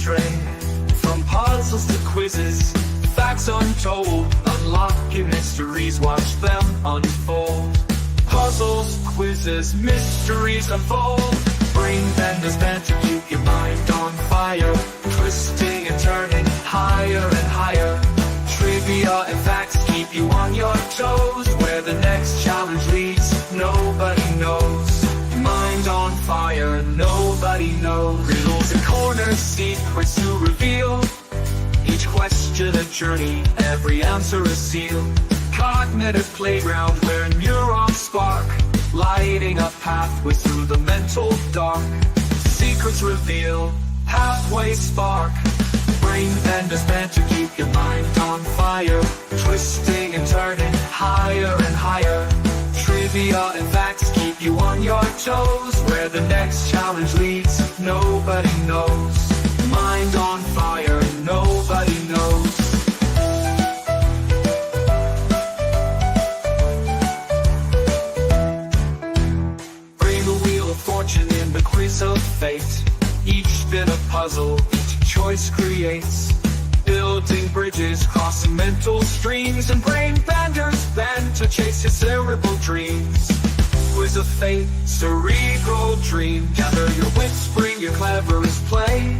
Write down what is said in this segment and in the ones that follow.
astray. From puzzles to quizzes, facts untold, unlocking mysteries, watch them unfold. Puzzles, quizzes, mysteries unfold. Brain Benders Banter, keep your mind on fire, twisting and turning higher and higher. Trivia and facts keep you on your toes. Where the next challenge leads, nobody knows. Mind on fire, nobody knows. Riddles and corners, secrets to reveal. Each question a journey, every answer a seal. Cognitive playground where neurons spark, lighting up pathways through the mental dark. Secrets reveal, pathways spark. Brain Benders Banter, keep your mind on fire, twisting and turning higher and higher. Trivia and facts keep you on your toes. Where the next challenge leads, nobody knows. Mind on fire, nobody knows. Bring the wheel of fortune in the quiz of fate. Each bit a puzzle, each choice creates. Building bridges, crossing mental streams, and Brain Benders Banter, chase your cerebral dreams. Quiz of fate, cerebral dream. Gather your wits, bring your cleverest play.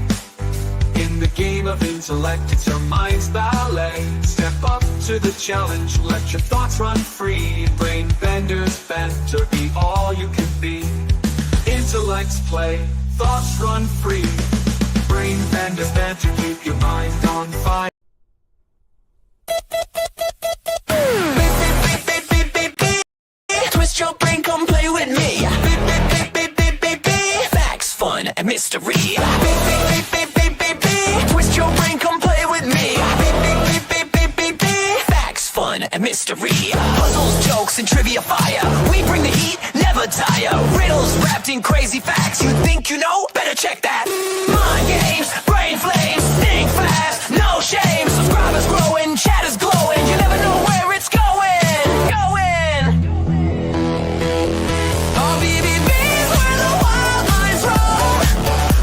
In the game of intellect, it's your mind's ballet. Step up to the challenge, let your thoughts run free. Brain Benders Banter, be all you can be. Intellects play, thoughts run free. Brain Benders Banter, keep your mind on fire. Twist your brain, come play with me. Facts, fun, and mystery. Twist your brain, come play with me. Facts, fun, and mystery. Puzzles, jokes, and trivia fire. We bring the heat, never tire. Riddles wrapped in crazy facts. You think you know? Better check that. Mind games, brain flames, think fast, no shame. Subscribers growing, chat is glowing. You never know where it's going. RBBB's where the wild minds roam.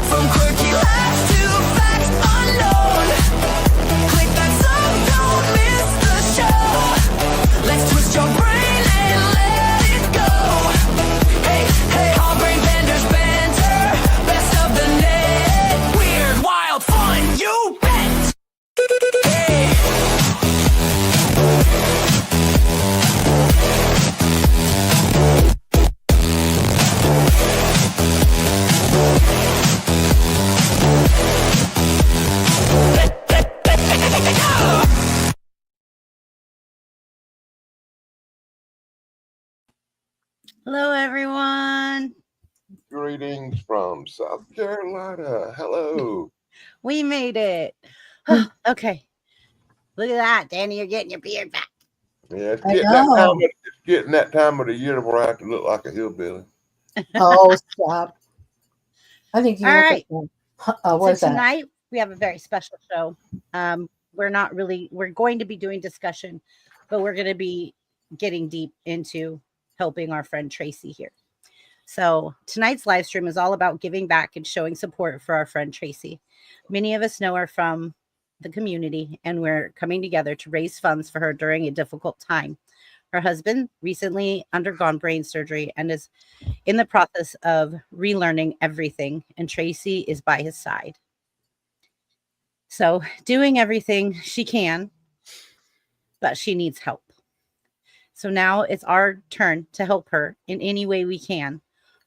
From quirky laughs to facts unknown. Click that sub, don't miss the show. Let's twist your brain and let it go. Hey, hey, all Brain Benders Banter, best of the net. Weird, wild, fun, you bet. Hey. Hello, everyone. Greetings from South Carolina. Hello. We made it. Okay. Look at that, Danny. You're getting your beard back. Yeah, it's I getting that time of the year where I have to look like a hillbilly. Oh, stop. I think you All look right. at what is So that? tonight we have a very special show. We're going to be doing discussion, but we're going to be getting deep into helping our friend Tracy here. So tonight's live stream is all about giving back and showing support for our friend Tracy. Many of us know her from the community, and we're coming together to raise funds for her during a difficult time. Her husband recently undergone brain surgery and is in the process of relearning everything, and Tracy is by his side. So doing everything she can, but she needs help. So now it's our turn to help her in any way we can.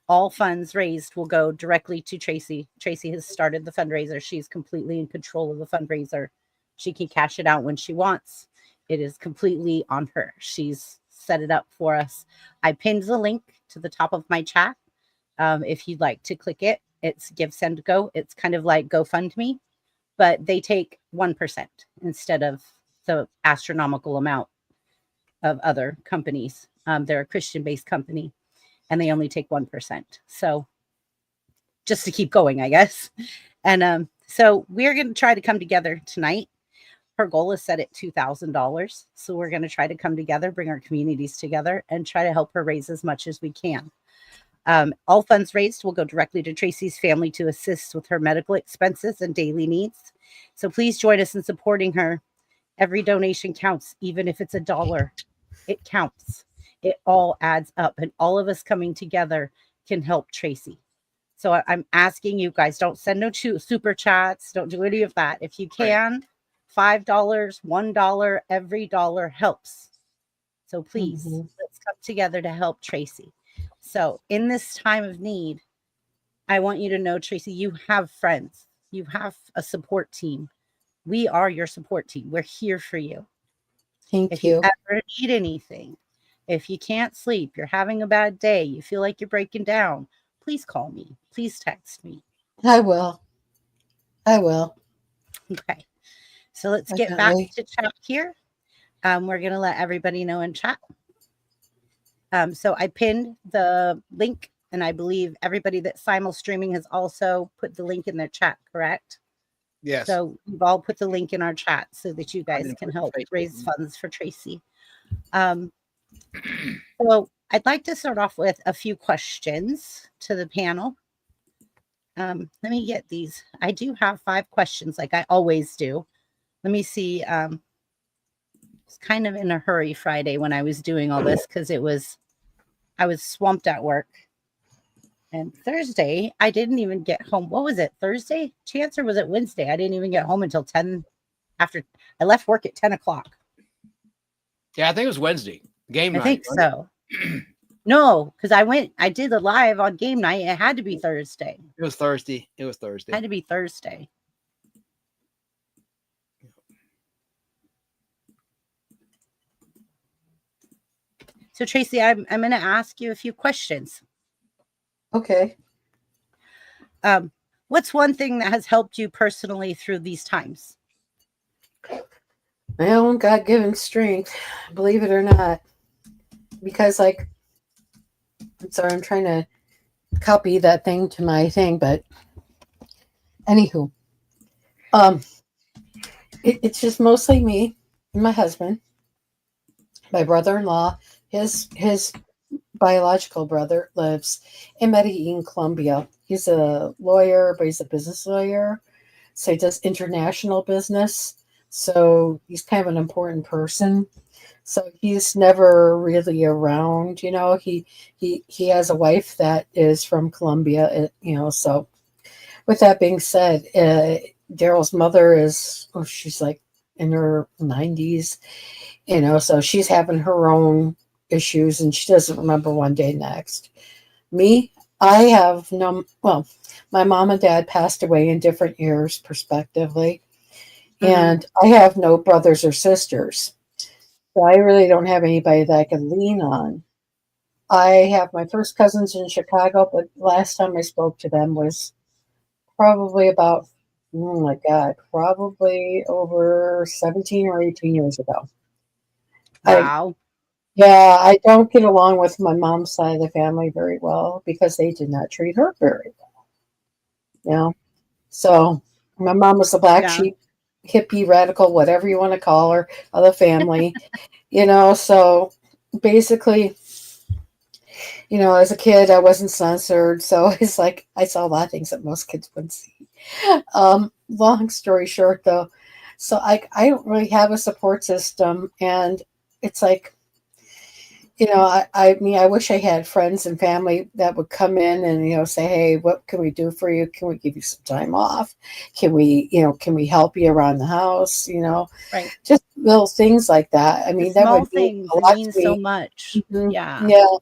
All funds raised will go directly to Tracy. Tracy has started the fundraiser. She's completely in control of the fundraiser. She can cash it out when she wants. It is completely on her. She's set it up for us. I pinned the link to the top of my chat. If you'd like to click it, it's Give, Send, Go. It's kind of like GoFundMe, but they take 1% instead of the astronomical amount of other companies. They're a Christian-based company, and they only take 1%. So just to keep going, I guess. And so we're going to try to come together tonight. Her goal is set at $2,000. So we're going to try to come together, bring our communities together, and try to help her raise as much as we can. All funds raised will go directly to Tracy's family to assist with her medical expenses and daily needs. So please join us in supporting her. Every donation counts, even if it's $1. It counts. It all adds up, and all of us coming together can help Tracy. So I'm asking you guys, don't send no super chats. Don't do any of that. If you can, $5, $1, every dollar helps. So please, let's come together to help Tracy. So in this time of need, I want you to know, Tracy, you have friends. You have a support team. We are your support team. We're here for you. Thank If you. you ever need anything, if you can't sleep, you're having a bad day, you feel like you're breaking down, please call me. Please text me. I will. I will. Okay. So let's get back Definitely. to chat here. We're going to let everybody know in chat. So I pinned the link, and I believe everybody that's simul streaming has also put the link in their chat, correct? Yes. So we've all put the link in our chat so that you guys can help raise funds for Tracy. So I'd like to start off with a few questions to the panel. Let me get these. I do have 5 questions like I always do. Let me see. I was kind of in a hurry Friday when I was doing all this because I was swamped at work. And Thursday, I didn't even get home. What was it? Thursday? Chance, or was it Wednesday? I didn't even get home until 10 after I left work at 10 o'clock. Yeah, I think it was Wednesday. Game night. I think so. No, because I did the live on game night. It had to be Thursday. It was Thursday. It was Thursday. It had to be Thursday. So Tracy, I'm going to ask you a few questions. Okay. What's one thing that has helped you personally through these times? My own God-given strength, believe it or not. Because, like, I'm sorry, I'm trying to copy that thing to my thing, but anywho, it's just mostly me and my husband, my brother-in-law. His biological brother lives in Medellin, Colombia. He's a lawyer, but he's a business lawyer, so he does international business. So he's kind of an important person. So he's never really around, you know. He has a wife that is from Colombia, you know. So with that being said, Daryl's mother is, she's like in her 90s, you know, so she's having her own issues and she doesn't remember one day next. Me, I have my mom and dad passed away in different years, respectively, and I have no brothers or sisters. So I really don't have anybody that I can lean on. I have my first cousins in Chicago, but last time I spoke to them was probably about, oh my God, probably over 17 or 18 years ago. Wow. I don't get along with my mom's side of the family very well because they did not treat her very well. You know? So my mom was the black sheep, hippie, radical, whatever you want to call her, of the family. You know, so basically, you know, as a kid, I wasn't censored. So it's like I saw a lot of things that most kids wouldn't see. Long story short, though, so I don't really have a support system. And it's like, you know, I mean, I wish I had friends and family that would come in and, you know, say, hey, what can we do for you? Can we give you some time off? Can we help you around the house? You know, right. Just little things like that. I mean, the small that would things mean so much. Mm-hmm. Yeah. Yeah.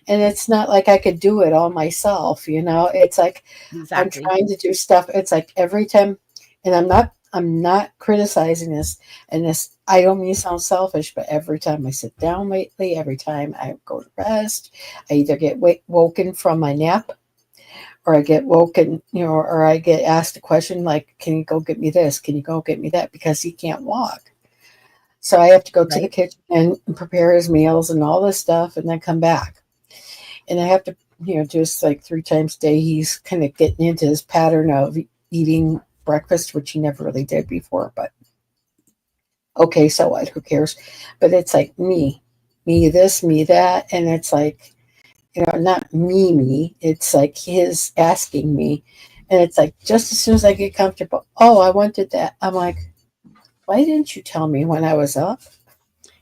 And it's not like I could do it all myself, you know. It's like I'm trying to do stuff. It's like every time, and I'm not criticizing this, and this, I don't mean to sound selfish, but every time I sit down lately, every time I go to rest, I either get woken from my nap, or I get woken, you know, or I get asked a question like, can you go get me this? Can you go get me that? Because he can't walk. So I have to go to the kitchen and prepare his meals and all this stuff and then come back. And I have to, you know, just like 3 times a day, he's kind of getting into his pattern of eating breakfast, which he never really did before. But okay, so what? Who cares? But it's like me this, me that. And it's like, not me. It's like his asking me. And it's like, just as soon as I get comfortable, oh, I wanted that. I'm like, why didn't you tell me when I was up?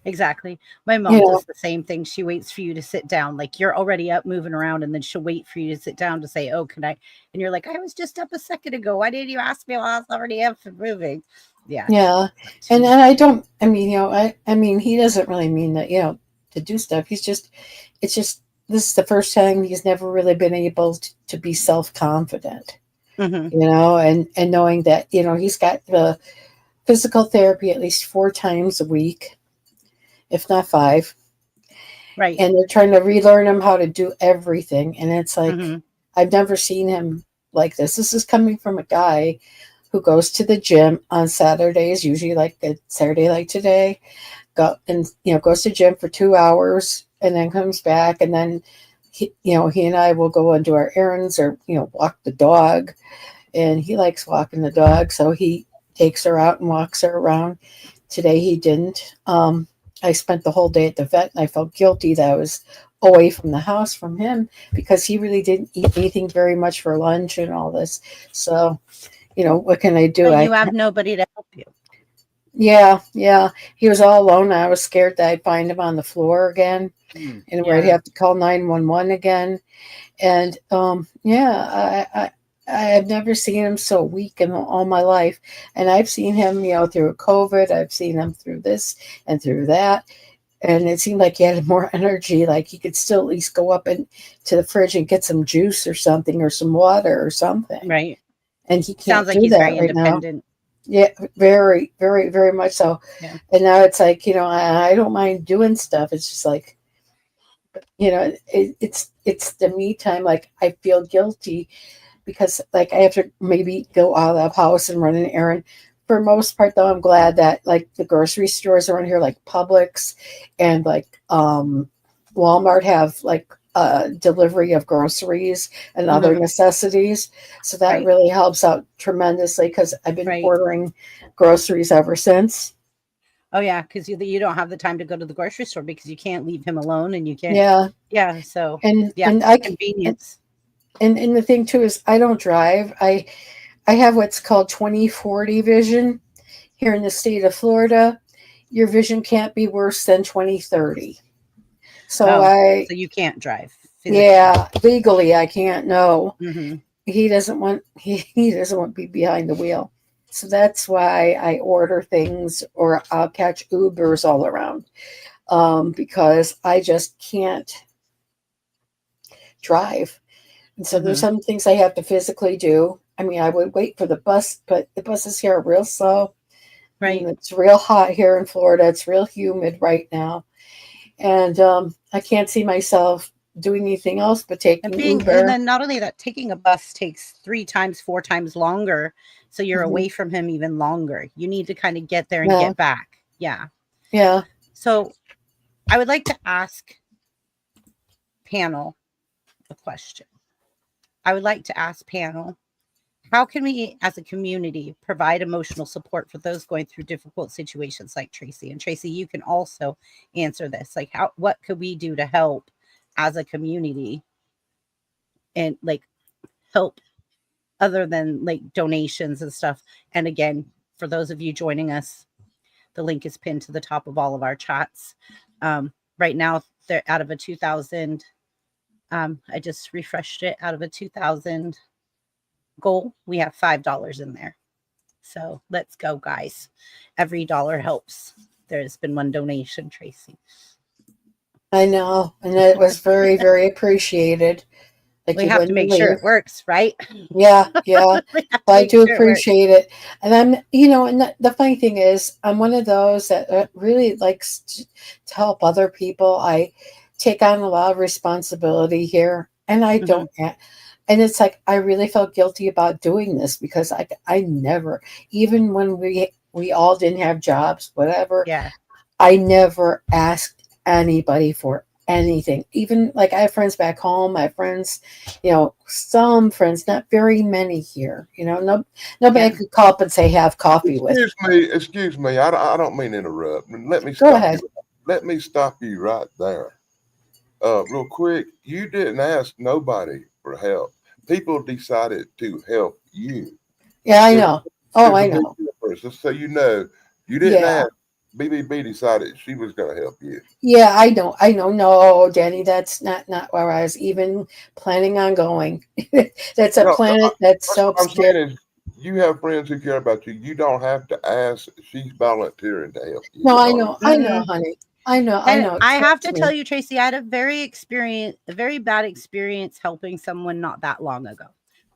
Exactly. My mom does the same thing. She waits for you to sit down. Like you're already up moving around, and then she'll wait for you to sit down to say, oh, can I? And you're like, I was just up a second ago. Why didn't you ask me while I was already up and moving? Yeah. Yeah. And I don't, I mean, I mean, he doesn't really mean that, to do stuff. It's just, this is the first time he's never really been able to be self-confident, and knowing that, he's got the physical therapy at least 4 times a week, if not 5. Right. And they're trying to relearn him how to do everything. And it's like, I've never seen him like this. This is coming from a guy who goes to the gym on Saturdays, usually like a Saturday like today, goes to gym for 2 hours and then comes back. And then, he and I will go and do our errands or, walk the dog. And he likes walking the dog. So he takes her out and walks her around. Today he didn't. I spent the whole day at the vet, and I felt guilty that I was away from the house from him because he really didn't eat anything very much for lunch and all this. So, what can I do? So you have nobody to help you. Yeah. He was all alone. I was scared that I'd find him on the floor again, and we'd have to call 911 again. And I've never seen him so weak in all my life. And I've seen him, through COVID. I've seen him through this and through that. And it seemed like he had more energy. Like he could still at least go up to the fridge and get some juice or something or some water or something. Right. And he can't Sounds like do he's that very right independent. now. Yeah, very, very, very much so. Yeah. And now it's like, I don't mind doing stuff. It's just like, it's the me time. Like I feel guilty because like I have to maybe go out of the house and run an errand. For most part, though, I'm glad that like the grocery stores around here, like Publix and like Walmart, have like delivery of groceries and other necessities. So that really helps out tremendously because I've been ordering groceries ever since. Oh yeah, because you don't have the time to go to the grocery store because you can't leave him alone, and you can't. Yeah. So and I convenience. And the thing too is I don't drive. I have what's called 20/40 vision here in the state of Florida. Your vision can't be worse than 20/30. So you can't drive. Physically. Yeah, legally I can't. No, he doesn't want he doesn't want to be behind the wheel. So that's why I order things or I'll catch Ubers all around because I just can't drive. And so there's some things I have to physically do. I mean, I would wait for the bus, but the buses here are real slow. Right. And it's real hot here in Florida. It's real humid right now. And I can't see myself doing anything else but taking Uber. And then not only that, taking a bus takes 3 times, 4 times longer. So you're away from him even longer. You need to kind of get there and get back. Yeah. Yeah. So I would like to ask panel a question. I would like to ask panel, how can we as a community provide emotional support for those going through difficult situations like Tracy? And Tracy, you can also answer this. Like what could we do to help as a community and like help other than like donations and stuff? And again, for those of you joining us, the link is pinned to the top of all of our chats. Right now, they're out of a 2,000. I just refreshed it. Out of a 2,000 goal, we have $5 in there. So let's go, guys. Every dollar helps. There's been one donation, Tracy. I know. And it was very, very appreciated. Like we have to make sure it works, right? Yeah. I do appreciate it. And I'm, and the funny thing is, I'm one of those that really likes to help other people. I take on a lot of responsibility here, and I don't. And it's like I really felt guilty about doing this because I never, even when we all didn't have jobs, whatever. Yeah. I never asked anybody for anything. Even like I have friends back home. I have friends, some friends, not very many here. Nobody could call up and say have coffee with. Excuse me. I don't mean to interrupt. Let me go ahead. Let me stop you right there. real quick, you didn't ask nobody for help. People decided to help you. Yeah, I There's, know. Oh, there's I a big know. difference. Just so you know, you didn't Yeah. ask. BBB decided she was going to help you. Yeah, I know. I know. No, Danny, that's not where I was even planning on going. That's a No, planet that's that's so what I'm obscure. saying is you have friends who care about you. You don't have to ask. She's volunteering to help you. No, Is I all know. I'm I saying. know, Mhm. honey. I And know. I have Trust to tell me. you, Tracy, I had a very bad experience helping someone not that long ago.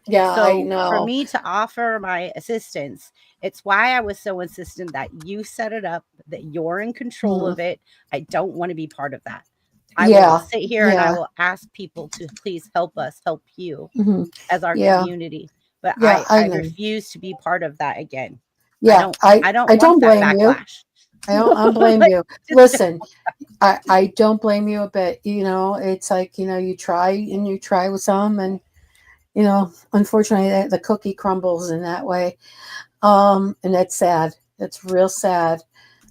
Yeah, I So for know. me to offer my assistance, it's why I was so insistent that you set it up, that you're in control Mm. of it. I don't want to be part of that. I will Yeah. sit here and I Yeah. will ask people to please help us help you Hmm. as our Yeah. community. But Yeah, I I know. refuse to be part of that again. Yeah. I don't I want don't that blame you. backlash. I don't blame Like, you. just Listen, I don't blame you a bit. You know, it's like, you know, you try and you try with some and you know, unfortunately the cookie crumbles in that way. And that's sad. That's real sad,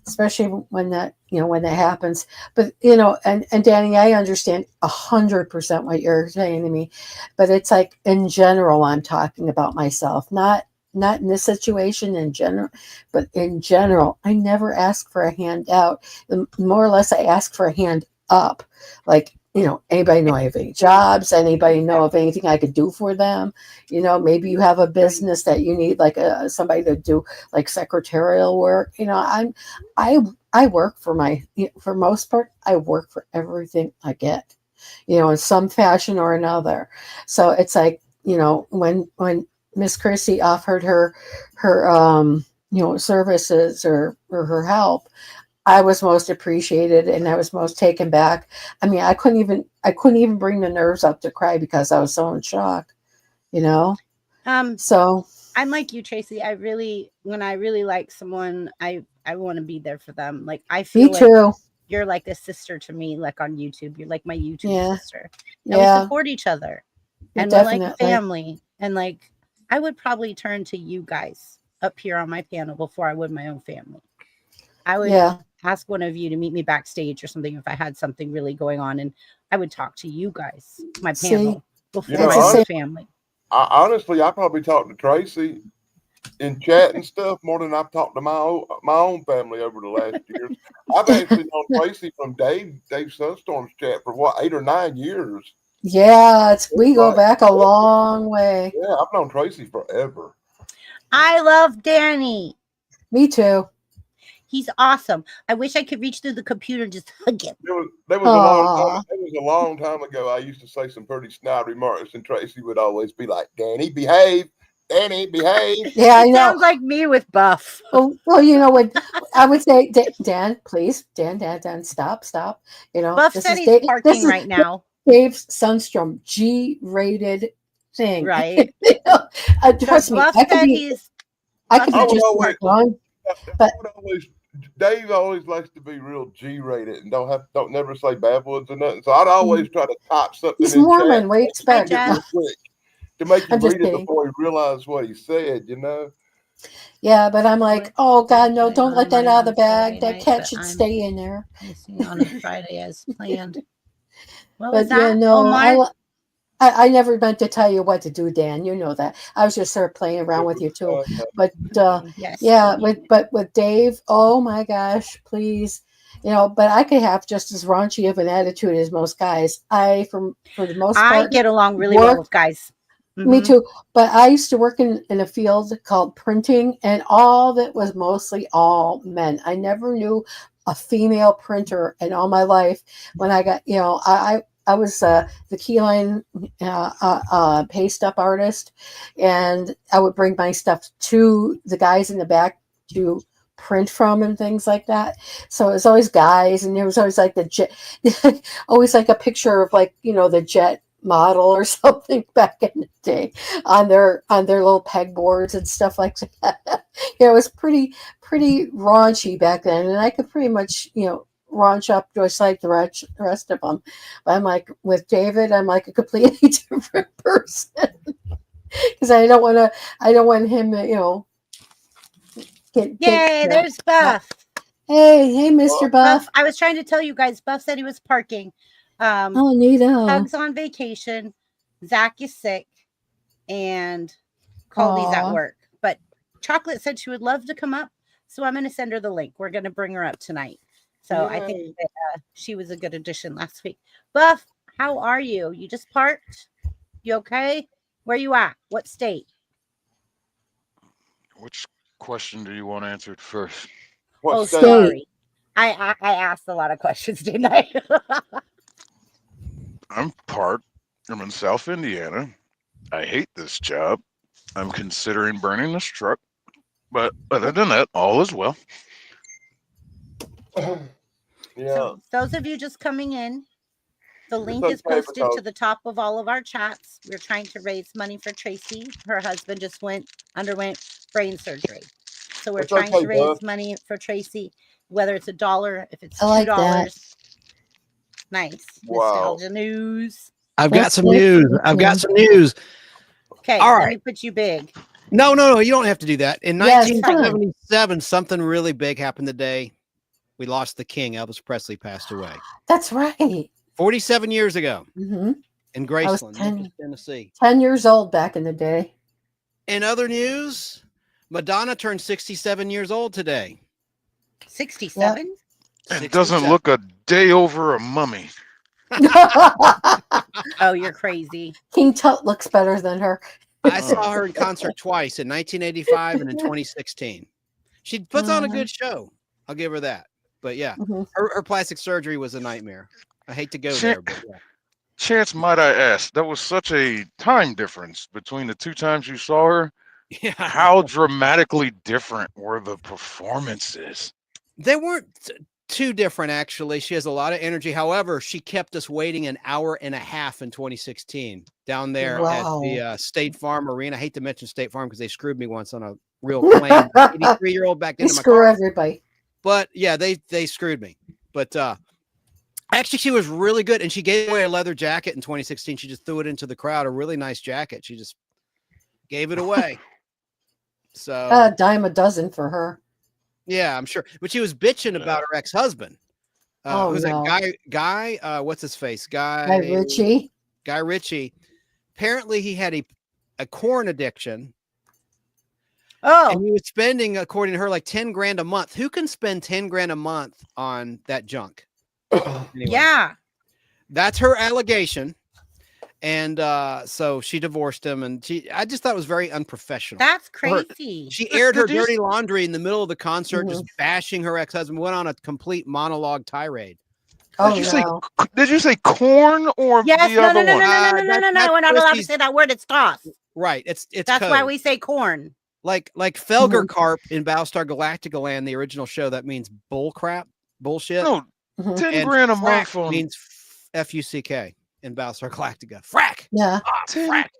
especially when that, you know, when that happens. But you know, and Danny, I understand 100% what you're saying to me, but it's like in general, I'm talking about myself, not in this situation in general, but in general, I never ask for a handout. More or less, I ask for a hand up. Like, you know, anybody know I have any jobs? Anybody know of anything I could do for them? You know, maybe you have a business that you need like somebody to do like secretarial work. You know, I work for for most part, I work for everything I get, you know, in some fashion or another. So it's like, you know, when Miss Chrissy offered her you know, services or her help, I was most appreciated and I was most taken back. I mean, I couldn't even bring the nerves up to cry because I was so in shock, you know? um So I'm like you, Tracy. I really, when I really like someone, I want to be there for them. Like I me feel like too. you're like a sister to me, like on YouTube. You're like my YouTube Yeah. sister, and we Yeah. support each other, and we're like Definitely. family. And like I would probably turn to you guys up here on my panel before I would my own family. I would Yeah. ask one of you to meet me backstage or something if I had something really going on, and I would talk to you guys, my See, panel, You before know, that's my the own same. family. honestly, I probably talked to Tracy in chat and stuff more than I've talked to my own family over the last years. I've actually known Tracy from Dave Sunstorm's chat for what 8 or 9 years. Yeah, It's we go like, back a long way. yeah, I've known Tracy forever. I love Danny. Me too. He's awesome. I wish I could reach through the computer and just hug him. There was a long time. Aw. It was a long time ago. I used to say some pretty snide remarks, and Tracy would always be like, "Danny, behave. Danny, behave." Yeah, I It know. sounds like me with Buff. Well, you know what? I would say, Dan, please, Dan, stop. You know, Buff this said is he's Dave. This parking is right now, Dave Sunstrom, G-rated thing. right? You know, But trust me, Buff said he's I Buff could be I said would he's just always, wrong, I but would always. Dave always likes to be real G-rated and don't never say bad words or nothing. So I'd always try to type something he's in chat Mormon. What do you and Hi expect? read it Jeff. real quick to make you I'm just read it kidding. before he realized what he said. You know. Yeah, but I'm like, oh God, no! Yesterday Don't let that online out of on the bag. Saturday That night, cat but should I'm stay in there. missing on a Friday as planned. What was But yeah, that? no, Omar? I never meant to tell you what to do, Dan. You know that. I was just sort of playing around It with was, you too. uh, But Yes, yeah, can you? with Dave, oh my gosh, please, you know. But I could have just as raunchy of an attitude as most guys. For the most I part, get along really well work. with guys. Me Mm-hmm. too. But I used to work in a field called printing, and all of it was mostly all men. I never knew a female printer in all my life. When I got, you know, I was the keyline paste up artist, and I would bring my stuff to the guys in the back to print from and things like that. So it was always guys, and there was always like the jet, always like a picture of like, you know, the jet model or something back in the day on their little pegboards and stuff like that. It was pretty raunchy back then, and I could pretty much, you know, raunch up just like the rest of them. But I'm like with David, I'm like a completely different person because I don't want him to, you know, get Yay, you know. there's Buff. Hey, Mr. well, Buff, Buff. I was trying to tell you guys, Buff said he was parking. Oh, neato. Hug's on vacation. Zach is sick, and Colby's at Aw. work. But Chocolate said she would love to come up, so I'm going to send her the link. We're going to bring her up tonight. So I think that, she was a good addition last week. Buff, how are you? You just parked? You okay? Where you at? What state? Which question do you want answered first? What Oh, state? sorry. I asked a lot of questions, didn't I? I'm parked. I'm in South Indiana. I hate this job. I'm considering burning this truck. But other than that, all is well. Yeah. So those of you just coming in, the link is okay posted to because- the top of all of our chats. We're trying to raise money for Tracy. Her husband just underwent brain surgery. So we're It's trying okay, to raise bud. money for Tracy, whether it's $1, if it's I like $2. that. Nice. Wow. Nostalgia news. I've got That's some good. news. I've got some news. Okay, All let right. me put you big. No, you don't have to do that. In Yes, 1977, something really big happened the day we lost the king. Elvis Presley passed away. That's right. 47 years ago Hmm. in was Graceland, 10. Memphis, Tennessee. 10 years old back in the day. In other news, Madonna turned 67 years old today. 67? It doesn't 67. look a day over a mummy. Oh, you're crazy. King Tut looks better than her. I saw her in concert twice in 1985 and in 2016. She puts on a good show. I'll give her that. But yeah, Mhm. her plastic surgery was a nightmare. I hate to go Shit. there, but yeah. Chance, might I ask, there was such a time difference between the two times you saw her. Yeah. How dramatically different were the performances? They weren't too different, actually. She has a lot of energy. However, she kept us waiting an hour and a half in 2016 down there at the State Farm Arena. I hate to mention State Farm because they screwed me once on a real claim. 83-year-old back They into my screw car. everybody. But yeah, they screwed me. But actually, she was really good. And she gave away a leather jacket in 2016. She just threw it into the crowd. A really nice jacket. She just gave it away. So A dime a dozen for her. yeah, I'm sure. But she was bitching about her ex-husband. Oh, Who's no. that guy? What's his face? Guy Ritchie. Guy Ritchie. Apparently, he had a corn addiction. Oh, And he was spending, according to her, like 10 grand a month. Who can spend 10 grand a month on that junk? Anyway, yeah. that's her allegation. And so she divorced him, and I just thought it was very unprofessional. That's crazy. She aired her Did you dirty laundry in the middle of the concert, Mhm. just bashing her ex-husband, went on a complete monologue tirade. Oh, Did you say no. did you say corn or Yes, the no, other no, no, one? no, no, no, no, no, no. that's We're not allowed to Chrissy's- say that word. It's toss. Right. It's That's why code. we say corn. like Felger Carp in Battlestar Galactica Land, the original show, that means bull crap, bullshit. No, Mhm. 10 And grand a frack month on means F-U-C-K in Battlestar Galactica. Frack. Yeah.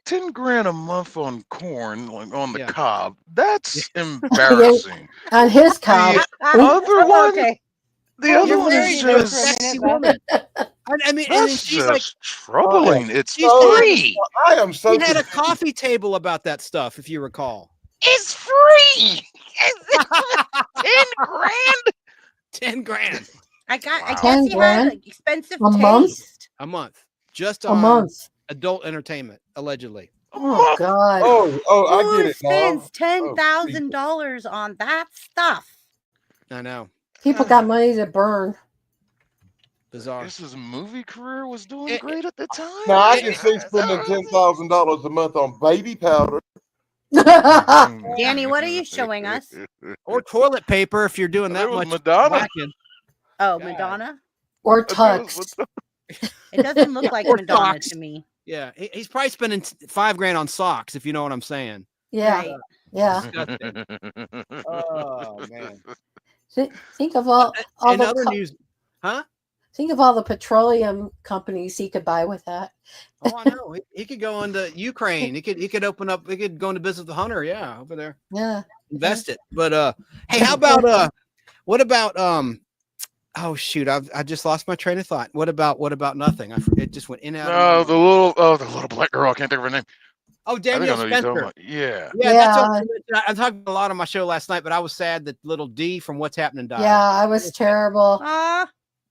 10 grand a month on corn, like on the Yeah. cob. That's embarrassing. On his cob. The other one, Okay. the other You're one married is to a just sexy woman. I mean, and then that's she's just like, troubling. It's she's free. I am so we had a confused. coffee table about that stuff, if you recall. It's free. 10 grand. 10 grand I Wow. guess 10 he had grand? an expensive A month? taste. a month, just A on month. adult entertainment, allegedly. Oh, God. Oh, I Who get it now. spends $10,000 on that stuff? I know, People got money to burn. bizarre. Guess his movie career was doing It- great at the time. Now I can see spending $10,000 a month on baby powder. Danny, what are you showing us? Or toilet paper if you're doing that It was much Madonna. whacking. Oh, God. Madonna? Or That was Tux. It doesn't look like Or Madonna socks. to me. Yeah, he's probably spending 5 grand on socks, if you know what I'm saying. Yeah. Right. Yeah. Disgusting. Oh man. Think of all In the other news, huh? think of all the petroleum companies he could buy with that. Oh, I know. He could go into Ukraine. He could open up. He could go into business with Hunter. Yeah, over there, Yeah. invest it. But hey, how about what about Oh shoot, I just lost my train of thought. What about nothing? It just went in and out. No, of my the little black girl. I can't think of her name. Oh, I think I Danielle know who you're talking Spencer. about. Yeah. Yeah, that's what I talked a lot on my show last night, but I was sad that little D from What's Happening died. Yeah, I was terrible. Ah,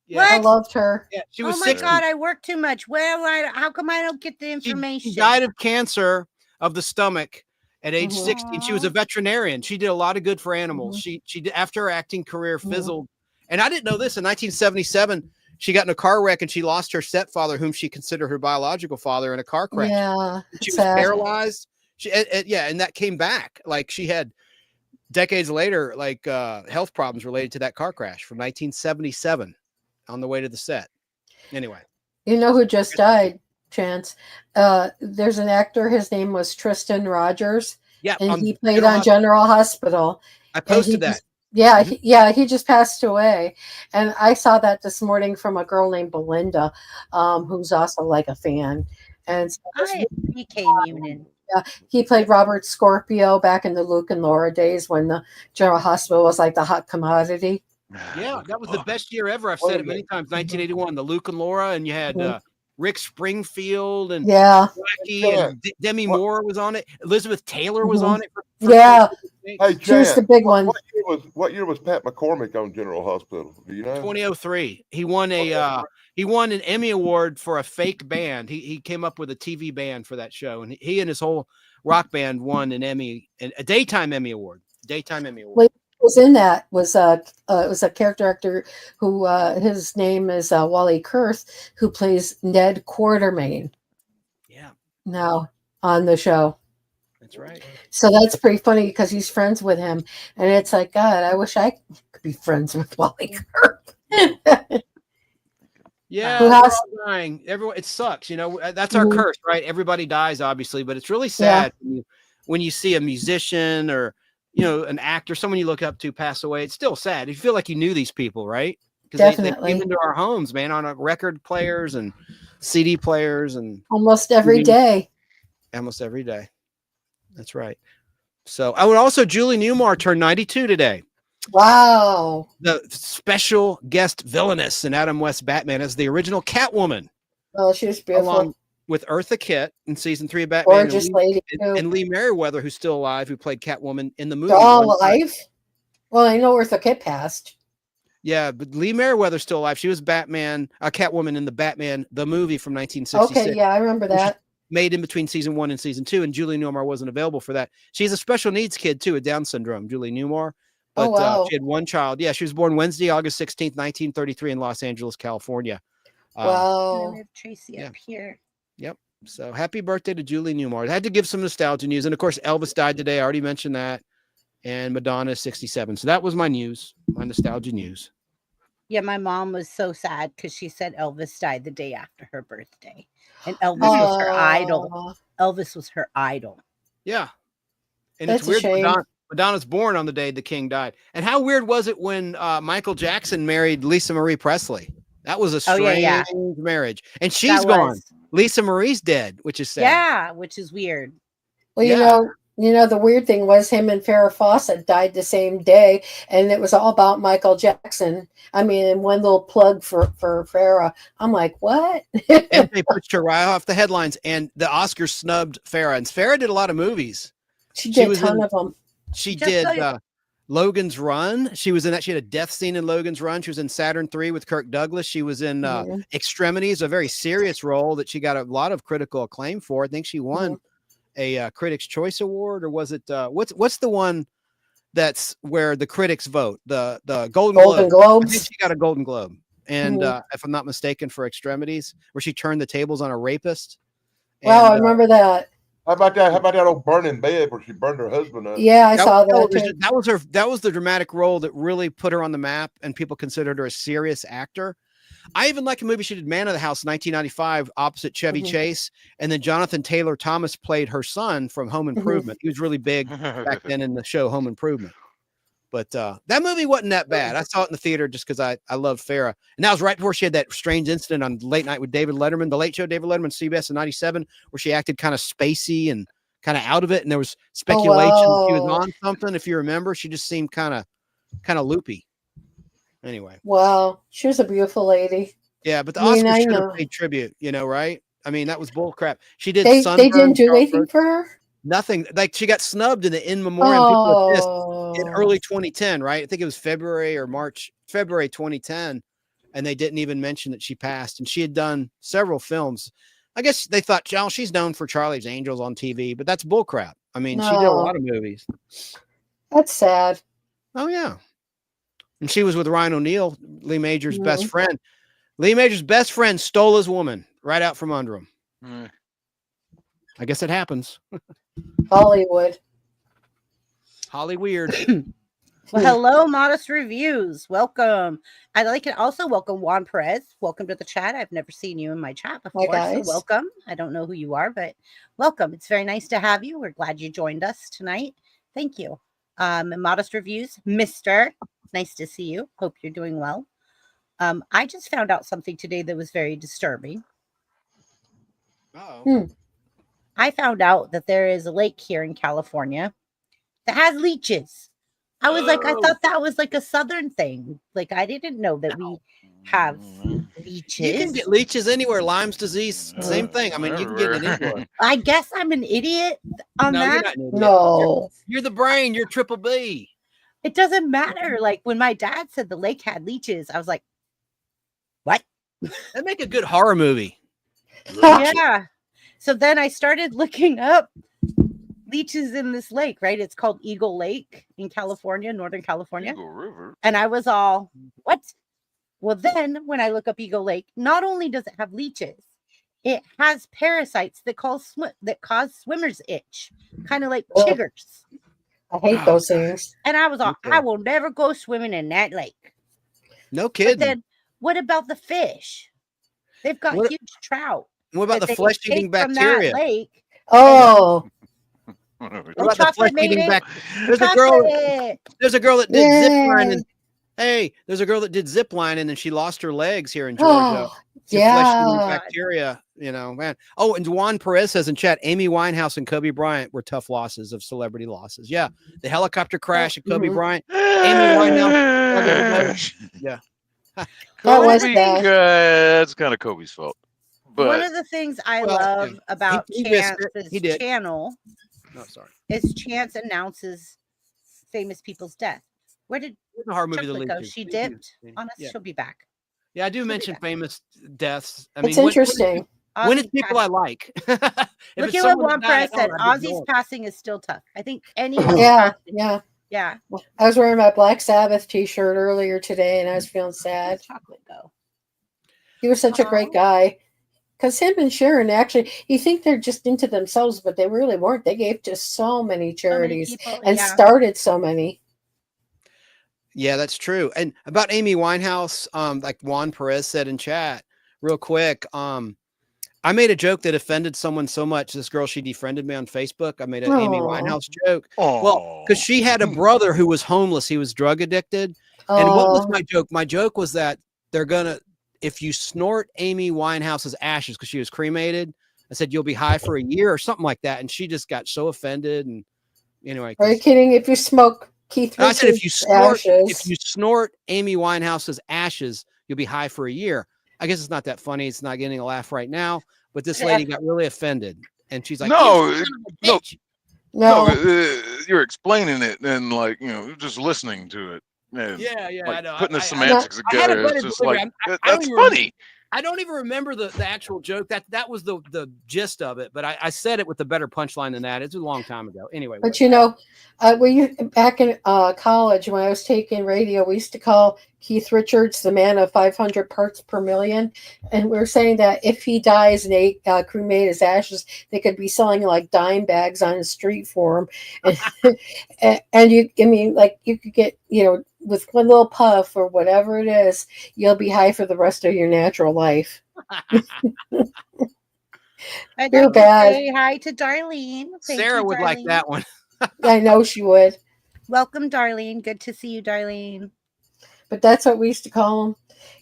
Yeah. I What? loved her. Yeah, she Oh was my 60. God, I work too much. Well, how come I don't get the She information? died of cancer of the stomach at age Mhm. 60. And she was a veterinarian. She did a lot of good for animals. Mhm. She did, after her acting career Mhm. fizzled. And I didn't know this. In 1977, she got in a car wreck and she lost her stepfather, whom she considered her biological father, in a car crash. Yeah, She it's was sad. paralyzed. And that came back. Like, she had decades later, like health problems related to that car crash from 1977 on the way to the set. Anyway, You know who just died, Chance? There's an actor. His name was Tristan Rogers, yeah, and on he played General on Hospital. General Hospital. I And he posted that. just, yeah, Mhm. he just passed away. And I saw that this morning from a girl named Belinda, who's also like a fan. And so it was I became Union. he played Robert Scorpio back in the Luke and Laura days when the General Hospital was like the hot commodity. Yeah, Look that at was the Bob. best year ever. I've Wait said a it many minute. times. 1981, the Luke and Laura, and you had Mhm. Rick Springfield and Yeah, Wacky, Chad, and Demi what- Moore was on it. Elizabeth Taylor was Mhm. on it. For Yeah. 26. Hey, she was the Chad, big one. what year was Pat McCormick on General Hospital? Do you know? 2003. He won an Emmy Award for a fake band. He came up with a TV band for that show, and he and his whole rock band won an Emmy, a daytime Emmy Award. Daytime Emmy Award. What was in that was it was a character actor who his name is Wally Kurth, who plays Ned Quartermain Yeah, now on the show. that's right. So that's pretty funny because he's friends with him, and it's like, God, I wish I could be friends with Wally Kurth. Yeah, Who we're has- all dying. Everyone, it sucks. You know, that's our Mhm. curse, right? Everybody dies, obviously, but it's really Yeah. sad when you see a musician or an actor, someone you look up to, pass away. It's still sad. You feel like you knew these people, right? Because they Definitely. came into our homes, man, on record players and CD players and Almost every Mhm. day. almost every day. That's right. So I would also Julie Newmar turned 92 today. Wow. The special guest villainess in Adam West's Batman as the original Catwoman, Oh, she was beautiful. along with Eartha Kitt in season 3 of Batman, Gorgeous lady, too. and Lee Merriweather, who's still alive, who played Catwoman in the movie. They're all One Time. alive? Well, I know Eartha Kitt passed. Yeah, but Lee Merriweather's still alive. She was Catwoman in the Batman, the movie from 1966. Okay, yeah, I remember that. Made in between season 1 and season 2, and Julie Newmar wasn't available for that. She's a special needs kid too, with Down syndrome, Julie Newmar. But Oh, wow. she had one child. Yeah, she was born Wednesday, August 16th, 1933 in Los Angeles, California. Wow. I have Tracy yeah. up here. Yep. So happy birthday to Julie Newmar. I had to give some nostalgia news. And of course, Elvis died today. I already mentioned that. And Madonna is 67. So that was my news, my nostalgia news. Yeah, my mom was so sad because she said Elvis died the day after her birthday. And Elvis was her idol. Aw. Elvis was her idol. Yeah. And That's it's a weird. shame. Madonna's born on the day the king died. And how weird was it when Michael Jackson married Lisa Marie Presley? That was a Oh, strange yeah. marriage. And she's That gone. was- Lisa Marie's dead, which is sad. Yeah, which is weird. Well, Yeah. you know, the weird thing was him and Farrah Fawcett died the same day, and it was all about Michael Jackson. I mean, and one little plug for Farrah. I'm like, what? And they pushed her right off the headlines. And the Oscars snubbed Farrah. And Farrah did a lot of movies. She She did a was ton in- of them. She Just did so you- Logan's Run. She was in that. She had a death scene in Logan's Run. She was in Saturn 3 with Kirk Douglas. She was in Mhm. Extremities, a very serious role that she got a lot of critical acclaim for. I think she won a Critics' Choice Award, or was it what's the one that's where the critics vote? The Golden Golden Globe. I think Globes. she got a Golden Globe. And Mhm. if I'm not mistaken, for Extremities, where she turned the tables on a rapist. Wow, I And, remember that. How about that? How about that old burning bed where she burned her husband up? Yeah, I That saw was that television. too. That was the dramatic role that really put her on the map, and people considered her a serious actor. I even like a movie she did, Man of the House, 1995, opposite Chevy Mhm. Chase, and then Jonathan Taylor Thomas played her son from Home Improvement. He was really big back then in the show Home Improvement. But that movie wasn't that bad. I saw it in the theater just because I loved Farrah. And that was right before she had that strange incident on Late Night with David Letterman, the Late Show David Letterman, CBS in 97, where she acted kind of spacey and kind of out of it. And there was speculation she was wow. on something. If you remember, she just seemed kind of loopy. Anyway. Wow, she was a beautiful lady. Yeah, but the I mean, Oscars I should have know. paid tribute, right? I mean, that was bull crap. She did They Sunburn, didn't do anything Songbird, for her. nothing. Like, she got snubbed in the in memoriam. People were pissed Oh, in early 2010, right? I think it was February 2010. and they didn't even mention that she passed. And she had done several films. I guess they thought, oh, she's known for Charlie's Angels on TV, but that's bullcrap. I mean, she did a lot of movies. That's sad. Oh, yeah. And she was with Ryan O'Neal, Lee Major's best friend. Lee Major's best friend stole his woman right out from under him. I guess it happens. Hollywood. Holly weird. Well, hello, Modest Reviews. Welcome. I'd like to also welcome Juan Perez. Welcome to the chat. I've never seen you in my chat before, so welcome. I don't know who you are, but welcome. It's very nice to have you. We're glad you joined us tonight. Thank you. Modest Reviews, Mr. Nice to see you. Hope you're doing well. I just found out something today that was very disturbing. I found out that there is a lake here in California that has leeches. I was like, I thought that was like a southern thing. Like, I didn't know that we have leeches. You can get leeches anywhere. Lyme's disease, same thing. I mean, you can get it anywhere. I guess I'm an idiot on No, that. you're not an idiot. No. You're the brain. You're triple B. It doesn't matter. Like, when my dad said the lake had leeches, I was like, what? That'd make a good horror movie. Yeah. So then I started looking up leeches in this lake, right? It's called Eagle Lake in California, Northern California. Eagle River. And I was all, what? Well, then when I look up Eagle Lake, not only does it have leeches, it has parasites that cause swimmer's itch, kind of like chiggers. I hate those things. And I was all, I will never go swimming in that lake. No kidding. But then what about the fish? They've got huge trout. What about that the they flesh-eating take from that bacteria? lake. Oh. What about the flesh-eating bacteria? There's a girl that did zip lining. Hey, there's a girl that did zip lining and she lost her legs here in Georgia. Flesh-eating bacteria, you know, man. Oh, and Juan Perez says in chat, Amy Winehouse and Kobe Bryant were tough losses of celebrity losses. Yeah, the helicopter crash of Kobe Bryant, Amy Winehouse. Yeah, that was bad. That's kind of Kobe's fault. But one of the things I love about Chance's channel is Chance announces famous people's death. Where did the horror movie Chocolate go? She dipped on us. She'll be back. Yeah, I do mention famous deaths. I mean, it's interesting. When it's people I like. Look at what Juan Perez said. Ozzy's passing is still tough. I think any. Yeah. I was wearing my Black Sabbath T-shirt earlier today, and I was feeling sad. Chocolate go. He was such a great guy. Because him and Sharon, actually, you think they're just into themselves, but they really weren't. They gave to so many charities and started so many. Yeah, that's true. And about Amy Winehouse, like Juan Perez said in chat, real quick, I made a joke that offended someone so much. This girl, she defriended me on Facebook. I made an Amy Winehouse joke. Well, because she had a brother who was homeless. He was drug addicted. And what was my joke? My joke was that they're going to, if you snort Amy Winehouse's ashes, because she was cremated, I said, you'll be high for a year or something like that. And she just got so offended. And anyway. Are you kidding? If you smoke Keith Richards' I said, if you snort Amy Winehouse's ashes, you'll be high for a year. I guess it's not that funny. It's not getting a laugh right now. But this lady got really offended. And she's like, no, No. You're explaining it and like, just listening to it. And yeah, like I know. Putting the semantics together. It's just like, that's funny. I don't even remember the actual joke. That was the gist of it. But I said it with a better punchline than that. It's a long time ago. Anyway. But back in college when I was taking radio, we used to call Keith Richards the man of 500 parts per million. And we're saying that if he dies and they cremate his ashes, they could be selling like dime bags on the street for him. And you could get, with one little puff or whatever it is, you'll be high for the rest of your natural life. You're bad. Say hi to Darlene. Sarah would like that one. I know she would. Welcome, Darlene. Good to see you, Darlene. But that's what we used to call him.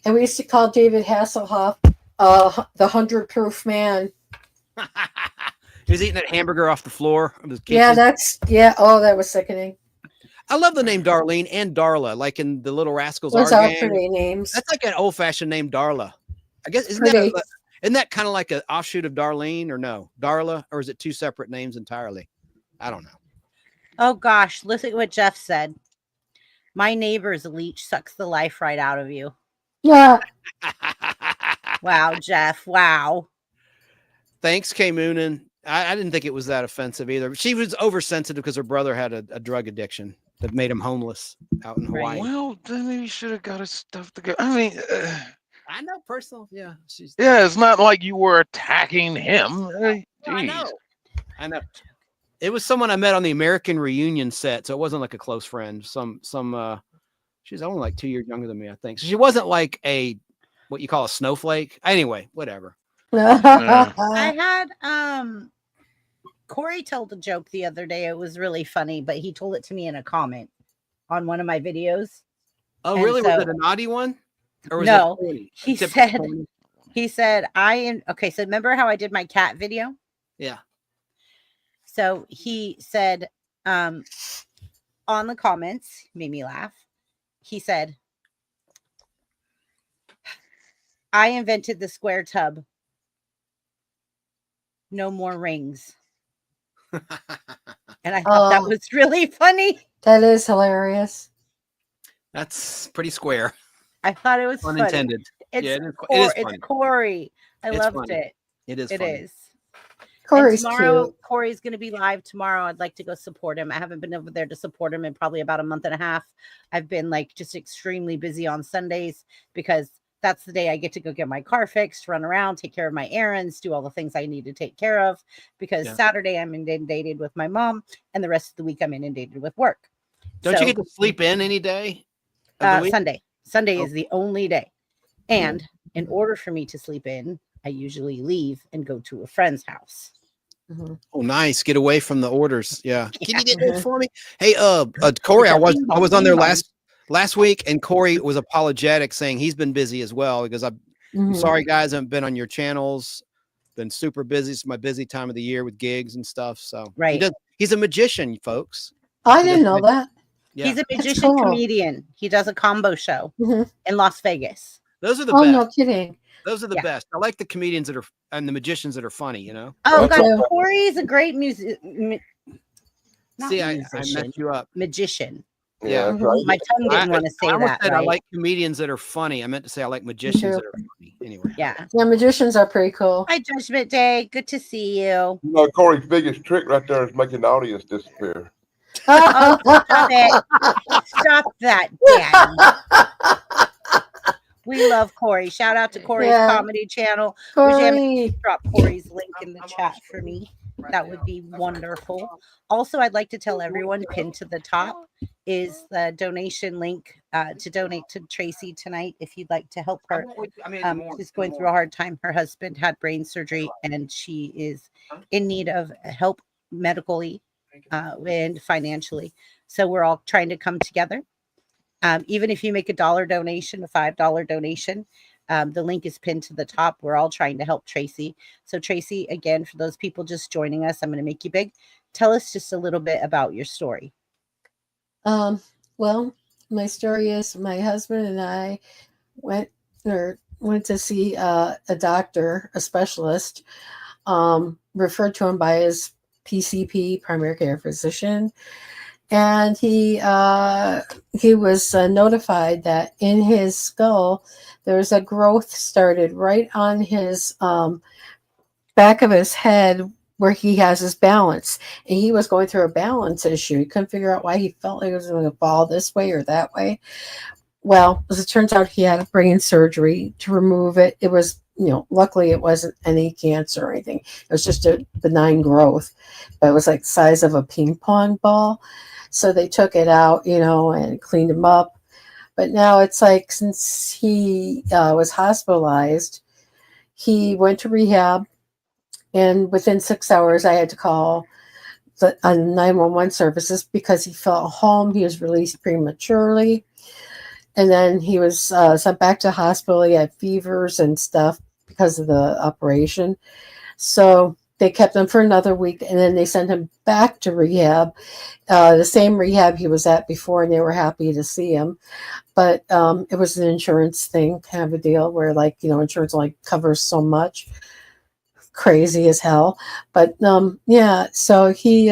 And we used to call David Hasselhoff the 100 proof man. He was eating that hamburger off the floor of his kitchen. Oh, that was sickening. I love the name Darlene and Darla, like in the Little Rascals. Those are pretty names. That's like an old-fashioned name, Darla. I guess isn't that kind of like an offshoot of Darlene or no? Darla, or is it two separate names entirely? I don't know. Oh gosh, listen to what Jeff said. My neighbor's leech sucks the life right out of you. Yeah. Wow, Jeff. Wow. Thanks, K Moonin. I didn't think it was that offensive either. She was oversensitive because her brother had a drug addiction that made him homeless out in Hawaii. Well, then maybe you should have got his stuff together. I mean, I know personal. Yeah. yeah, it's not like you were attacking him. I know. It was someone I met on the American Reunion set, so it wasn't like a close friend. She's only like 2 years younger than me, I think. So she wasn't like what you call a snowflake. Anyway, whatever. I had Corey told a joke the other day. It was really funny, but he told it to me in a comment on one of my videos. Oh, And really? so- Was it a naughty one? Or was No, it funny? he A typical said- funny? He said, okay, so remember how I did my cat video? Yeah. So he said, on the comments, made me laugh. He said, I invented the square tub. No more rings. And I thought that Oh. was really funny. That is hilarious. That's pretty square. I thought it was funny. Unintended. It's, Yeah, it is it's funny. Corey. I It's loved funny. it. It is It funny. is. Corey's And tomorrow, cute. Corey's going to be live tomorrow. I'd like to go support him. I haven't been over there to support him in probably about a month and a half. I've been like just extremely busy on Sundays because that's the day I get to go get my car fixed, run around, take care of my errands, do all the things I need to take care of. Because Yeah. Saturday I'm inundated with my mom, and the rest of the week I'm inundated with work. Don't So, you get to sleep in any day? of the week? Sunday. Sunday Oh. is the only day. And in order for me to sleep in, I usually leave and go to a friend's house. Mhm. Oh, nice. Get away from the orders. Yeah. Can you get Mhm. that for me? Hey, Corey, I was on there Bing bong. last week, and Corey was apologetic, saying he's been busy as well because I'm Mhm. sorry, guys, I haven't been on your channels. Been super busy. It's my busy time of the year with gigs and stuff. So Right. he's a magician, folks. I didn't know that. Yeah. He's a magician cool. comedian. He does a combo show Mhm. in Las Vegas. Those are the Oh, best. no kidding. Those are the Yeah. best. I like the comedians and the magicians that are funny, you know? Oh, Okay. God, Corey's a great magician. See, I messed you up. Magician. Yeah. that's right. My tongue didn't want to say I almost that. said I Right? like comedians that are funny. I meant to say I like magicians too. that are funny. Anyway. Yeah. Yeah, magicians are pretty cool. Hi, Judgment Day. Good to see you. You know, Corey's biggest trick right there is making the audience disappear. Oh, stop it. Stop that, Daddy. We love Corey. Shout out to Corey's Yeah. comedy channel. Corey. Drop Corey's link in the I'm chat on for me. right That now. would be wonderful. Also, I'd like to tell everyone pinned to the top is the donation link to donate to Tracy tonight if you'd like to help her. She's going through a hard time. Her husband had brain surgery and she is in need of help medically and financially. So we're all trying to come together. Even if you make $1 donation, a $5 donation, the link is pinned to the top. We're all trying to help Tracy. So Tracy, again, for those people just joining us, I'm going to make you big. Tell us just a little bit about your story. Well, my story is my husband and I went to see a doctor, a specialist, referred to him by his PCP, primary care physician, and he was notified that in his skull there was a growth started right on his back of his head where he has his balance, and he was going through a balance issue. He couldn't figure out why he felt like he was going to fall this way or that way. Well, as it turns out, he had brain surgery to remove it. It was, luckily it wasn't any cancer or anything. It was just a benign growth, but it was like the size of a ping pong ball. So they took it out, and cleaned him up. But now it's like, since he was hospitalized, he went to rehab. And within 6 hours, I had to call the 911 services because he felt home. He was released prematurely. And then he was sent back to hospital. He had fevers and stuff because of the operation. So they kept him for another week, and then they sent him back to rehab, the same rehab he was at before, and they were happy to see him. But it was an insurance thing, kind of a deal where, insurance only covers so much. crazy as hell. But yeah, so he's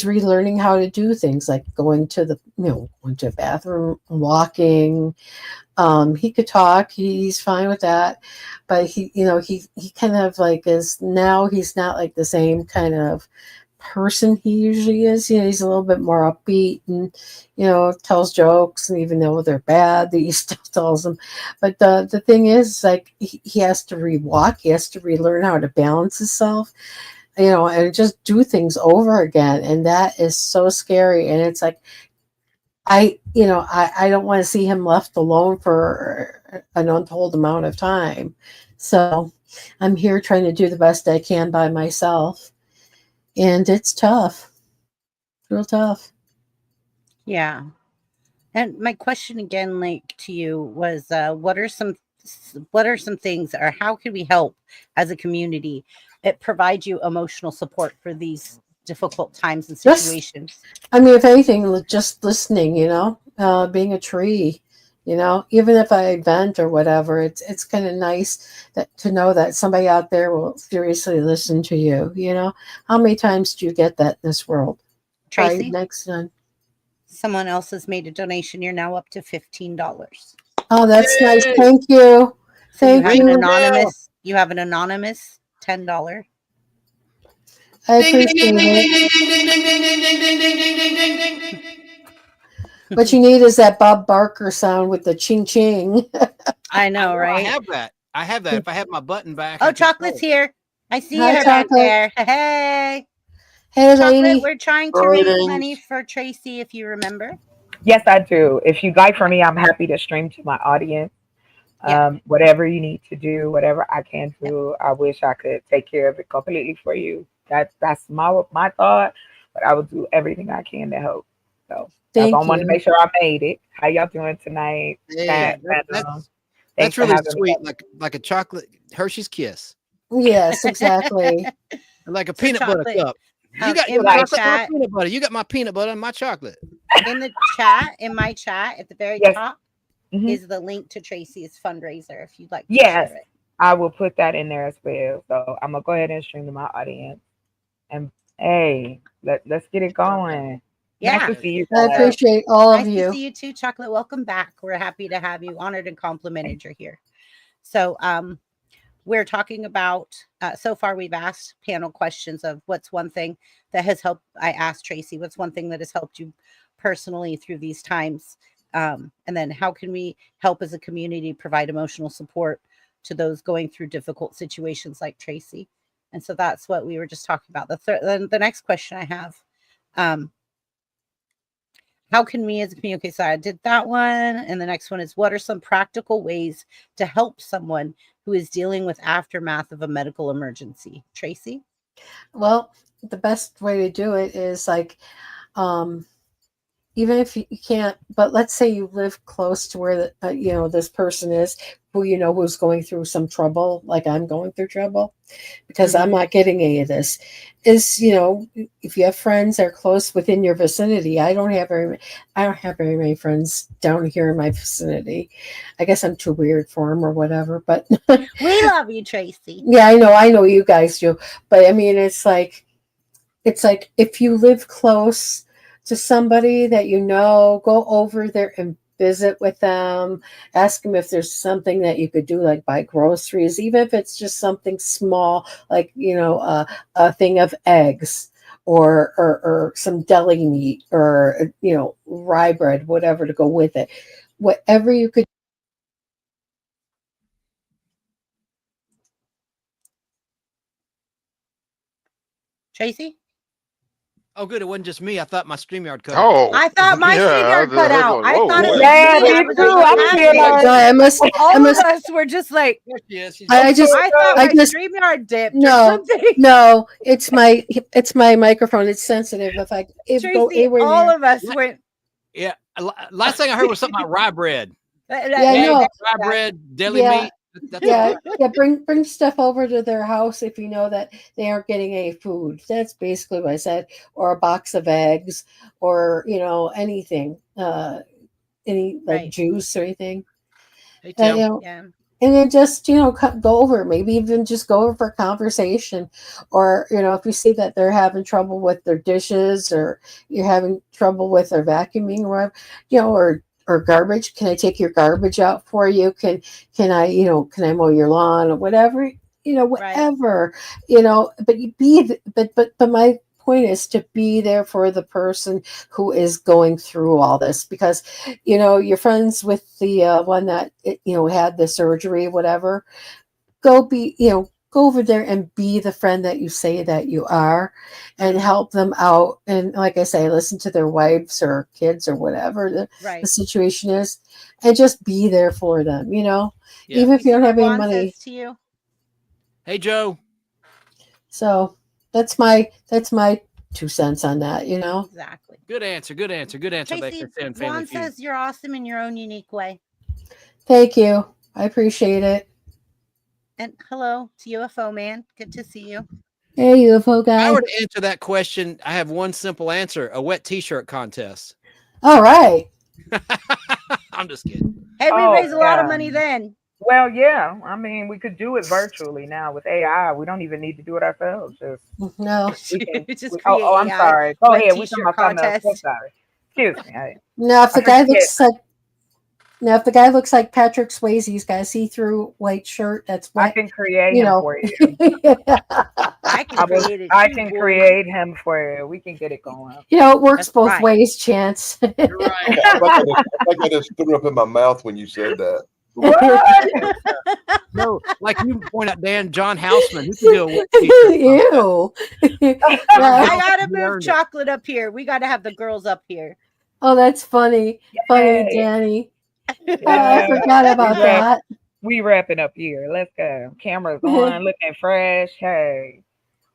relearning how to do things like going to the bathroom, walking. He could talk. He's fine with that, but he kind of like is now. He's not like the same kind of person he usually is. He's a little bit more upbeat and tells jokes, and even though they're bad, he still tells them. But the thing is, like, he has to rewalk. He has to relearn how to balance himself. And just do things over again, and that is so scary. And it's like, I don't want to see him left alone for an untold amount of time. So I'm here trying to do the best I can by myself. And it's tough. Real tough. Yeah. And my question again, like, to you was, what are some things, or how can we help as a community that provide you emotional support for these difficult times and situations? If anything, just listening, being a tree, even if I vent or whatever, it's kind of nice to know that somebody out there will seriously listen to you. How many times do you get that in this world? Tracy, next time. Someone else has made a donation. You're now up to $15. Oh, that's nice. Thank you. So you have an anonymous $10. I appreciate it. What you need is that Bob Barker sound with the ching ching. I know, right? I have that. If I have my button back. Oh, Chocolate's here. I see Hi, her back there. Hey. Hey, Chocolate, lady. we're trying to raise money for Tracy, if you remember. Yes, I do. If you'd like for me, I'm happy to stream to my audience. Whatever you need to do, whatever I can do, I wish I could take care of it completely for you. That's my thought, but I will do everything I can to help. So I wanted to make sure I made it. How y'all doing tonight? Yeah, that's really sweet, like a chocolate Hershey's Kiss. Yes, exactly. Like a peanut butter cup. You got your chocolate, my peanut butter. You got my peanut butter and my chocolate. In my chat, at the very top, is the link to Tracy's fundraiser, if you'd like to share it. I will put that in there as well. So I'm gonna go ahead and stream to my audience. And hey, let's get it going. Yeah. Nice to see you. I appreciate all of you. Nice to see you too, Chocolate. Welcome back. We're happy to have you. Honored and complimented you're here. So we're talking about, so far we've asked panel questions of what's one thing that has helped. I asked Tracy, what's one thing that has helped you personally through these times? And then how can we help as a community provide emotional support to those going through difficult situations like Tracy? And so that's what we were just talking about. The next question I have, how can we as a community, so I did that one. And the next one is, what are some practical ways to help someone who is dealing with aftermath of a medical emergency? Tracy? Well, the best way to do it is like, even if you can't, but let's say you live close to where this person is, who who's going through some trouble, like I'm going through trouble, because I'm not getting any of this. Is if you have friends that are close within your vicinity, I don't have very many friends down here in my vicinity. I guess I'm too weird for them or whatever. But we love you, Tracy. Yeah, I know you guys do. But I mean, it's like if you live close to somebody that go over there and visit with them, ask them if there's something that you could do, like buy groceries, even if it's just something small, like a thing of eggs or some deli meat or rye bread, whatever to go with it, whatever you could. Tracy? Oh, good. It wasn't just me. I thought my StreamYard cut out. I thought my StreamYard cut out. I thought it was me too. All of us were just like, I thought my StreamYard dipped. No, it's my microphone. It's sensitive. Tracy, all of us went. Yeah. Last thing I heard was something about rye bread. Rye bread, deli meat. Bring stuff over to their house if you know that they aren't getting any food. That's basically what I said. Or a box of eggs, or anything, any juice or anything. and then just, go over, maybe even just go over for a conversation. Or, if you see that they're having trouble with their dishes, or you're having trouble with their vacuuming, or whatever, or garbage, can I take your garbage out for you? Can I mow your lawn, or whatever, whatever, but you be, but my point is to be there for the person who is going through all this, because you're friends with the one that had the surgery, whatever. Go over there and be the friend that you say that you are, and help them out. And like I say, listen to their wives or kids or whatever the situation is, and just be there for them, even if you don't have any money. To you. Hey, Joe. So that's my 2 cents on that, Exactly. Good answer. Tracy, Juan says you're awesome in your own unique way. Thank you. I appreciate it. And hello to UFO man. Good to see you. Hey, UFO guy. If I were to answer that question, I have one simple answer: a wet T-shirt contest. All right. I'm just kidding. Hey, we raise a lot of money then. Well, yeah. I mean, we could do it virtually now with AI. We don't even need to do it ourselves. No. Just create I'm AI sorry. Go ahead. We T-shirt talking about something else. contest. So sorry. Excuse me. Now, if the guy looks like Patrick Swayze, he's got a see-through white shirt. That's what I can create him for you. I can create him for you. We can get it going. It works both ways, Chance. You're right. I think I just threw up in my mouth when you said that. What? No, like you point out, John Houseman, who can do a wet T-shirt Ew. I gotta move chocolate up here. We gotta have the girls up here. Oh, that's funny. Funny, Danny. I forgot about that. We wrapping up here. Let's go. Camera's on, looking fresh. Hey.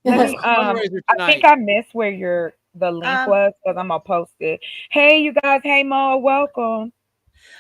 Let me, I think I missed where the link was, because I'm gonna post it. Hey, you guys. Hey, Mo. Welcome.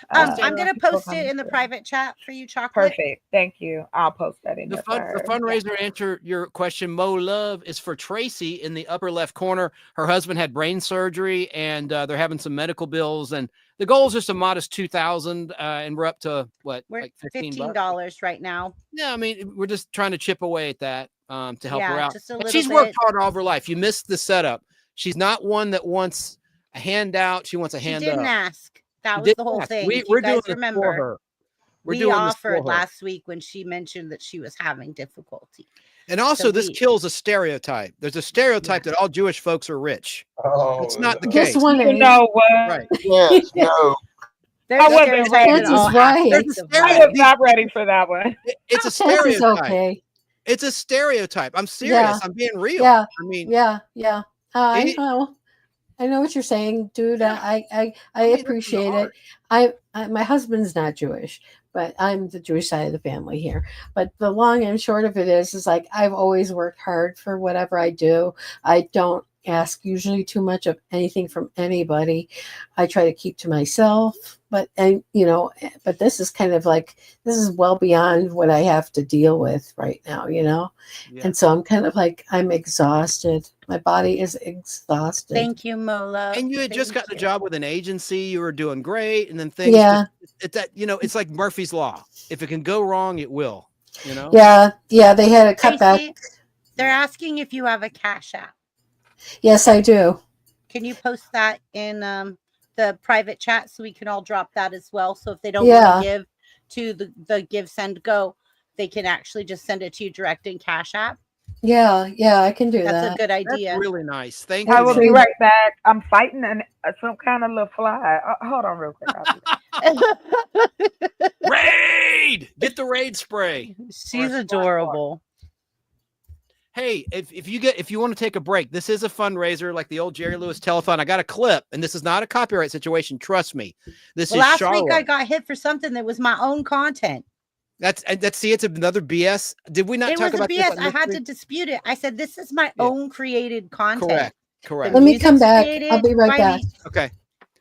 I'm gonna post it in the private chat for you, chocolate. Perfect. Thank you. I'll post that in the fundraiser. Answer your question. Mo Love is for Tracy in the upper left corner. Her husband had brain surgery, and they're having some medical bills, and the goal is just a modest $2,000, and we're up to what? We're like $15 right now. Yeah, I mean, we're just trying to chip away at that to help her out. But she's worked hard all of her life. You missed the setup. She's not one that wants a handout. She wants a hand up. She didn't ask. That was the whole thing. We're doing this for her. We offered last week when she mentioned that she was having difficulty. And also, this kills a stereotype. There's a stereotype that all Jewish folks are rich. Oh, it's not the case. You know what? Right. Yes, no. I wasn't ready. I was not ready for that one. It's a stereotype. Okay. It's a stereotype. I'm serious. Yeah. I'm being real. Yeah. I mean, yeah. I know what you're saying, dude. I appreciate it. I my husband's not Jewish, but I'm the Jewish side of the family here. But the long and short of it is like I've always worked hard for whatever I do. I don't ask usually too much of anything from anybody. I try to keep to myself, but this is kind of like, this is well beyond what I have to deal with right now, Yeah. And so I'm kind of like, I'm exhausted. My body is exhausted. Thank you, Mola. And you had just gotten a job with an agency. You were doing great. And then things, it's like Murphy's Law. If it can go wrong, it will, Yeah. They had a cutback. They're asking if you have a Cash App. Yes, I do. Can you post that in the private chat so we can all drop that as well? So if they don't want to give to the Give, Send, Go, they can actually just send it to you direct in Cash App. Yeah, I can do that. That's a good idea. That's really nice. Thank you. I will be right back. I'm fighting some kind of little fly. Hold on real quick. Raid! Get the raid spray. She's adorable. Hey, if you want to take a break, this is a fundraiser like the old Jerry Lewis telethon. I got a clip, and this is not a copyright situation. Trust me. Last week I got hit for something that was my own content. It's another BS. Did we not talk about BS? I had to dispute it. I said this is my own created content. Correct. Let me come back. I'll be right back. Okay.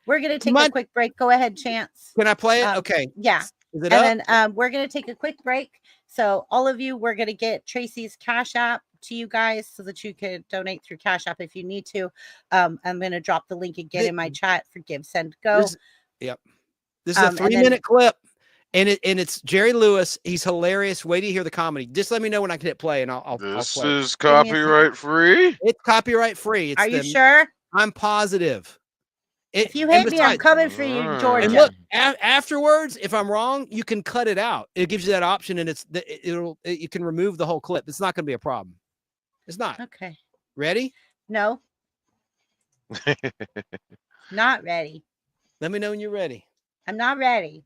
We're gonna take a quick break. Go ahead, Chance. Can I play it? Okay. Yeah. Is it up? And then we're gonna take a quick break. So all of you, we're gonna get Tracy's Cash App to you guys so that you could donate through Cash App if you need to. I'm gonna drop the link again in my chat for Give, Send, Go. This is a 3-minute clip. And it's Jerry Lewis. He's hilarious. Wait till you hear the comedy. Just let me know when I can hit play, and I'll This play. is copyright free. It's copyright free. It's Are you sure? I'm positive. If you hate me, I'm coming for you, Georgia. And look, afterwards, if I'm wrong, you can cut it out. It gives you that option, and you can remove the whole clip. It's not going to be a problem. It's not. Okay. Ready? No. Not ready. Let me know when you're ready. I'm not ready.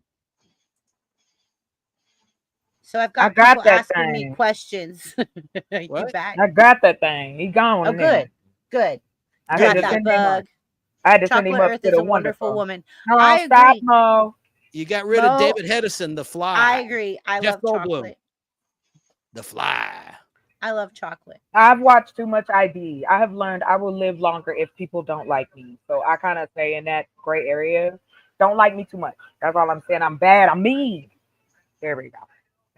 So I've I got got people that asking me thing. questions. What? You back? I got that thing. He gone. Oh, now. good. Good. I Got had to that send him up. bug. I had to send him Chocolate up Earth to is the a wonderful wonderful woman. No, I stop, agree. Mo. You got rid of Mo, David Hedison, the fly. I agree. I Jeff love Goldblum. chocolate. The fly. I love chocolate. I've watched too much ID. I have learned I will live longer if people don't like me. So I kind of stay in that gray area. Don't like me too much. That's all I'm saying. I'm bad. I'm mean. There we go.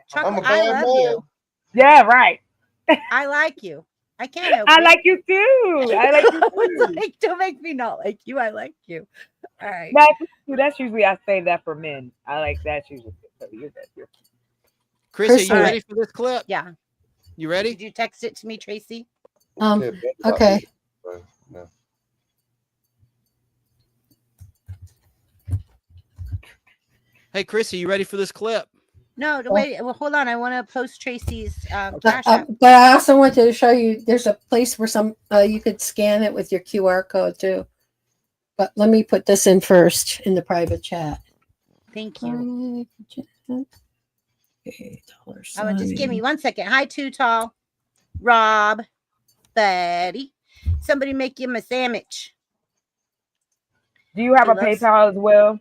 Chocolate, I'm a I bad love man. you. Yeah, right. I like you. I can't help I it. like you too. I like you too. Like, don't make me not like you. I like you. All right. That's usually I save that for men. I like that's usually so you're good. You're Chris, are you All ready right. for this clip? Yeah. You ready? Did you text it to me, Tracy? Okay. No. Hey, Chris, are you ready for this clip? No, wait. Well, hold on. I want to post Tracy's cash But app. I also wanted to show you there's a place where you could scan it with your QR code too. But let me put this in first in the private chat. Thank you. Okay, Just give me 1 second. Hi, Too Tall, Rob, Betty. Somebody make him a sandwich. Do you have a PayPal as well?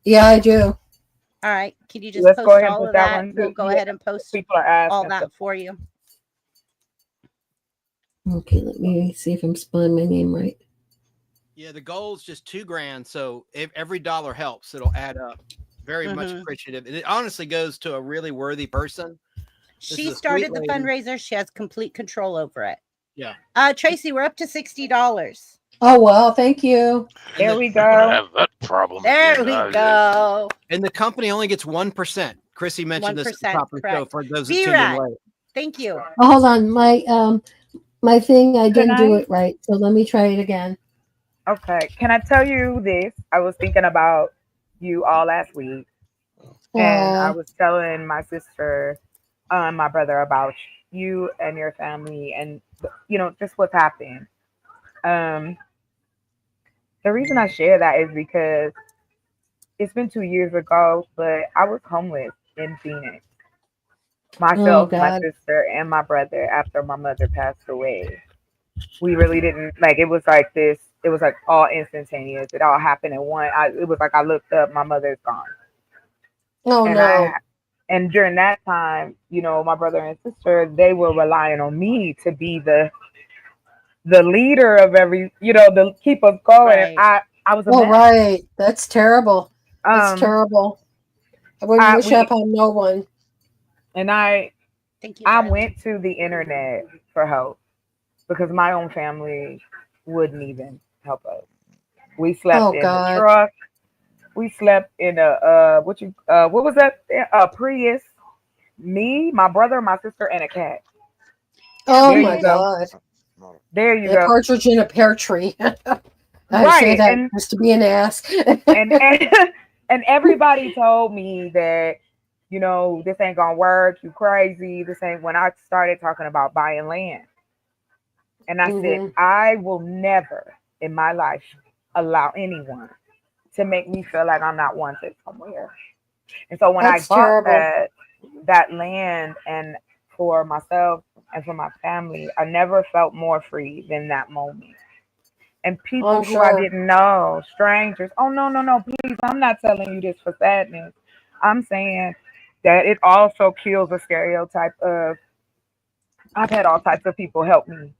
Yeah, I do. All right. Can you just Let's post go ahead and all put of that that? one We'll too. go Yeah, ahead and post people are asking all that for you. Okay, let me see if I'm spelling my name right. Yeah, the goal is just $2,000. So if every dollar helps, it'll add up. Very much appreciative. And it honestly goes to a really worthy person. She started the fundraiser. She has complete control over it. Yeah. Tracy, we're up to $60. Oh, well, thank you. There we go. Have that problem. There we go. And the company only gets 1%. Chrissy mentioned this at the top of the show for those that tuned in late. Thank you. Oh, hold on. My thing, I didn't do it right. So let me try it again. Okay. Can I tell you this? I was thinking about you all last week. And I was telling my sister and my brother about you and your family and, just what's happened. The reason I share that is because it's been 2 years ago, but I was homeless in Phoenix. Myself, my sister, and my brother after my mother passed away. We really didn't it was like this. It was like all instantaneous. It all happened in one. It was like I looked up, my mother's gone. Oh, no. And during that time, my brother and sister, they were relying on me to be the leader of every, to keep us going. Right. And I was a mess. Right. That's terrible. That's terrible. I wouldn't wish upon no one. And I Thank you, went to the internet for help because my own family wouldn't even help us. We slept in the truck. We slept in a what was that? A Prius. Me, my brother, my sister, and a cat. Oh my God! There you go. A partridge in a pear tree. I say that just to be an ass. and everybody told me that this ain't gonna work. You crazy. This ain't. When I started talking about buying land, and I said I will never in my life allow anyone to make me feel like I'm not wanted somewhere. And so when I bought that land and for myself and for my family, I never felt more free than that moment. And people who I didn't know, strangers, oh, no, please, I'm not telling you this for sadness. I'm saying that it also kills a stereotype of, I've had all types of people help me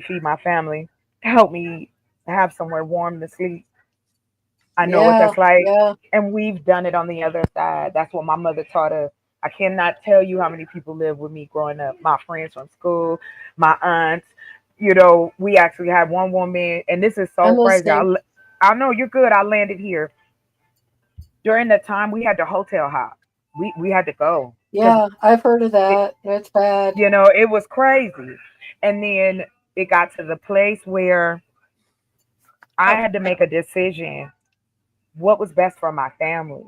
feed my family, help me have somewhere warm to sleep. I know what that's like. Yeah. And we've done it on the other side. That's what my mother taught us. I cannot tell you how many people lived with me growing up. My friends from school, my aunts. We actually had one woman, and this is so crazy. I know you're good. I landed here. during the time we had to hotel hop. We had to go. Yeah, I've heard of that. That's bad. You know, it was crazy. And then it got to the place where I had to make a decision what was best for my family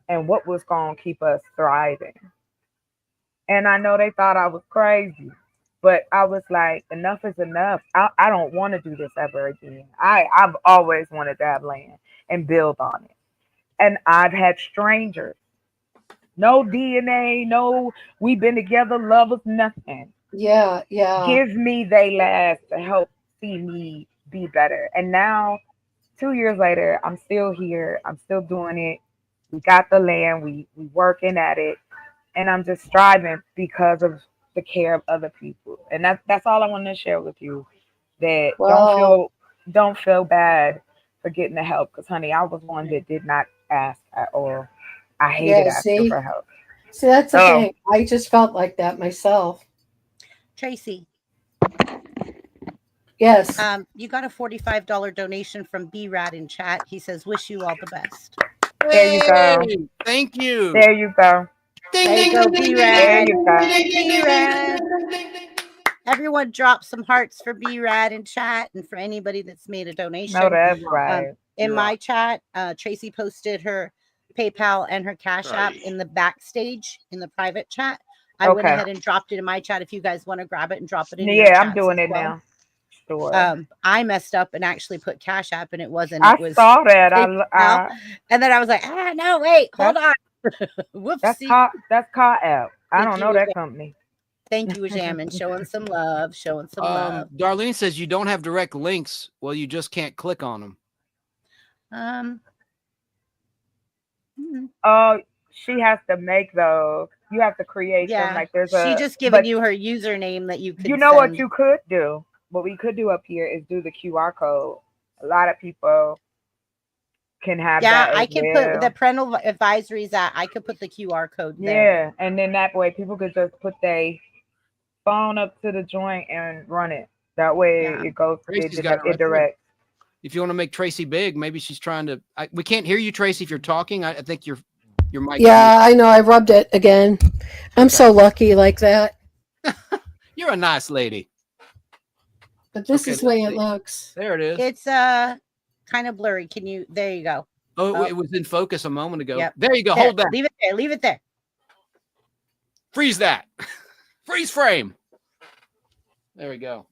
and what was going to keep us thriving. And I know they thought I was crazy, but I was like, enough is enough. I don't want to do this ever again. I've always wanted to have land and build on it. And I've had strangers, no DNA, no, we've been together, lovers, nothing. Yeah, yeah. Give me they last to help see me be better. And now, 2 years later, I'm still here. I'm still doing it. We got the land. We working at it. And I'm just striving because of the care of other people. And that's all I want to share with you. That Well, don't feel bad for getting the help. Because honey, I was one that did not ask at all. I hated yeah, asking see? for help. See, that's the Oh, thing. I just felt like that myself. Tracy, Yes. you got a $45 donation from B-Rad in chat. He says, wish you all the best. there you go. Hey, thank you. There you go. Ding, There you ding, go, ding, ding, ding, There B-Rad. you go. B-Rad. Everyone drop some hearts for B-Rad in chat and for anybody that's made a donation. No, that's right. In my chat, Tracy posted her PayPal and her Cash App in the backstage in the private chat. I went Okay. ahead and dropped it in my chat. If you guys want to grab it and drop it in your Yeah, I'm chats doing as it well. now. Sure. I messed up and actually put Cash App and it wasn't. I It was saw that. PayPal. And then I was like, no, wait, hold on. Whoopsie. That's Car App. I Thank don't you, know that Ajam. company. Thank you, Jamin. Showing some love. Showing some love. Darlene says you don't have direct links. Well, you just can't click on them. Oh, she has to make those. You have to create them. Yeah, Like there's she just given you her username that you could. You know what send. you could do? What we could do up here is do the QR code. A lot of people can have that. Yeah, I as can well. put the parental advisories that I could put the QR code there. Yeah, and then that way people could just put their phone up to the joint and run it. That way it goes. Tracy's got it right there. direct. If you want to make Tracy big, maybe she's trying to. We can't hear you, Tracy. If you're talking, I think your mic. Yeah, I know. I rubbed it again. I'm so lucky like that. You're a nice lady. But this is the way it looks. There it is. It's kind of blurry. Can you? There you go. Oh, it was in focus a moment ago. Yep. There you go. There, Hold that. Leave it there. Leave it there. Freeze that. Freeze frame. There we go.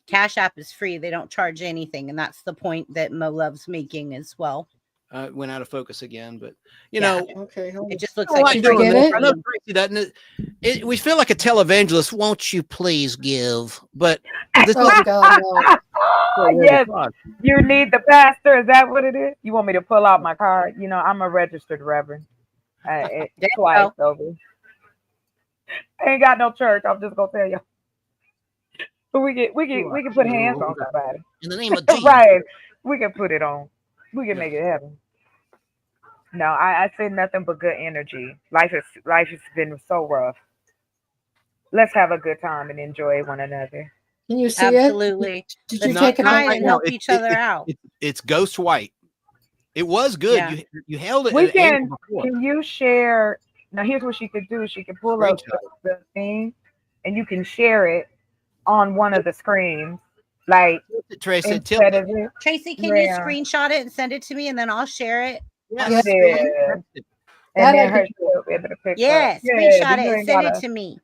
Cash App is free. They don't charge anything, and that's the point that Mo loves making as well. Went out of focus again, but you know, okay, it just looks I like like you're doing doing this. I know Tracy doesn't. We feel like a televangelist. Won't you please give? But this Oh God, no. Yes, you need the pastor. Is that what it is? You want me to pull out my card? You know, I'm a registered reverend. Twice over. I ain't got no church. I'm just gonna tell you. But we can put hands on somebody. In the name of Jesus. Right. We can put it on. We can make it happen. No, I say nothing but good energy. Life has been so rough. Let's have a good time and enjoy one another. Can you see Absolutely. it? Did Let's you take it try out? and help each other out. It's ghost white. It was good. Yeah. You held it. We at an can. angle before. Can you share? Now here's what she could do. She could pull up the thing, and you can share it on one of the screens. Like Tracy, Tracy, can you screenshot it and send it to me, and then I'll share it? Yes. And then her she'll be able to pick up. Screenshot it and send it to me.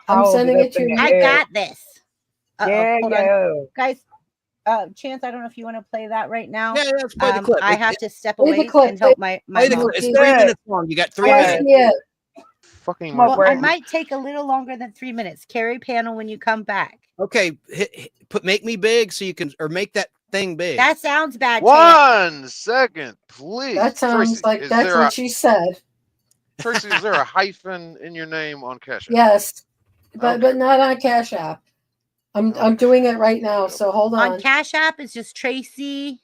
I'm sending it to you. I got this. Yeah, hold on. Guys. Chance, I don't know if you want to play that right now. Yeah, let's play the clip. I have to step away and help my mom. It's 3 minutes long. You got 3 minutes. Yeah. Fucking. Well, I might take a little longer than 3 minutes. Carry panel when you come back. Okay, make me big so you can, or make that thing big. That sounds bad. 1 second, please. That sounds Tracy, like that's what she said. Tracy, is there a hyphen in your name on Cash App? Yes, but not on Cash App. I'm doing it right now. So hold on. On Cash App, it's just Tracy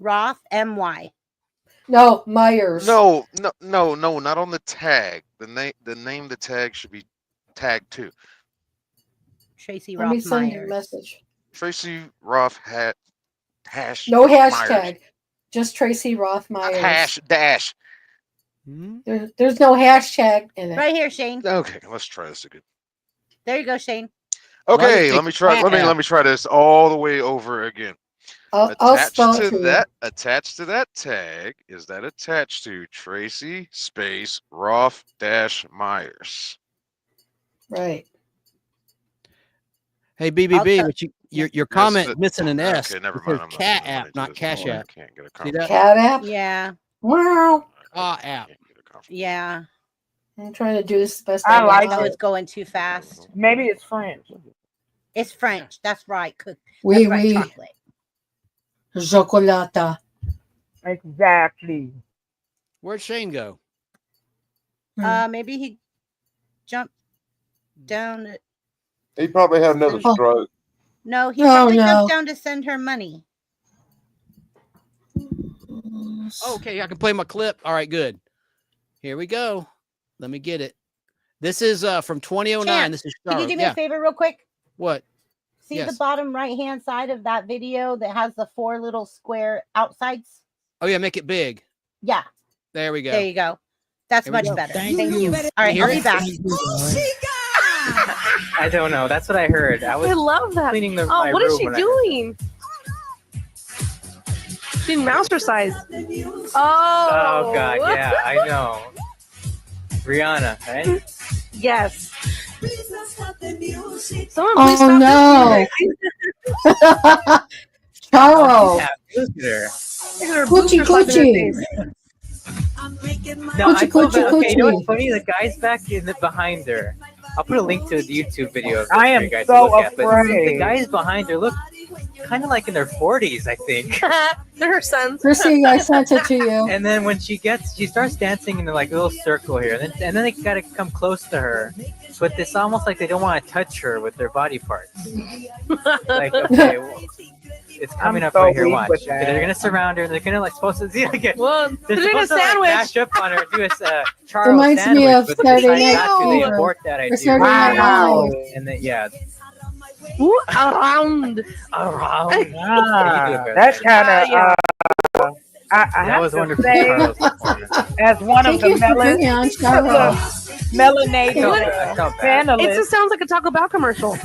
Roth MY. No, Myers. No, not on the tag. The name the tag should be tagged too. Tracy Let me Roth send you a Myers. message. Tracy Roth hat Hash. No Myers. hashtag. Just Tracy Roth Myers. Hash dash. There's no hashtag in it. Right here, Shane. Okay, let's try this again. There you go, Shane. Okay, let me try. Let me try this all the way over again. I'll spell it for you. Attached to that tag is that attached to Tracy space Roth dash Myers. Right. Hey BBB, but your comment it. missing an S. Okay, never It mind. says I'm not cat doing it. app, not cash I app. can't get a See that? Cat app? Yeah. Wow. App. Yeah. I'm trying to do this best I like Oh, it. it's going too fast. Maybe it's French. It's French. That's right. Cook. Oui, That's right. oui. Chocolate. Chocolata. Exactly. Where'd Shane go? Maybe he jumped down. He probably had another Oh. stroke. No, he No, probably no. jumped down to send her money. Okay, I can play my clip. All right, good. Here we go. Let me get it. This is from 2009. Champ, This is Can you Charlotte. do me a favor real quick? What? See Yes. the bottom right-hand side of that video that has the 4 little square outsides? Oh yeah, make it big. Yeah. There we go. There you go. That's Here we much go. better. Thank Thank you. you. All right, I'll be back. I don't know. That's what I heard. I was love that. cleaning my What is room she when I heard doing? She's mouse size. that. Oh. Oh God, yeah, I know. Rihanna, right? Yes. Someone please Oh stop no. Charo. Yeah, look at her. Coochie coochie. No, I Coochie, feel bad. coochie, Okay, you know what's coochie. funny? The guy's back in the behind her. I'll put a link to the YouTube video of this I for am you guys so to look at. But afraid. the guys behind her look kind of like in their 40s, I think. They're her sons. Chrissy, I sent it to you. And then when she starts dancing in the like little circle here, and then they gotta come close to her, but it's almost like they don't want to touch her with their body parts. Like, okay, well, it's coming I'm up so right here. weak Watch. with Okay, they're that. gonna surround her, and they're gonna like supposed to see like Well, they're they're doing a supposed to like, sandwich. mash up on her, and do a Charles Reminds sandwich. me of But Saturday they Night got to, they Fever. abort that Or idea. Saturday Night Wow. Live. And then yeah, Ooh, around. around. That's kind of. yeah. I That have was to wonderful. say, Charles' performance. as one of Thank the you for bringing on Charo. melanated I felt bad. It panelists, just sounds like a Taco Bell commercial.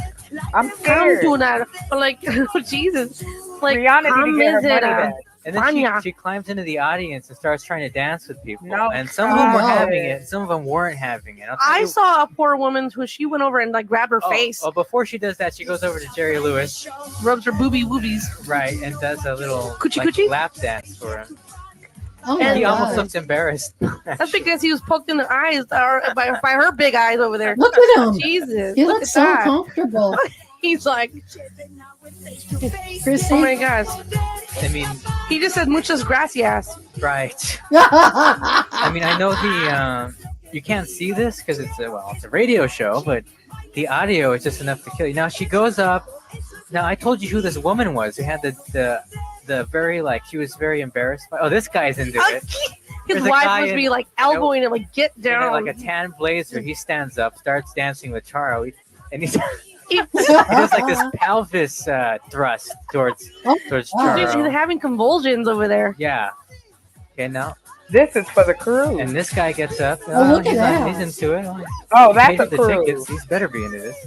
I'm I'm scared. doing that. But like, oh, Jesus. Like, Rihanna need come to get her visit money us. back. And then Vanya. she climbs into the audience and starts trying to dance with people. No, And some of them were God. having it, some of them weren't having it. I'll tell I you- saw a poor woman who she went over and like grabbed her face, Oh, before she does that, she goes over to Jerry Lewis, rubs her booby woobies. right, and does a little Coochie like, coochie? lap dance for him. Oh And my He almost God. looks embarrassed. That's because he was poked in the eyes by her big eyes over there. Look at him. Jesus. He look looks at so that. comfortable. He's like, Chrissy. oh my gosh. I mean, He just said muchas gracias. right. I mean, I know you can't see this because it's a radio show, but the audio is just enough to kill you. Now she goes up. Now I told you who this woman was who had the very like she was very embarrassed. Oh, this guy's into it. His There's a wife guy must in- be like elbowing him, like get In down. like a tan blazer, he stands up, starts dancing with Charo, and he does like this pelvis thrust towards Oh, Dude, wow. he's Charo. having convulsions over there. Yeah. Okay, now This is for the crew. and this guy gets up. Oh, look at he's, that. He's into it. Oh, He that's paid a for the crew. tickets. He's better be into this.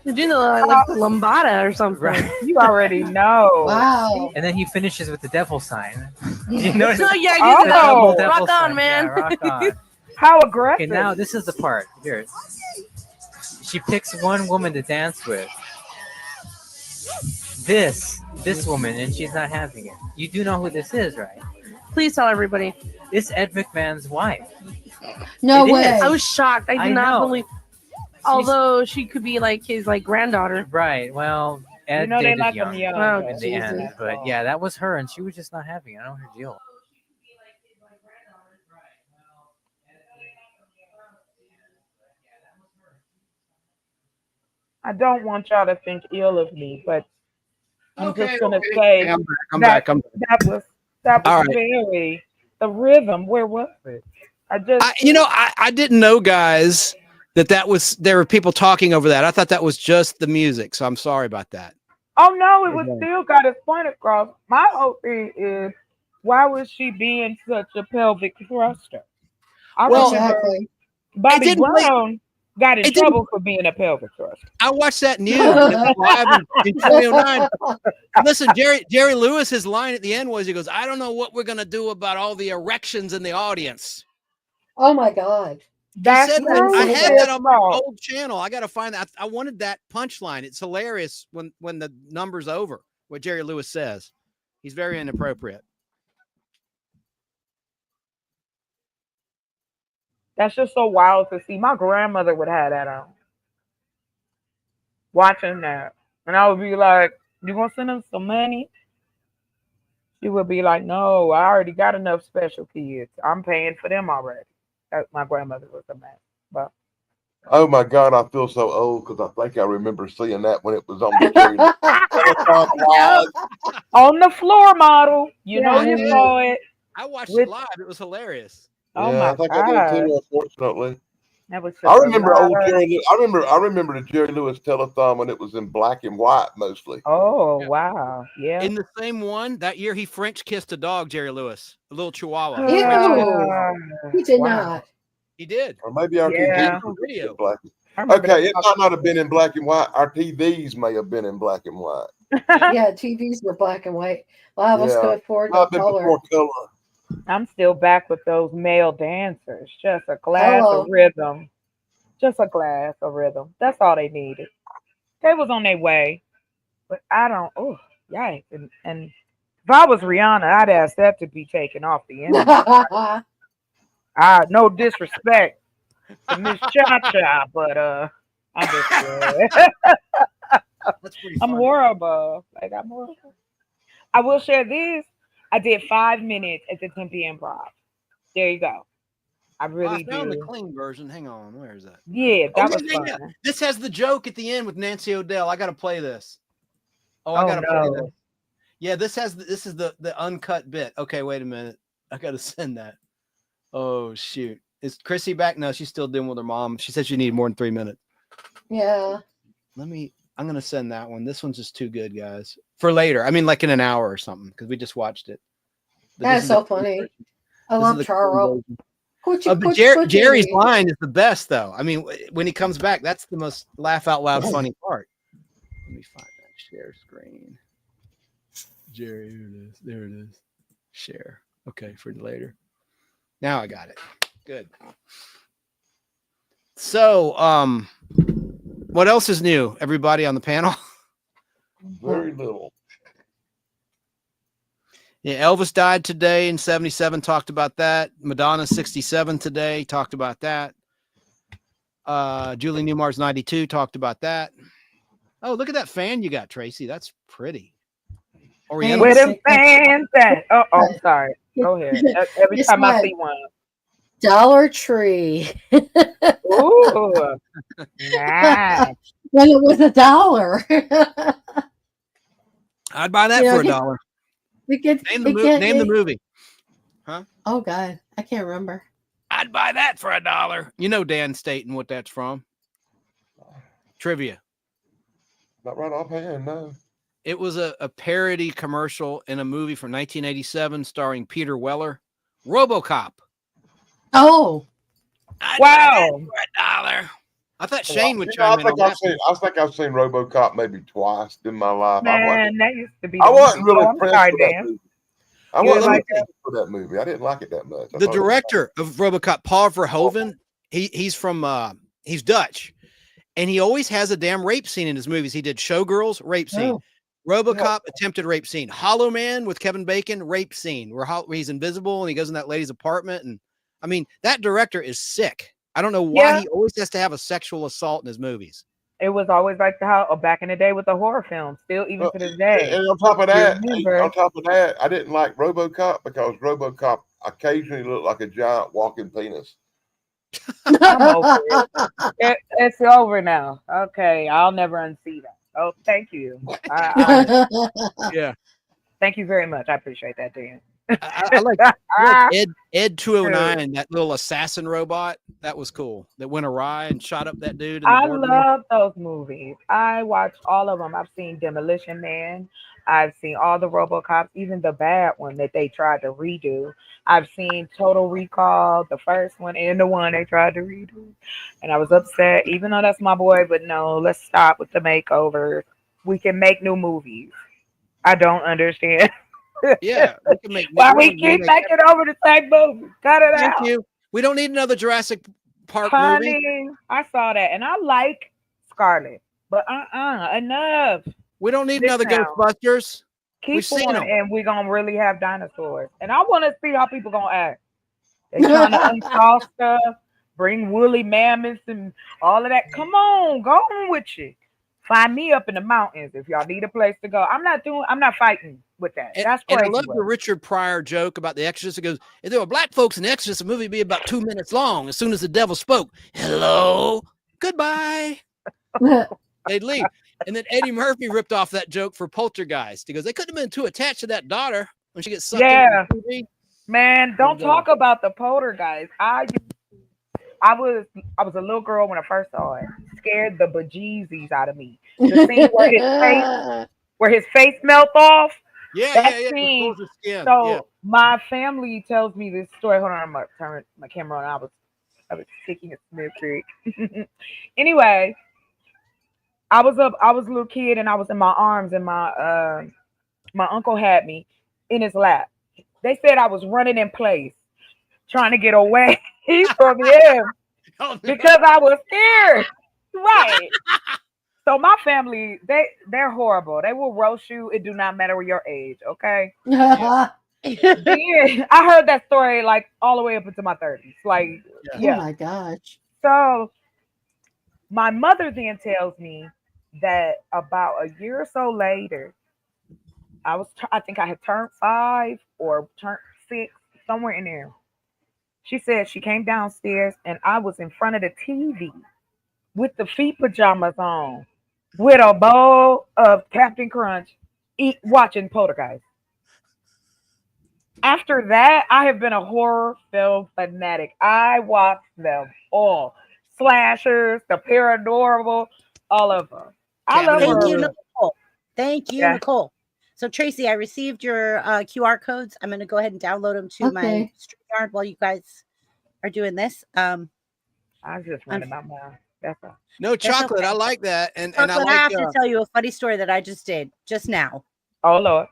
He's doing the, like the lambada or something. Right. You already know. Wow. And then he finishes with the devil sign. You notice? So yeah, Oh. you did that. Oh. Devil Rock sign. on, man. Yeah, rock on. How aggressive. Okay, now this is the part. Here. She picks one woman to dance with. This woman, and she's not having it. You do know who this is, right? Please tell everybody. It's Ed McMahon's wife. No It way. is. I was shocked. I did I not know. believe. Although she could be like his like granddaughter. Right. Well, Ed You know they dated like young them young. Oh, in the Jesus. end, but yeah, that was her, and she was just not having it. I don't know her deal. I don't want y'all to think ill of me, but I'm just gonna say I'm back. I'm back. that was All right. very the rhythm. Where was it? I just I didn't know, guys, that was there were people talking over that. I thought that was just the music, so I'm sorry about that. Oh no, it was still got its point across. My whole thing is, why was she being such a pelvic thruster? I Well, remember Exactly. Bobby didn't play- Brown got in it didn't- trouble for being a pelvic thruster. I watched that news when it was live in 2009. Listen, Jerry Lewis, his line at the end was, he goes, "I don't know what we're gonna do about all the erections in the audience." Oh my God. That's He said true. that. I That's had His that on my fault. old channel. I got to find that. I wanted that punchline. It's hilarious when the number's over. What Jerry Lewis says. He's very inappropriate. That's just so wild to see. My grandmother would have that on, watching that, and I would be like, "You gonna send us some money?" She would be like, "No, I already got enough special kids. I'm paying for them already." My grandmother was a mess, but Oh my God, I feel so old because I think I remember seeing that when it was on the Jerry Telecom live. on the floor model, you know, Yeah. you saw it. I watched With- it live. It was hilarious. Oh Yeah, my I think I did God, too. Unfortunately, that was I such a remember lot old of- Jerry. I remember the Jerry Lewis telethon when it was in black and white mostly. Oh Yeah. wow, yeah. In the same one that year, he French kissed a dog. Jerry Lewis, a little Chihuahua. Ew. Ah, He did wow. not. He did. Or maybe our Yeah. TVs were Video. in black. I remember Okay, that it might not have been in black and white. Our TVs may have been in black and white. Yeah, TVs were black and white. A lot of us Yeah. could afford Might no have been color. before color. I'm still back with those male dancers. Just a glass Hello. of rhythm. Just a glass of rhythm. That's all they needed. They was on their way. But I don't, oh, yikes. And if I was Rihanna, I'd ask that to be taken off the internet. No disrespect to Miss Cha-Cha, but I'm just That's pretty I'm funny. horrible. Like, I'm horrible. I will share this. I did 5 minutes at the Tempe Improv. There you go. I really I found the do. clean version. Hang on. Where is that? Yeah, that was yeah, fun. yeah. This has the joke at the end with Nancy O'Dell. I got to play this. I Oh, got to play no. this. Yeah, this is the uncut bit. Okay, wait a minute. I got to send that. Oh, shoot. Is Chrissy back? No, she's still dealing with her mom. She said she needed more than 3 minutes. Yeah. I'm going to send that one. This one's just too good, guys. For later. I mean, like in an hour or something, because we just watched it. But That's so funny. I love Charo. Jerry's line is the best, though. I mean, when he comes back, that's the most laugh out loud funny part. Let me find that share screen. Jerry, here it is. There it is. Share. Okay, for later. Now I got it. Good. So, what else is new? Everybody on the panel? Very little. Yeah, Elvis died today in 77. Talked about that. Madonna 67 today. Talked about that. Julie Newmar's 92. Talked about that. Oh, look at that fan you got, Tracy. That's pretty. Oriental. Where them fans at? Oh, I'm sorry. Go ahead. Every It's time I my see one. Dollar Tree. Ooh. Nice. When it was $1. I'd buy that for $1. Name the movie. Huh? Oh God, I can't remember. I'd buy that for $1. You know Dan Staten what that's from. Trivia. Not right offhand, no. It was a parody commercial in a movie from 1987 starring Peter Weller. RoboCop. Oh. Wow. For $1. I thought Shane would I chime in on that. think I've seen RoboCop maybe twice in my life. Man, that used to be. I wasn't really I'm impressed sorry, with that Dan. movie. I You wasn't didn't like impressed with that movie. I didn't like it that much. I The thought it was- director of RoboCop, Paul Verhoeven, he's from he's Dutch, and he always has a damn rape scene in his movies. He did Showgirls, rape scene. Oh. RoboCop, attempted rape scene. Hollow Man with Kevin Bacon, rape scene where he's invisible and he goes in that lady's apartment. And I mean, that director is sick. I don't know why he always has to have a sexual assault in his movies. It was always like back in the day with the horror films, still even to this day. And on top of that, remember? I didn't like RoboCop because RoboCop occasionally looked like a giant walking penis. I'm over it. It's over now. Okay, I'll never unsee that. Oh, thank you. Yeah. Thank you very much. I appreciate that, Dan. I like Ed 209, that little assassin robot. That was cool. That went awry and shot up that dude in the I boardroom. love those movies. I watch all of them. I've seen Demolition Man. I've seen all the RoboCops, even the bad one that they tried to redo. I've seen Total Recall, the first one and the one they tried to redo. And I was upset, even though that's my boy, but no, let's stop with the makeovers. We can make new movies. I don't understand. Yeah, we can make. Why we keep making over the same movie? Cut it Thank out. you. We don't need another Jurassic Park movie. Honey, I saw that, and I like Scarlet, but enough. We don't need Sit another down. Ghostbusters. Keep We've seen on, them. and we're gonna really have dinosaurs. And I want to see how people gonna act. They trying to install stuff, bring woolly mammoths and all of that. Come on, go on with you. Find me up in the mountains if y'all need a place to go. I'm not fighting with that. That's crazy. And I love the Richard Pryor joke about The Exorcist. It goes, if there were black folks in The Exorcist, the movie would be about 2 minutes long. As soon as the devil spoke, hello, goodbye, they'd leave. And then Eddie Murphy ripped off that joke for Poltergeist. He goes, they couldn't have been too attached to that daughter when she gets sucked into the TV. Man, don't talk about the Poltergeist. I was a little girl when I first saw it. Scared the bejesus out of me. The scene where his face melts off. Yeah. Scene. Skin. So my family tells me this story. Hold on, I'm gonna turn my camera on. I was taking a Smith trick. Anyway, I was a little kid and I was in my arms and my uncle had me in his lap. They said I was running in place, trying to get away from him because I was scared. Right. So my family, they're horrible. They will roast you. It do not matter your age, okay? Yeah, I heard that story like all the way up into my 30s. Like, oh my gosh. So my mother then tells me that about a year or so later, I think I had turned 5 or turned 6, somewhere in there. She said she came downstairs and I was in front of the TV with the feet pajamas on, with a bowl of Captain Crunch, watching Poltergeist. After that, I have been a horror film fanatic. I watched them all. Slashers, the paranormal, all of them. I love Thank horror. you, Nicole. Thank you, Nicole. So Tracy, I received your QR codes. I'm going to go ahead and download them to my StreamYard while you guys are doing this. I was just running my mouth. That's all. No chocolate. Okay. I like that. And I like. I have to tell you a funny story that I just did just now. Oh Lord.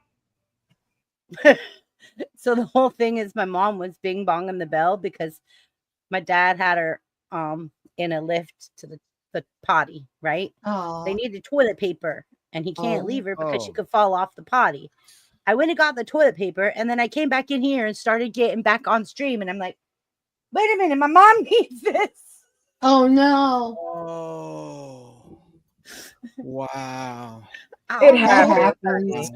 So the whole thing is my mom was bing bonging the bell because my dad had her in a lift to the potty, right? Oh. They needed toilet paper and he can't leave her because she could fall off the potty. I went and got the toilet paper and then I came back in here and started getting back on stream and I'm like, wait a minute, my mom needs this. Oh no. Oh. Wow. It happens.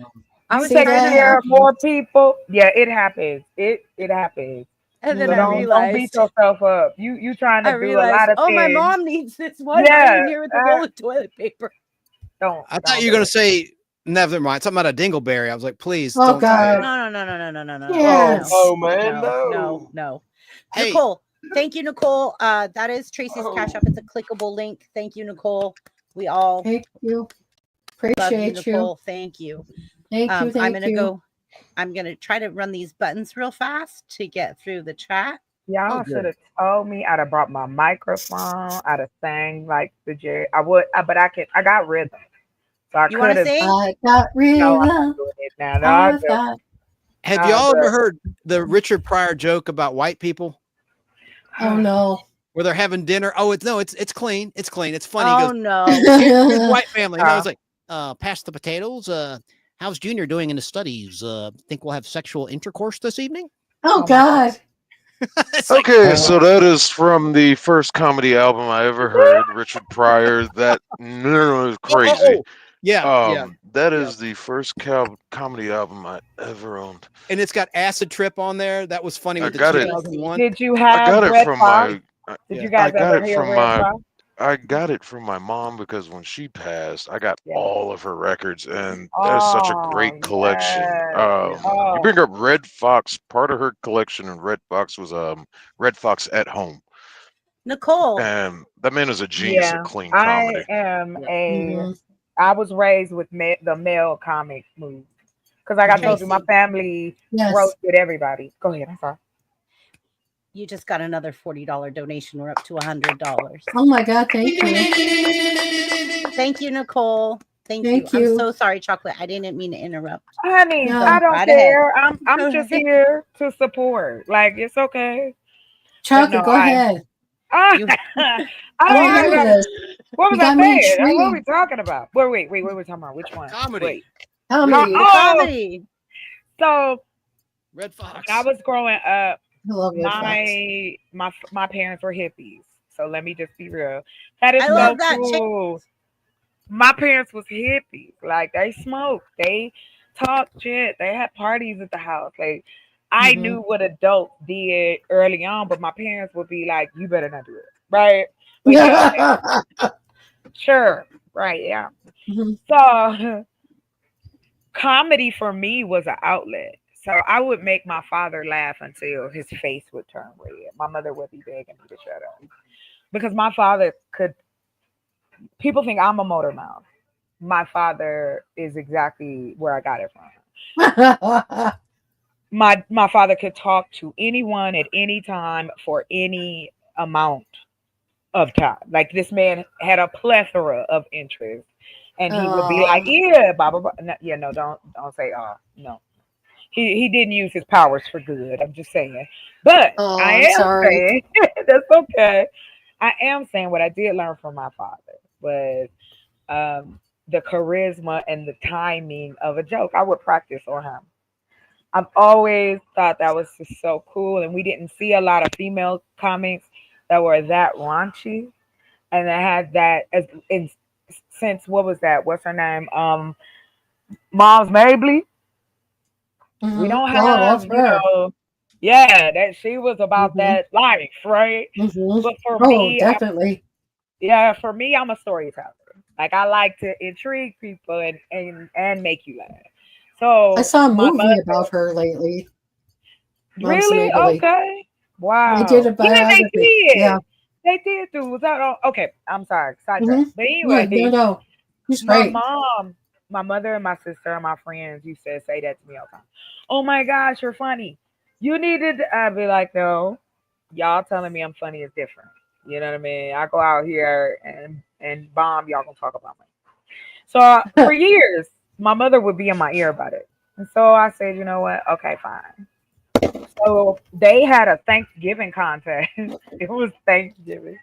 I was taking care of more people. Yeah, it happens. It happens. And then so don't beat yourself up. You trying to do a lot of things. My mom needs this one. Yeah, here with the roll of toilet paper. I thought you were gonna say never mind. Something about a dingleberry. I was like, please. Oh don't God. No. Yes. Oh man, no. Hey. Nicole, thank you, Nicole. That is Tracy's Cash App. It's a clickable link. Thank you, Nicole. We all thank you. Appreciate you, Nicole. Thank you. Thank you. I'm gonna try to run these buttons real fast to get through the chat. Y'all should have told me. I'd have brought my microphone. I'd have sang like the Jerry. I would, but I got rhythm. So I could have. I got rhythm. Have y'all ever heard the Richard Pryor joke about white people? Oh no. Where they're having dinner. Oh, it's clean. It's clean. It's funny. Oh he goes, no. Here's white family. I was like, pass the potatoes. How's Junior doing in his studies? Think we'll have sexual intercourse this evening? Oh God. Okay, so that is from the first comedy album I ever heard, Richard Pryor. That was crazy. That is the first comedy album I ever owned. And it's got Acid Trip on there. That was funny with the 2001. Did you have I got it from my. Did you guys ever hear Red Fox? I got it from my mom because when she passed, I got Yeah. all of her records, and that's such a great collection. Yes. You bring up Red Fox. Part of her collection in Red Fox was Red Fox at Home, Nicole. and that man is a genius at Yeah. clean I comedy. am Yeah. a. I was raised with the male comic move because, like I told you, my Tracy, family Yes. roasted everybody. Go ahead. I'm sorry. you just got another $40 donation. We're up to $100. Oh my God! Thank you. Thank you, Nicole. Thank you. Thank I'm you. so sorry, Chocolate. I didn't mean to interrupt. Honey, No. I don't Right ahead. care. I'm Go just ahead. here to support. Like it's okay. But Chocolate, no, go ahead. You I I don't even remember know. this. What was You I got me saying? What are we intrigued. talking about? Wait, what were we talking about? Which one? Comedy. Wait. Comedy. the comedy. So Red Fox. when I was growing up, I love Red Fox. my parents were hippies. So let me just be real. That is I so love that. cool. My parents was hippies. Like they smoked, they talked shit, they had parties at the house. Like I Mhm. knew what adults did early on, but my parents would be like, "You better not do it," right? But yeah, sure, right, yeah. Mhm. So comedy for me was an outlet. So I would make my father laugh until his face would turn red. My mother would be begging me to shut up because my father could. People think I'm a motor mouth. My father is exactly where I got it from. My father could talk to anyone at any time for any amount of time. Like this man had a plethora of interests, and he would be like, Aw. "Yeah, blah blah blah." No, yeah, no, don't say, no." He didn't use his powers for good. I'm just saying, but Oh, I I'm am sorry. saying that's okay. I am saying what I did learn from my father was the charisma and the timing of a joke. I would practice on him. I've always thought that was just so cool, and we didn't see a lot of female comics that were that raunchy and that had that as in since what was that? What's her name? Mom's Mabley. We don't Oh, I have, love her. yeah, that she was about hmm that life, right? hmm But for Oh, me, definitely. I'm a storyteller. Like I like to intrigue people and make you laugh. I So saw a my movie mother, about her lately. Mom's really Mabley. okay, They did wow, a yeah, they biography. Yeah. did. They did do. Was that all? Okay, I'm sorry, sidetrack. But Yeah. No, anyway, no. She's my great. mom, my mother, and my sister and my friends used to say that to me all the time. Oh my gosh, you're funny. You needed. I'd be like, no, y'all telling me I'm funny is different. You know what I mean? I go out here and bomb. Y'all gonna talk about me. So for years, my mother would be in my ear about it, and so I said, you know what? Okay, fine. So they had a Thanksgiving contest. It was Thanksgiving.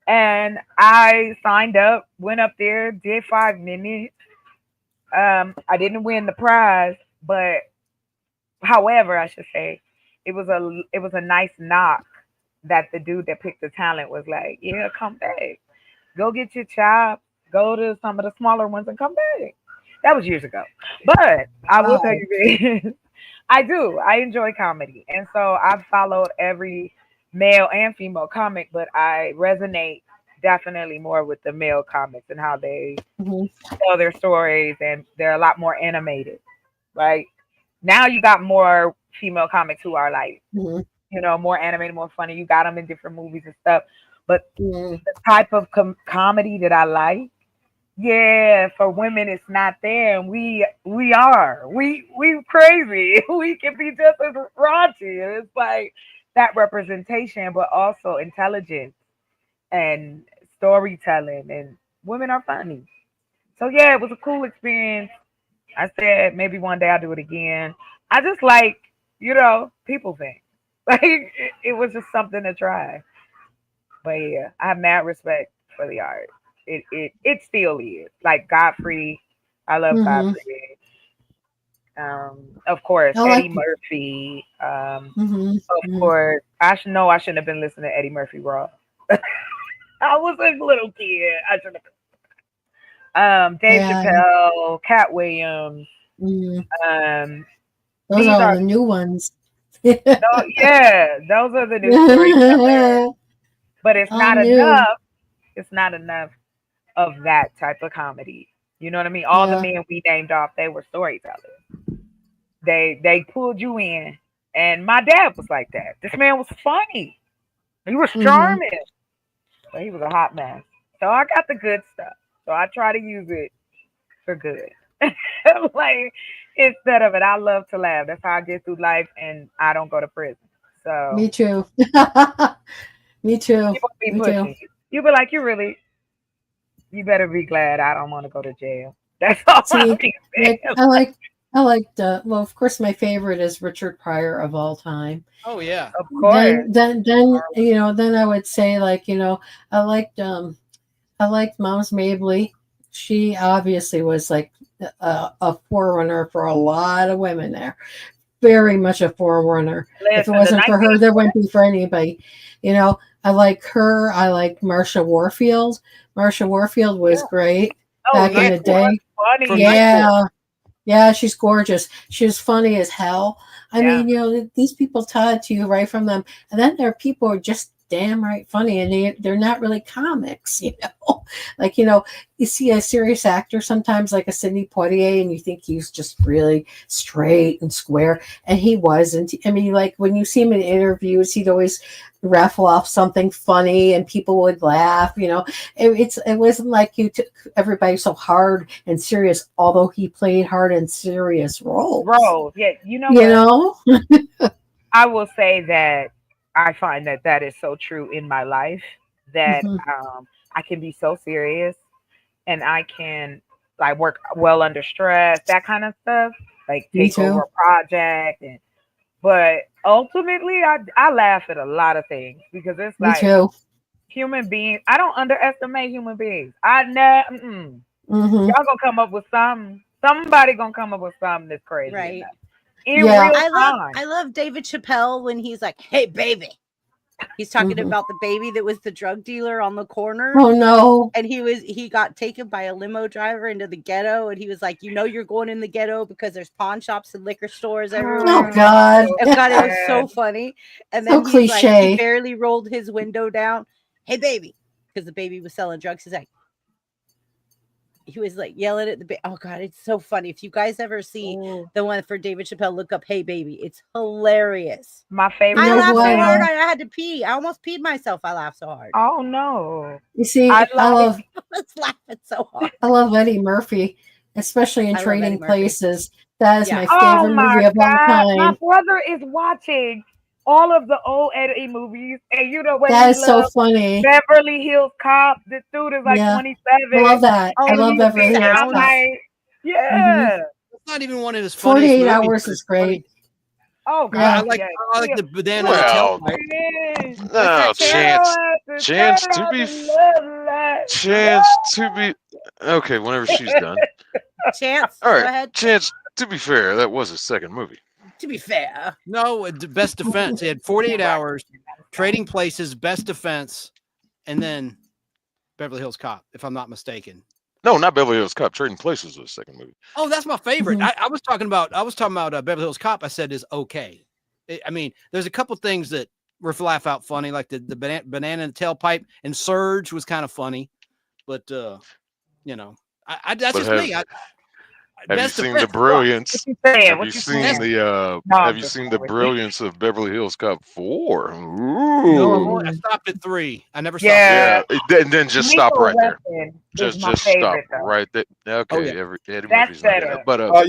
And I signed up, went up there, did 5 minutes. I didn't win the prize, but however, I should say, it was a nice knock that the dude that picked the talent was like, "Yeah, come back, go get your chops, go to some of the smaller ones, and come back." That was years ago, but I will tell Wow. you this: I do. I enjoy comedy, and so I've followed every male and female comic, but I resonate definitely more with the male comics and how they hmm tell their stories, and they're a lot more animated, right? Now you got more female comics who are like, hmm more animated, more funny. You got them in different movies and stuff. But hmm the type of comedy that I like, yeah, for women it's not there, and we crazy. We can be just as raunchy. It's like that representation, but also intelligence and storytelling, and women are funny. So yeah, it was a cool experience. I said maybe one day I'll do it again. I just like, people things. Like it was just something to try. But yeah, I have mad respect for the art. It still is. Like Godfrey, I love hmm Godfrey. Of course, I like. Eddie Murphy. hmm Of course, I should know I shouldn't have been listening to Eddie Murphy raw. I was a little kid. I should have. Dave Yeah. Chappelle, Cat Williams. hmm Um, Those these are are the new ones. yeah, those are the new storytellers. But it's All not new. enough It's not enough of that type of comedy. You know what I mean? All the men we named off, they were storytellers. They pulled you in, and my dad was like that. This man was funny. He was charming, but he was a hot mess. So I got the good stuff. So I try to use it for good. Like instead of it, I love to laugh. That's how I get through life, and I don't go to prison. So me too. Me too. People be pushing you. You be like, you better be glad I don't want to go to jail. That's all. See, I liked. Well, of course, my favorite is Richard Pryor of all time. Oh yeah, of course. Then then I would say I liked Moms Mabley. She obviously was like a forerunner for a lot of women there. Very much a forerunner. Listen, if it wasn't for her, there wouldn't be for anybody. I like her. I like Marsha Warfield. Marsha Warfield was great back in the day. Funny. Yeah, she's gorgeous. She was funny as hell. I mean, these people tell it to you right from them. And then there are people who are just damn right funny, and they're not really comics, Like, you see a serious actor sometimes like a Sidney Poitier, and you think he's just really straight and square, and he wasn't. I mean, like when you see him in interviews, he'd always raffle off something funny and people would laugh. It wasn't like you took everybody so hard and serious, although he played hard and serious roles. Yeah, I will say that I find that is so true in my life, that I can be so serious, and I can like work well under stress, that kind of stuff, like take over a project. But ultimately, I laugh at a lot of things because it's like human beings. I don't underestimate human beings. I never. Y'all gonna come up with something. Somebody gonna come up with something that's crazy. Right. I love David Chappelle when he's like, "Hey, baby." He's talking about the baby that was the drug dealer on the corner. Oh no. And he got taken by a limo driver into the ghetto, and he was like, you're going in the ghetto because there's pawn shops and liquor stores everywhere. Oh God. And God, it was so funny. And then so he's like, he barely rolled his window down. "Hey, baby," because the baby was selling drugs. He was like yelling at the baby. Oh God, it's so funny. If you guys ever see the one for David Chappelle, look up "Hey Baby." It's hilarious. My favorite. I laughed so hard I had to pee. I almost peed myself. I laughed so hard. Oh no. You see, I was laughing so hard. I love Eddie Murphy, especially in Trading Places. That is my favorite movie of all time. My brother is watching all of the old Eddie movies, and when that is so funny. Beverly Hills Cop. This dude is like 27. I love that. I love Beverly Hills Cop. It's not even one of his 48 Hours is great. Oh God, I like the banana tailpipe. No, Chance to be okay. Whenever she's done. Chance. All right, go ahead. Chance. To be fair, that was his second movie. To be fair. No, Best Defense. He had 48 Hours, Trading Places, Best Defense, and then Beverly Hills Cop, if I'm not mistaken. No, not Beverly Hills Cop. Trading Places was the second movie. Oh, that's my favorite. I was talking about Beverly Hills Cop. I said is okay. I mean, there's a couple things that were laugh out funny, like the banana in the tailpipe, and Surge was kind of funny, but that's just me. Have you seen the brilliance? Have you seen the brilliance of Beverly Hills Cop 4? Ooh. No, I stopped at 3. I never stopped. Yeah, and then just stop right there. Just stop right there. Okay, Eddie Murphy's better. But I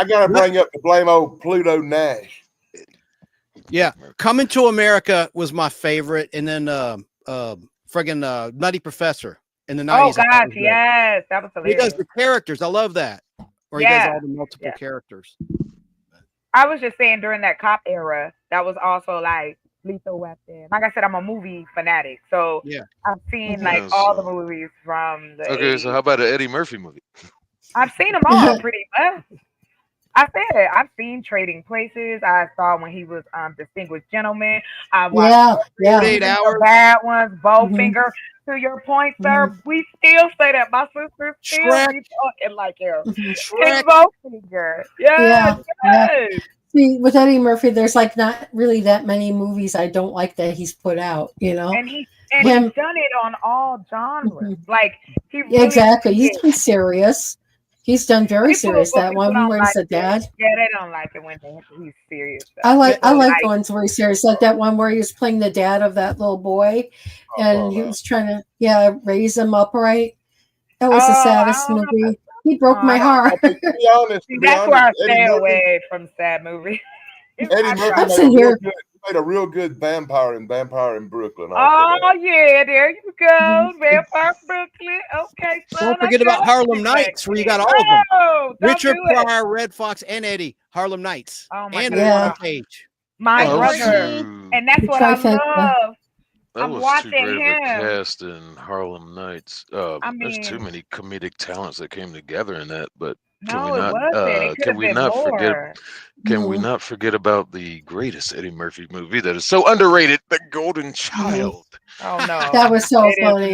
gotta bring up the blame old Pluto Nash. Yeah, Coming to America was my favorite, and then friggin' Nutty Professor. In the 90s. Oh gosh, yes, that was hilarious. He does the characters. I love that. Or he does all the multiple characters. I was just saying during that cop era, that was also like Lethal Weapon. Like I said, I'm a movie fanatic, so I've seen all the movies from the. Okay, 80s. So how about an Eddie Murphy movie? I've seen them all pretty much. I've seen Trading Places. I saw when he was Distinguished Gentleman. I watched 48 Hours. Bad Ones, Bowfinger. To your point, sir, we still say that. My sister still be talking like him. Bowfinger. Yes. See, with Eddie Murphy, there's like not really that many movies I don't like that he's put out. You know, And him. he's done it on all genres. Like he Yeah, really exactly. He's did. done serious. He's done very serious. That People one don't where he's like a it. dad. Yeah, they don't like it when he's serious. I like Like, the ones where he's serious, like that one where he was playing the dad of that little boy, and he was trying to raise him upright. That was the saddest movie. He broke my heart. To be honest, that's why I stay Eddie Murphy, away from sad movies. Eddie Murphy made a real good vampire in Brooklyn. Oh yeah, there you go, Vampire Brooklyn. Okay, son, don't forget about Harlem Nights, where you got all of them. Richard Pryor, Red Fox, and Eddie. Harlem Nights. Oh my and God. Page. My brother, and that's what I love. That I'm was watching too great him. of a cast in Harlem Nights. There's too many comedic talents that came together in that. But can we not forget? Can we not forget about the greatest Eddie Murphy movie that is so underrated, The Golden Child? Oh no, that was so funny.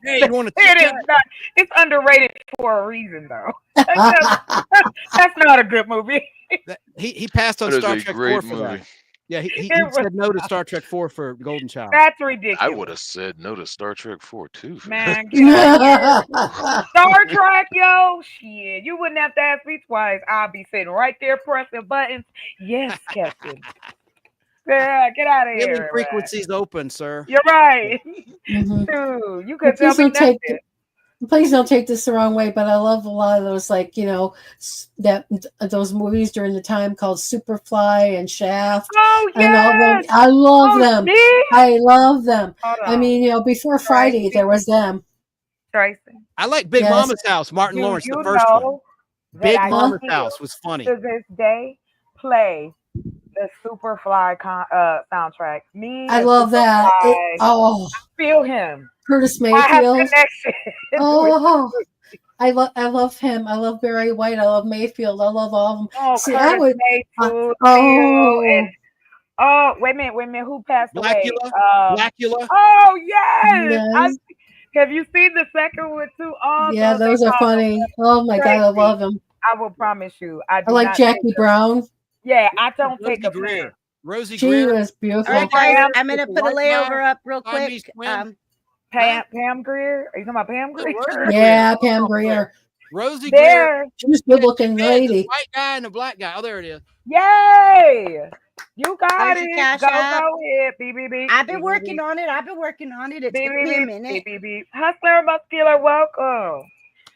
Hey, you want to? It is not. It's underrated for a reason, though. That's not a good movie. He passed on That is Star a Trek great 4 for movie. that. Yeah, he said no to Star Trek 4 for Golden Child. That's ridiculous. I would have said no to Star Trek 4 too. Man, get out of here. Star Trek, yo, shit. You wouldn't have to ask me twice. I'll be sitting right there pressing buttons. Yes, Captain. Yeah, get out of here. Frequencies open, sir. You're right. Dude, you could tell me nothing. Please don't take this the wrong way, but I love a lot of those, like, those movies during the time called Superfly and Shaft. Oh, yes! And all them. I love them. I love them. I mean, before Friday, there was them. Tracy. I like Big Mama's House, Martin Lawrence, the first one. Big Mama's House was funny. To this day, play the Superfly soundtrack. I love that. I feel him. Curtis Mayfield. I love him. I love Barry White. I love Mayfield. I love all of them. Oh, See, Curtis Mayfield. Wait a minute. Who passed away? Blackula. Oh yes. Have you seen the second one too? Yeah, those are funny. Oh my God, I love them. I will promise you. I like Jackie Brown. Yeah, I don't take a Greer. Rosie Greer. She was beautiful. All right, guys, I'm gonna put a layover up real quick. Pam Grier? Are you talking about Pam Grier? Yeah, Pam Grier. Rosie Greer. She was a good looking lady. The white guy and the black guy. Oh, there it is. Yay! You got it. Cash go app. ahead, BBB. I've been working on it. It took me a minute. BBB. Hustler Muscular, welcome.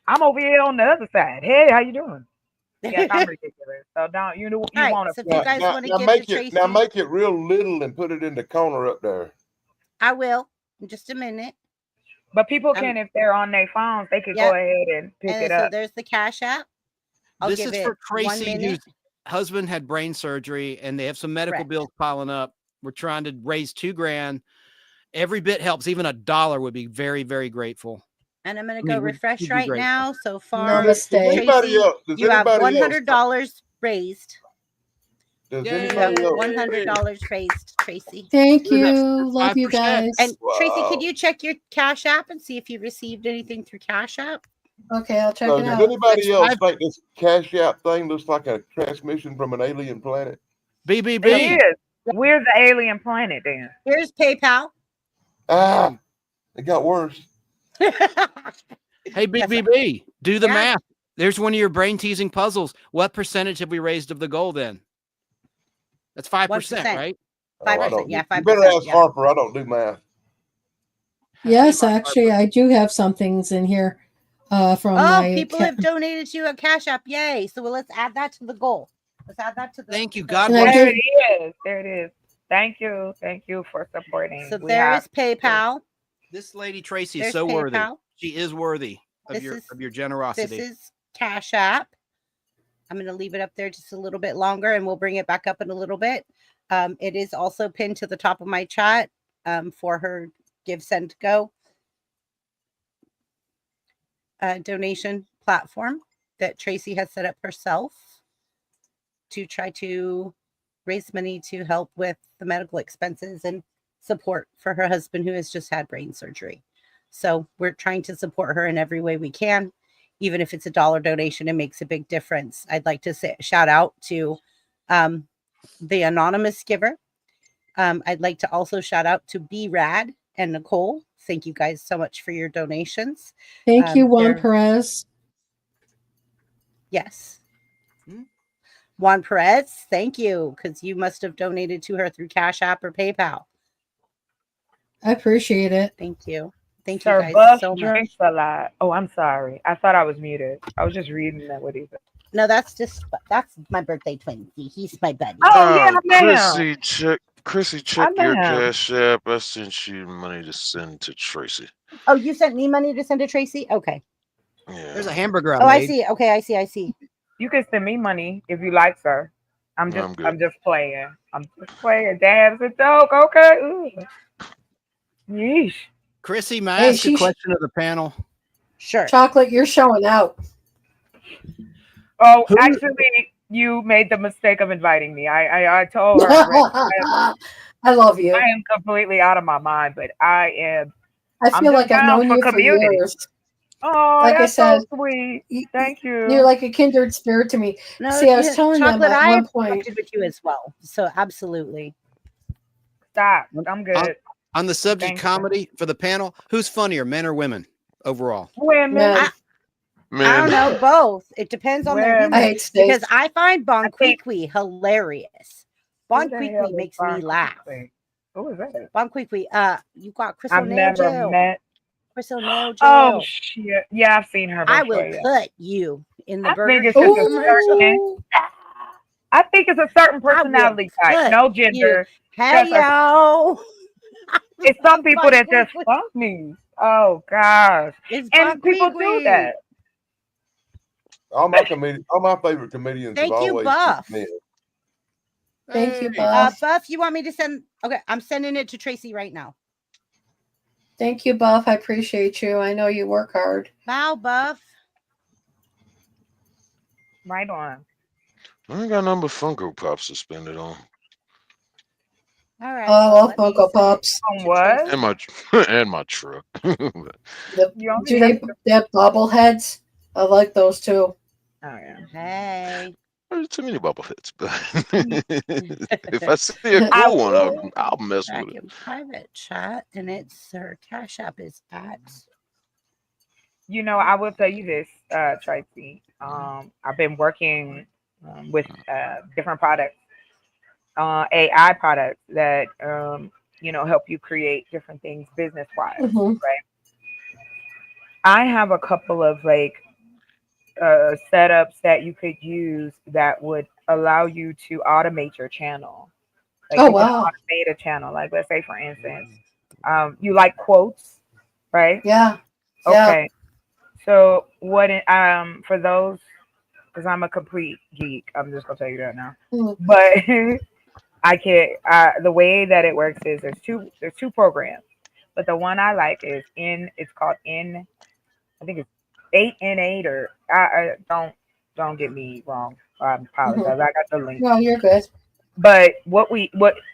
I'm over here on the other side. Hey, how you doing? Yes, I'm ridiculous. So don't you want to? So if you guys want to give make to Tracy, now make it real little and put it in the corner up there. I will in just a minute. But people can, if they're on their phones, they can go ahead and pick it up. So there's the Cash App. This is for Tracy, whose husband had brain surgery, and they have some medical bills piling up. We're trying to raise $2,000. Every bit helps. Even $1 would be very, very grateful. And I'm going to go refresh right now. So far, Namaste. Tracy, you have $100 raised. Does you have $100 raised, Tracy. Thank you. Love you guys. And Tracy, could you check your Cash App and see if you received anything through Cash App? Okay, I'll check it out. Does anybody else think this Cash App thing looks like a transmission from an alien planet? BBB. It is. Where's the alien planet then? Here's PayPal. It got worse. Hey, BBB, do the math. There's one of your brain teasing puzzles. What percentage have we raised of the goal then? That's 5%, right? 5%. Yeah, 5%. You better ask Harper. I don't do math. Yes, actually, I do have some things in here from my. People have donated to you a Cash App. Yay. So let's add that to the goal. Let's add that to the. Thank you. God bless. bless. There it is. Thank you. Thank you for supporting. So there is PayPal. This lady Tracy is so worthy. She is worthy of your generosity. This is Cash App. I'm going to leave it up there just a little bit longer, and we'll bring it back up in a little bit. It is also pinned to the top of my chat for her Give, Send, Go donation platform that Tracy has set up herself to try to raise money to help with the medical expenses and support for her husband who has just had brain surgery. So we're trying to support her in every way we can. Even if it's $1 donation, it makes a big difference. I'd like to say shout out to the anonymous giver. I'd like to also shout out to B-Rad and Nicole. Thank you guys so much for your donations. Thank you, Juan Perez. Yes. Juan Perez, thank you, because you must have donated to her through Cash App or PayPal. I appreciate it. Thank you. Thank Sir you guys Buff so much. drinks a lot. Oh, I'm sorry. I thought I was muted. I was just reading that what he said. No, that's my birthday twin. He's my buddy. Oh yeah, ma'am. Chrissy, check your Cash App. I sent you money to send to Tracy. Oh, you sent me money to send to Tracy? Okay. Yeah. There's a hamburger. I see. Okay, I see. You can send me money if you like, sir. I'm just playing. I'm just playing. Dab's a joke. Okay. Ooh. Yeesh. Chrissy, may I ask a question of the panel? Sure. Chocolate, you're showing out. Oh, actually, you made the mistake of inviting me. I told her. I love you. I am completely out of my mind, but I feel like I've known you for years. Oh, like that's I said, so sweet. Thank you. You're like a kindred spirit to me. No, see, I was telling them at one point with you as well. So absolutely. Stop. I'm good. On the subject comedy for the panel, who's funnier, men or women overall? Women. I don't know, both. It depends on their humor. Because I find Bon Qui hilarious. Bon Qui makes me laugh. Who is that? Bon Qui, you got Chris I've O'Neill never jail. met. Chris O'Neill jail. Oh shit! Yeah, I've seen her. I will put you in the burger. I think it's a certain personality type. No gender. Hey yo. It's some people that just fuck me. Oh gosh. And people do that. All my favorite comedians. Thank have you, always Buff. been. Thank you, Buff. Buff, you want me to send? Okay, I'm sending it to Tracy right now. Thank you, Buff. I appreciate you. I know you work hard. Wow, Buff. Right on. I ain't got number Funko Pop suspended on. All right. I love Funko Pops. On what? And my truck. Do they have bobbleheads? I like those too. Oh yeah. Hey. There's too many bobbleheads, but if I see a cool one, I'll mess with it. Private chat, and it's her Cash App is at. You know, I will tell you this, Tracy. I've been working with different products, AI products that help you create different things business wise, right? I have a couple of setups that you could use that would allow you to automate your channel. Automate a channel. Like, let's say, for instance, you like quotes, right? Yeah. Okay. So what? For those, because I'm a complete geek, I'm just gonna tell you that now. But I can't. The way that it works is there's two programs, but the one I like is It's called I think it's 8N8 or I don't get me wrong. I apologize. I got the link. No, you're good. But what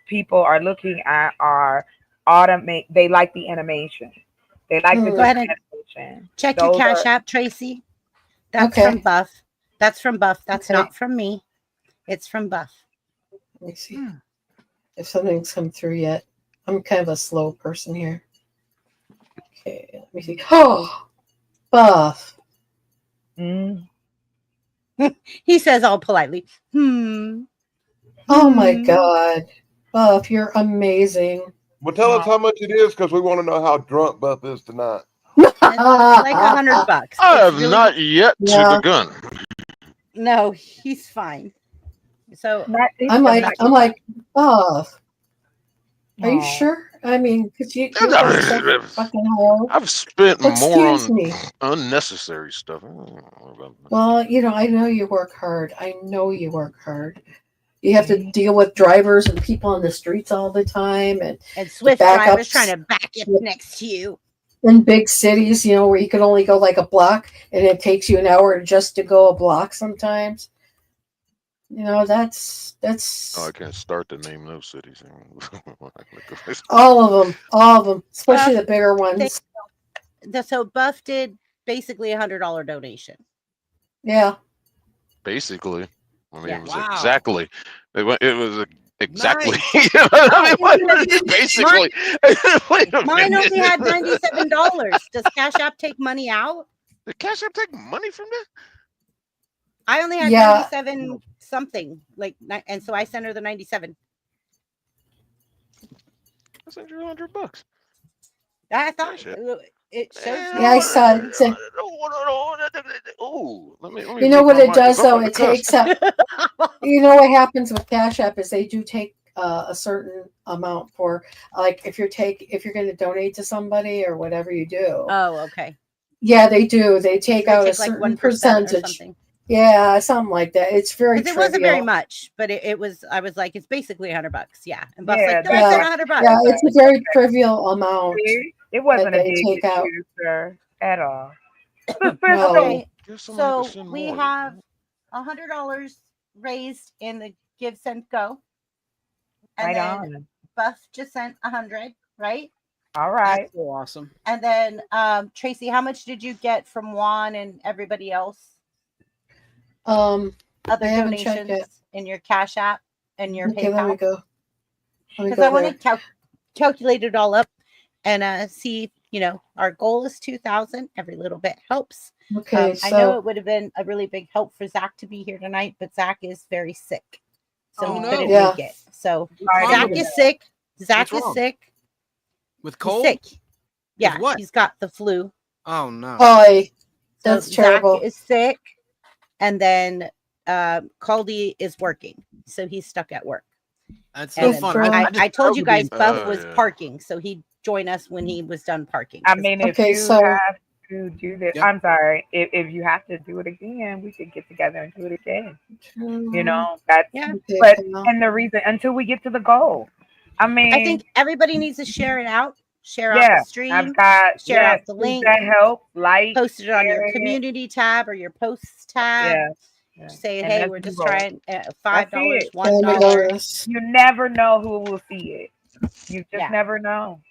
people are looking at are automate. They like the animation. They like the animation. Check your Cash App, Tracy. That's from Buff. That's from Buff. That's not from me. It's from Buff. Let me see if something's come through yet. I'm kind of a slow person here. Okay, let me see. Oh, Buff. He says all politely, Oh my God. Buff, you're amazing. Well, tell us how much it is because we want to know how drunk Buff is tonight. It's like $100. I have not yet begun. No, he's fine. So I'm like, Buff. Are you sure? I mean, because you fucking hell. I've spent more on unnecessary stuff. Well, I know you work hard. You have to deal with drivers and people on the streets all the time, and Swift drivers trying to back up next to you. In big cities, where you can only go like a block, and it takes you an hour just to go a block sometimes. That's. I can't start to name those cities. All of them, especially the bigger ones. So Buff did basically $100 donation. Yeah. Basically, I mean, Yeah. it was Wow. exactly. It was exactly. Nice. I mean, basically. Wait a Mine minute. only had $97. Does Cash App take money out? Did Cash App take money from that? I only had Yeah. 97 something, and so I sent her the 97. I sent you $100. I thought Cash App. it shows. Yeah, I saw it. Oh, let me You know what mute it my mic, does 'cause I'm though? about It to cuss. takes up. You know what happens with Cash App is they do take a certain amount for, like, if you're going to donate to somebody or whatever you do. Oh, okay. Yeah, they do. They take So they out a take like certain 1% or percentage. something. Yeah, something like that. It's very Because it trivial. wasn't very much, but it was. I was like, it's basically $100. Yeah, and Buff's Yeah, like, no, I said $100. Yeah, it's a very trivial amount it wasn't that a they big take out. issue, sir, at all. No. Okay, Give somebody to so send we more. have $100 raised in the Give Send Go, and Right then on. Buff just sent 100, right? All right. That's so awesome. And then Tracy, how much did you get from Juan and everybody else? I Other haven't checked donations yet. in your Cash App and your Okay, let me PayPal? go. Because I want to calculate it all up and see. You know, our goal is 2,000. Every little bit helps. Okay, I know so it would have been a really big help for Zach to be here tonight, but Zach is very sick, so Oh, he no. couldn't Yeah. make it. So Right. Zach is sick. Zach What's is wrong? sick. With He's cold? sick. Yeah, what? he's got the flu. Oh no. Oi, So that's terrible. Zach is sick, and then Caldy is working, so he's stuck at work. That's And no then fun. for- I told you guys Buff Oh, was yeah. parking, so he'd join us when he was done parking. I mean, if Okay, you so- have to do this, Yep. I'm sorry. If you have to do it again, we could get together and do it again. You know, that's Yeah. Okay, but now. and the reason until we get to the goal. I mean, I think everybody needs to share it out, share out yeah, the stream, I've got share out yes, the please, link, that helps. Like, post it on share your it. community tab or your posts tab. Yeah. Say, And hey, let's we're just roll. trying $5, That's it. Okay, let me go $1. with this. You never know who will see it. You just Yeah. never know.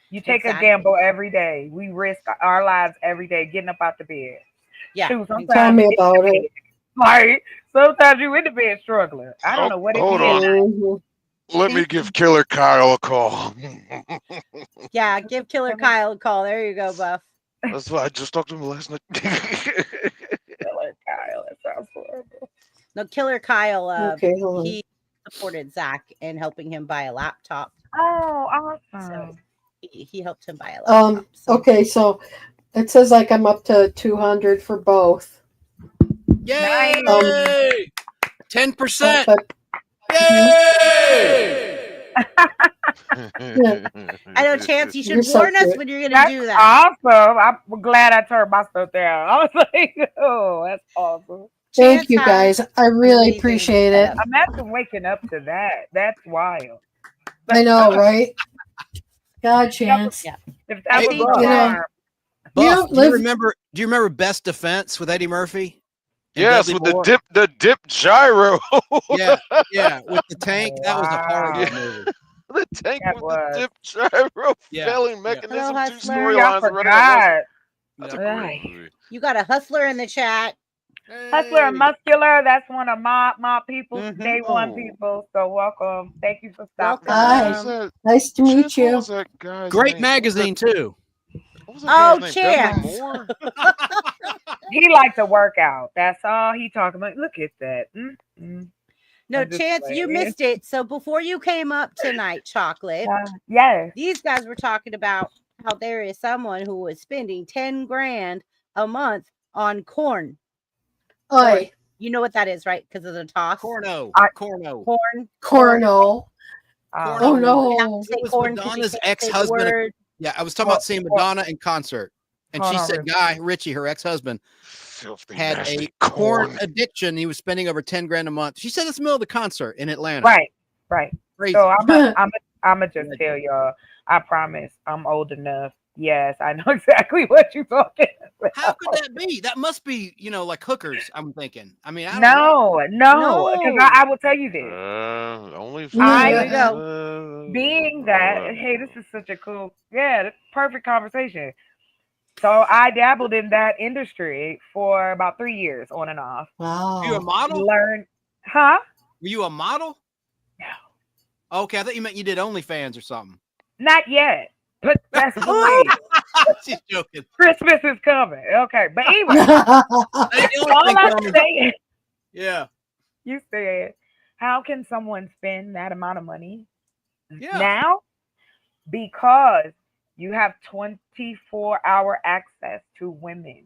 You take Exactly. a gamble every day. We risk our lives every day getting up out the bed. Yeah. Shoot, sometimes Tell me in the about bed. it. Like sometimes you in the bed struggling. I don't know what it Hold is. on. Mhm. Let me give Killer Kyle a call. Yeah, give Killer Kyle a call. There you go, Buff. That's why I just talked to him last night. Killer Kyle, that sounds horrible. No, Killer Kyle, Okay, hold on. he supported Zach in helping him buy a laptop. Oh, So awesome. he helped him buy a laptop. So Okay, so it says like I'm up to 200 for both. Yay! 10%. But Yay! I know, Chance, you should You're so warn us cute. when you're going to That's do that. awesome. I'm glad I turned my stuff down. I was like, oh, that's awesome. Thank Chance you has guys. I really amazing appreciate it. setup. Imagine waking up to that. That's wild. I know, right? God, Chance. Yeah. If I that was think, our you know, arm, You Buff, don't do you live- remember? Do you remember Best Defense with Eddie Murphy? And Yes, Dudley with Moore? the dip gyro. Yeah, with the tank. That was a horrible Wow. movie. The tank That with was. the dip gyro Yeah. failing Yeah. mechanism, Hello, two Hustler. storylines I running at once. forgot. That's a Yeah. great movie. You got a hustler in the chat. Hustler and Muscular, that's one of my people, Mhm. day one Oh. people. So welcome. Thank you for stopping. Welcome. What was that? Nice to meet Chance, what you. was that guy's Great name? magazine too. What was that Oh, guy's name? Dudley Chance. Moore? He likes to work out. That's all he talking about. Look at that. No, I'm just Chance, you playing. missed it. So before you came up tonight, Chocolate, Yes. these guys were talking about how there is someone who was spending 10 grand a month on corn. Oi, You know what that is, right? Because of the toss. Corno. I- Corno. Corn. Corno. Corno. Oh You have no. to say It was corn 'cause you Madonna's can't say the ex-husband. word. Yeah, I was talking about seeing Madonna in concert. And she Hold on, said, Richie. Guy Ritchie, her ex-husband, Filthy, had nasty a corn addiction. He was spending over 10 grand a month. She said it's the middle of the concert in Atlanta. Right. Crazy. So I'm just tell y'all. I promise I'm old enough. Yes, I know exactly what you're talking about. How could that be? That must be, like hookers, I'm thinking. I mean, I don't know. No. Because I will tell you this. Only Here we go. Being that, hey, this is such a cool, perfect conversation. So I dabbled in that industry for about 3 years on and off. Wow. You a model? Huh? Were you a model? No. Okay, I thought you meant you did OnlyFans or something. Not yet, but that's the way. She's joking. Christmas is coming. Okay, but anyway, all I'm saying. Yeah. You said, how can someone spend that amount of money Yeah. now? Because you have 24-hour access to women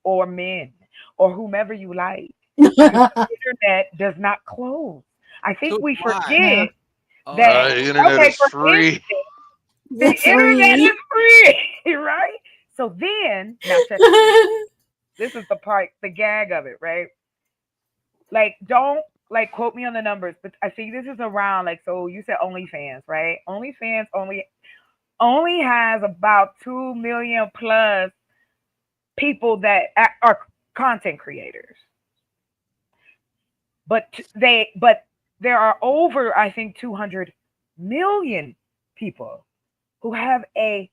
or men or whomever you like. The internet does not close. I think we forget that the internet is free. The internet is free, right? So then, now check this. This is the part, the gag of it, right? Like, don't quote me on the numbers, but I think this is around so you said OnlyFans, right? OnlyFans only has about 2 million plus people that are content creators. But there are over, I think, 200 million people who have a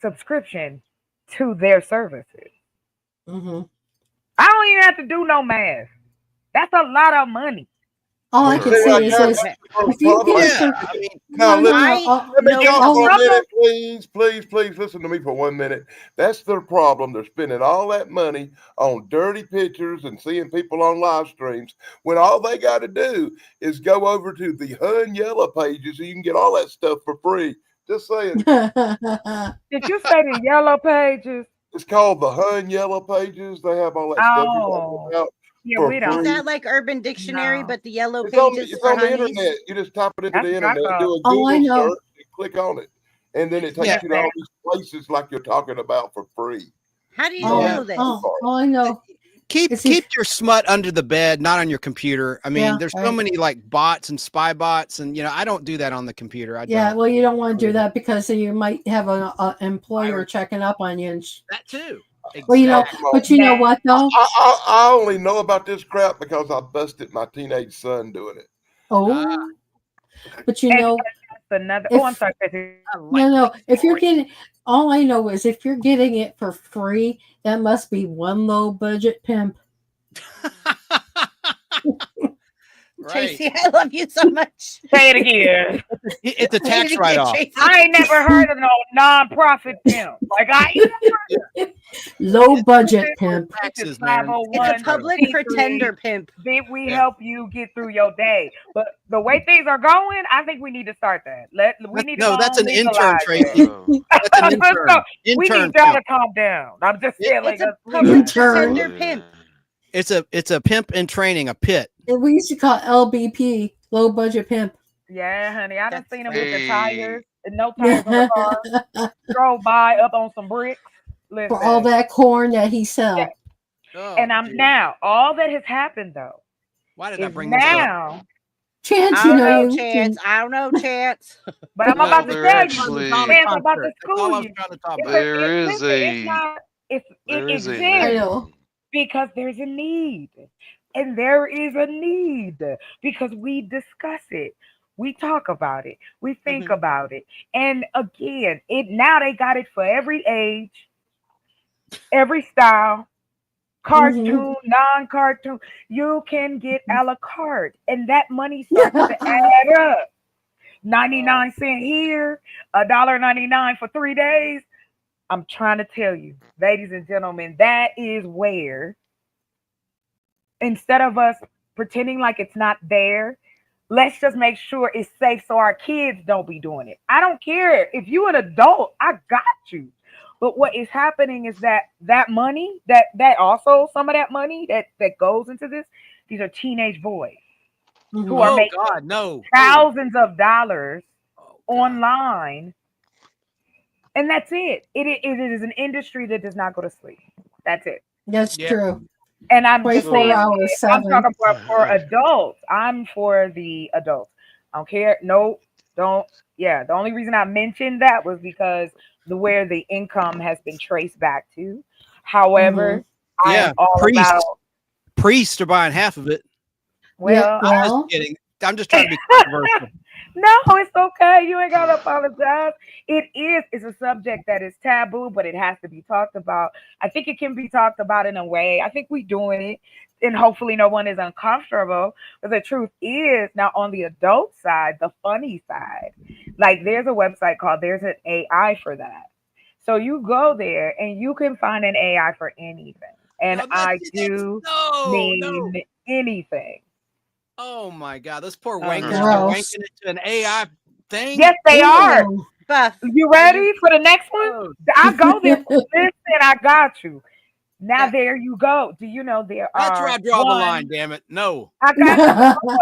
subscription to their services. Mm-hmm. I don't even have to do no math. That's a lot of money. All I can say is this: if you get now let me talk for a minute, please. Listen to me for 1 minute. That's their problem. They're spending all that money on dirty pictures and seeing people on live streams when all they got to do is go over to the Hun Yellow pages and you can get all that stuff for free. Just saying. Did you say the Yellow pages? It's called the Hun Yellow pages. They have all that stuff you're talking about. Yeah, we don't. Is that like Urban Dictionary, but the yellow it's pages? It's on the internet. You just type it into the internet, do a Google search, and click on it, and then it takes you to all these places like you're talking about for free. How do you know this? All I know. Keep your smut under the bed, not on your computer. I mean, there's so many bots and spy bots, and I don't do that on the computer. Well, you don't want to do that because you might have an employer checking up on you. That too. Exactly. Well, but you know what though? I only know about this crap because I busted my teenage son doing it. Oh, but you know, another. I'm sorry. No. If you're getting, all I know is if you're getting it for free, that must be one low budget pimp. Tracy, I love you so much. Say it again. It's a tax write-off. I ain't never heard of no non-profit pimp. Low budget pimp. It's a public pretender pimp. Did we help you get through your day? But the way things are going, I think we need to start that. That's an intern, Tracy. That's an intern. We need y'all to calm down. I'm just saying, it's a public pretender pimp. It's a pimp in training, a pit. We used to call LBP, low budget pimp. Yeah, honey, I done seen him with the tires and no tires on the car. Drove by up on some bricks. Listen. For all that corn that he sell. Yeah. Oh, and I'm now all that has happened though. Why did I bring now? This up? Chance, I don't know, Chance. But I'm about to tell you, Chance, I'm about to school you. It exists because there's a need. And there is a need because we discuss it. We talk about it. We think about it. And again, now they got it for every age, every style, cartoon, non-cartoon. You can get a la carte. And that money starts to add up. 99 cents here, $1.99 for 3 days. I'm trying to tell you, ladies and gentlemen, that is where, instead of us pretending like it's not there, let's just make sure it's safe so our kids don't be doing it. I don't care. If you're an adult, I got you. But what is happening is that money, that also some of that money that goes into this, these are teenage boys who are making thousands of dollars online. And that's it. It is an industry that does not go to sleep. That's it. That's true. And I'm just saying, I'm talking for adults. I'm for the adults. I don't care. No, don't. Yeah, the only reason I mentioned that was because where the income has been traced back to. However, I am all about priests are buying half of it. Well, I'm just kidding. I'm just trying to be controversial. No, it's okay. You ain't gotta apologize. It's a subject that is taboo, but it has to be talked about. I think it can be talked about in a way. I think we're doing it. and hopefully no one is uncomfortable. But the truth is, now on the adult side, the funny side, like there's a website called There's an AI for that. So you go there and you can find an AI for anything. And I do mean anything. Oh my God, those poor Oh, wankers no. are wanking into an AI thing. Yes, they are. Buff. You ready for the next one? I go there. Listen, I got you. Now there you go. Do you know there That's are where I draw the line, damn it. No. I got you.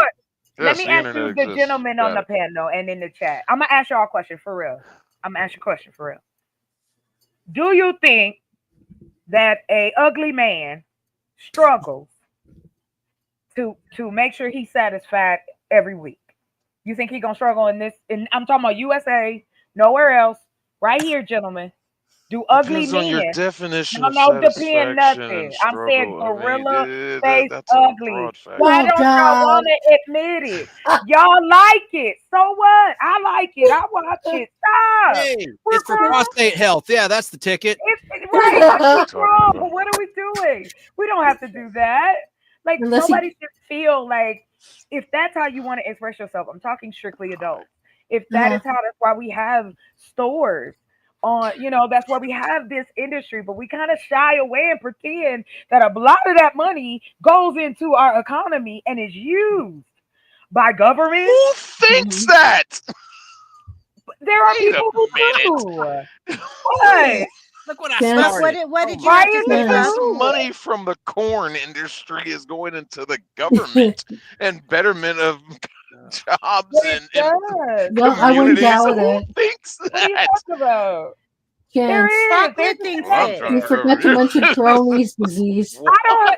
Let Yes, me the ask internet you, the exists. gentleman on Got the it. panel and in the chat. I'm gonna ask y'all a question for real. I'm gonna ask you a question for real. Do you think that a ugly man struggles to make sure he's satisfied every week? You think he gonna struggle in this? And I'm talking about USA, nowhere else. Right here, gentlemen. Do ugly Depends on your men? definition No, of no, depend satisfaction nothing. and I'm saying struggle. I mean, gorilla face that's a ugly. broad fact. Why Oh, don't y'all God. want to admit it? Y'all like it. So what? I like it. I watch it. Stop. Hey, We're it's for grown. prostate health. Yeah, that's the ticket. Right. What are you We're talking grown. about? But what are we doing? We don't have to do that. Like, Unless he- nobody should feel like if that's how you want to express yourself. I'm talking strictly adults. If that is how, that's why we have stores on, that's why we have this industry, but we kind of shy away and pretend that a lot of that money goes into our economy and is used by government. Who thinks that? There are Wait people a who minute. do. What? Look what I Yes. Buff, started. what did you Why have to is say, it Buff? true? Money from the corn industry is going into the government and betterment of jobs But it and does. No, I wouldn't communities. doubt Who it. thinks What are you that? talking about? Yes. There is. Chocolate There's a thinks Well, I'm it. trying You to figure forgot to out mention Crowley's disease.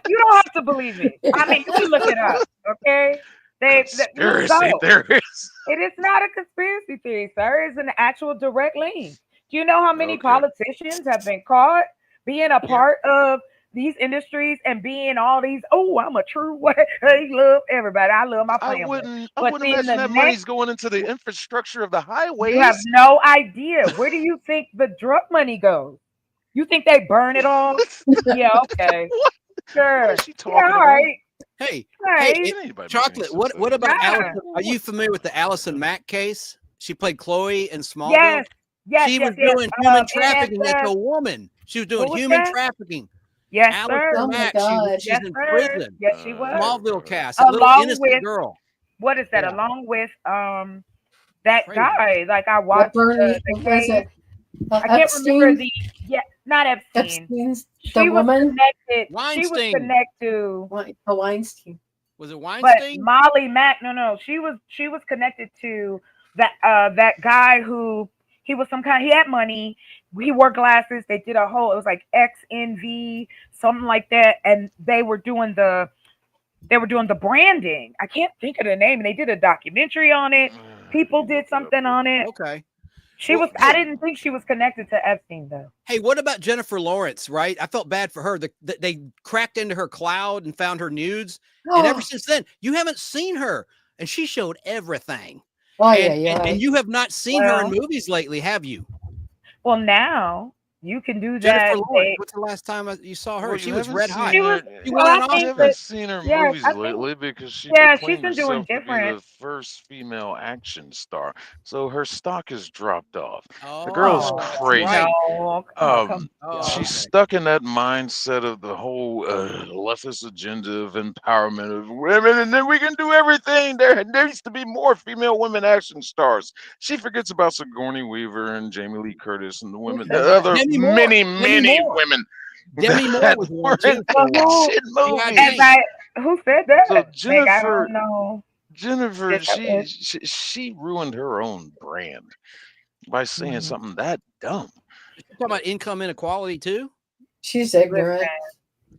You don't have to believe me. I mean, you can look it up, okay? Just conspiracy go. theories. It is not a conspiracy theory, sir. It's an actual direct link. Do you know how many Okay. politicians have been caught being a part of these industries and being all these? Oh, I'm a true way. I love everybody. I love my I family. wouldn't But then imagine the that money's going into the infrastructure of the you have highways. no idea. Where do you think the drug money goes? You think they burn it all? Yeah, okay. What Sure. is she Yeah, talking all about? right. Hey, Right. hey, Anybody make any Chocolate. sense What anymore? about Yeah. Allison? Are you familiar with the Allison Mack case? She played Chloe in Smallville. Yes. Yes. She Yes. was Yes. doing human trafficking as NSF. a woman. She was doing What was human that? trafficking. Yes, Allison sir. Oh my Mack. God. She's Yes, in sir. prison. Yes, she was. Smallville cast. That little Along innocent with girl. what is that? Yeah. Along with that Crazy. guy. Like I What watched Bernie? the What was case. it? I can't remember Epstein? not Epstein. Epstein's the She was woman? connected. She was Weinstein. connected to Weinstein. Was it but Weinstein? Molly Mack, no. She was connected to that guy who he was some kind. He had money. He wore glasses. They did it was like XNV, something like that, and they were doing the branding. I can't think of the name, and they did a documentary on it. People did something on it. Okay. She was. I didn't think she was connected to Epstein though. Hey, what about Jennifer Lawrence, right? I felt bad for her. They cracked into her cloud and found her nudes. And ever since then, you haven't seen her. And she showed everything. Oh, and you have not seen her in movies lately, have you? Well, now you can do that. Jennifer Lawrence, what's the last time you saw her? Well, she you was haven't red seen hot. her- I haven't seen her movies lately because she she's proclaimed been doing herself to be different. the first female action star. So her stock has dropped off. Oh, the girl's that's crazy. No, She's stuck in that mindset of the whole leftist agenda of empowerment of women, and then we can do everything. There needs to be more female women action stars. She forgets about Sigourney Weaver and Jamie Lee Curtis and the women, the other Demi Moore. many Demi Moore. women. Demi Moore that was were one in too. action movies. Who said that? So Jennifer, I don't know. Jennifer, she ruined her own brand by saying something that dumb. You're talking about income inequality too? She's ignorant.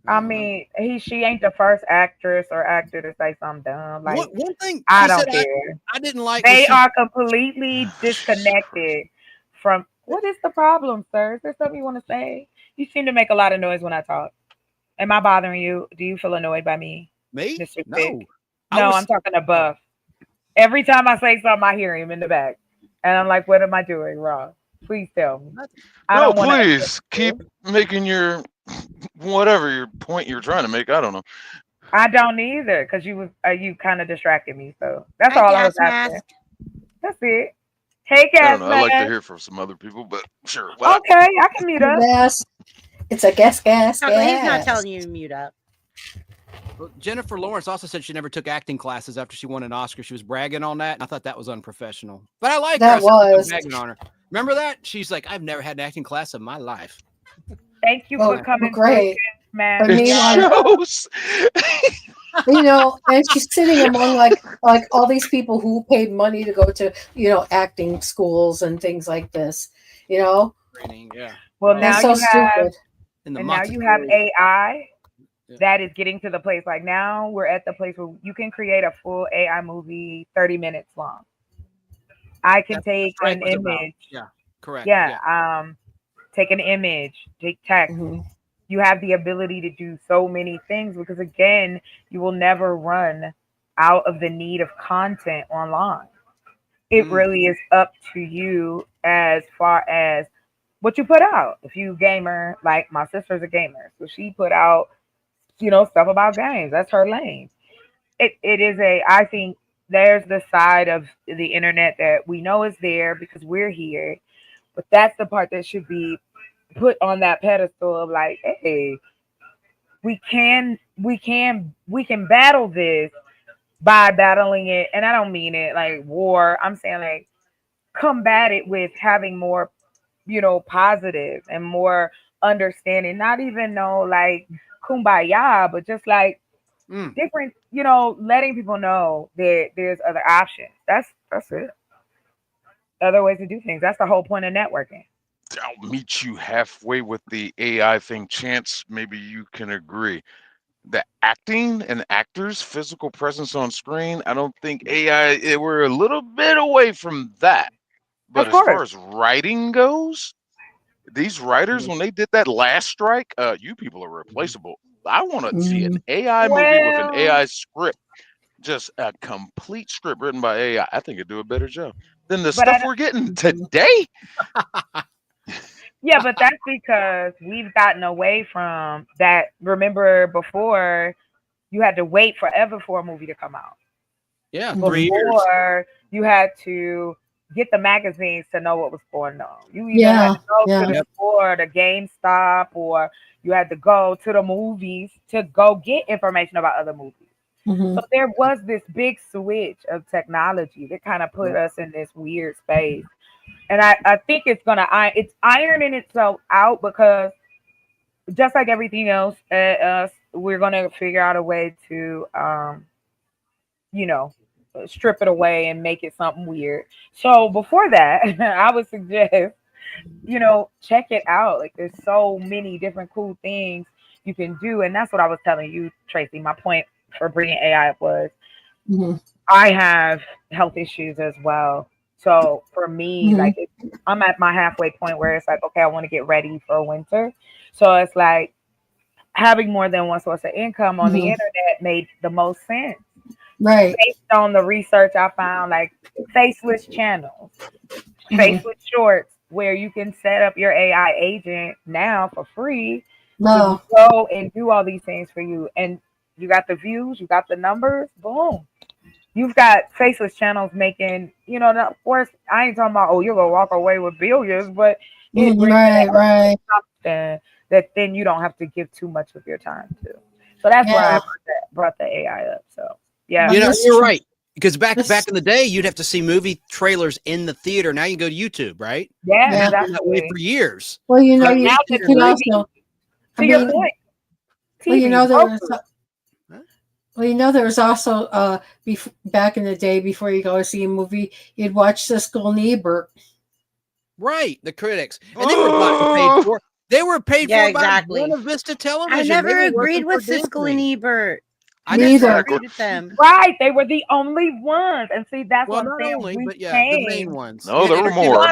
I mean, she ain't the first actress or actor to say something dumb. Like one thing I she don't said care. I didn't like. They are completely disconnected from. What is the problem, sir? Is there something you want to say? You seem to make a lot of noise when I talk. Am I bothering you? Do you feel annoyed by me? Me? Mr. No. Thick? No, I'm talking to Buff. Every time I say something, I hear him in the back. And I'm like, what am I doing wrong? Please tell me. No, please keep making your whatever your point you're trying to make. I don't know. I don't either, because you kind of distracted me. So that's Hi, all I was gas after. mask. That's it. Hey, I don't Gas know. I like to Man. hear from some other people, but sure, whatever. Okay, I can mute up. Yes. It's a gas. Chocolate, he's not telling you to mute up. Well, Jennifer Lawrence also said she never took acting classes after she won an Oscar. She was bragging on that. And I thought that was unprofessional. But I like That her. I was. bragging on her. Remember that? She's like, I've never had an acting class in my life. Thank you for coming great. through, man. But meanwhile, shows. And she's sitting among like all these people who paid money to go to acting schools and things like this. Training, yeah. Well, That's now so you have, stupid. and now you have AI that is getting to the place. Like now we're at the place where you can create a full AI movie 30 minutes long. I can take an image. Yeah, correct. Yeah. Take an image, take text. You have the ability to do so many things because again, you will never run out of the need of content online. It really is up to you as far as what you put out. If you gamer, like my sister's a gamer, so she put out, stuff about games. That's her lane. It is I think there's the side of the internet that we know is there because we're here, but that's the part that should be put on that pedestal of like, hey, we can battle this by battling it, and I don't mean it like war. I'm saying like combat it with having more, positive and more understanding. Not even like kumbaya, but just like different, letting people know that there's other options. That's it. Other ways to do things. That's the whole point of networking. I'll meet you halfway with the AI thing. Chance, maybe you can agree. The acting and actors' physical presence on screen, I don't think AI, we're a little bit away from that. But as far as writing goes, these writers, when they did that last strike, you people are replaceable. I want to see an AI movie with an AI script, just a complete script written by AI. I think it'd do a better job than the stuff we're getting today. Yeah, but that's because we've gotten away from that. Remember before you had to wait forever for a movie to come out. Yeah, before 3 years. You had to get the magazines to know what was going on. You either had to go to the store, the GameStop, or you had to go to the movies to go get information about other movies. So there was this big switch of technology that kind of put us in this weird space. And I think it's ironing itself out because just like everything else, we're gonna figure out a way to, strip it away and make it something weird. So before that, I would suggest, check it out. Like there's so many different cool things you can do, and that's what I was telling you, Tracy. My point for bringing AI up was, I have health issues as well. So for me, like I'm at my halfway point where it's like, okay, I want to get ready for winter. So it's like having more than one source of income on the internet made the most sense. Right. Based on the research I found, like faceless channels, faceless shorts, where you can set up your AI agent now for free to go and do all these things for you. And you got the views, you got the numbers, boom. You've got faceless channels making, of course, I ain't talking about, you're going to walk away with billions, but it right. something that then you don't have to give too much of your time to. So that's why I brought the AI up. So, yeah. You're right. Because back in the day, you'd have to see movie trailers in the theater. Now you go to YouTube, right? Yeah, exactly. That way for years. Well, you can also, to your point. There was also back in the day before you go to see a movie, you'd watch Siskel and Ebert. Right, the critics, and they were paid for. They were paid for exactly. by Buena Vista Television. I never agreed with Siskel and Ebert. I never agreed with them. Right, they were the only ones, and see that's what I'm saying. Only, but the main ones. No, there were more.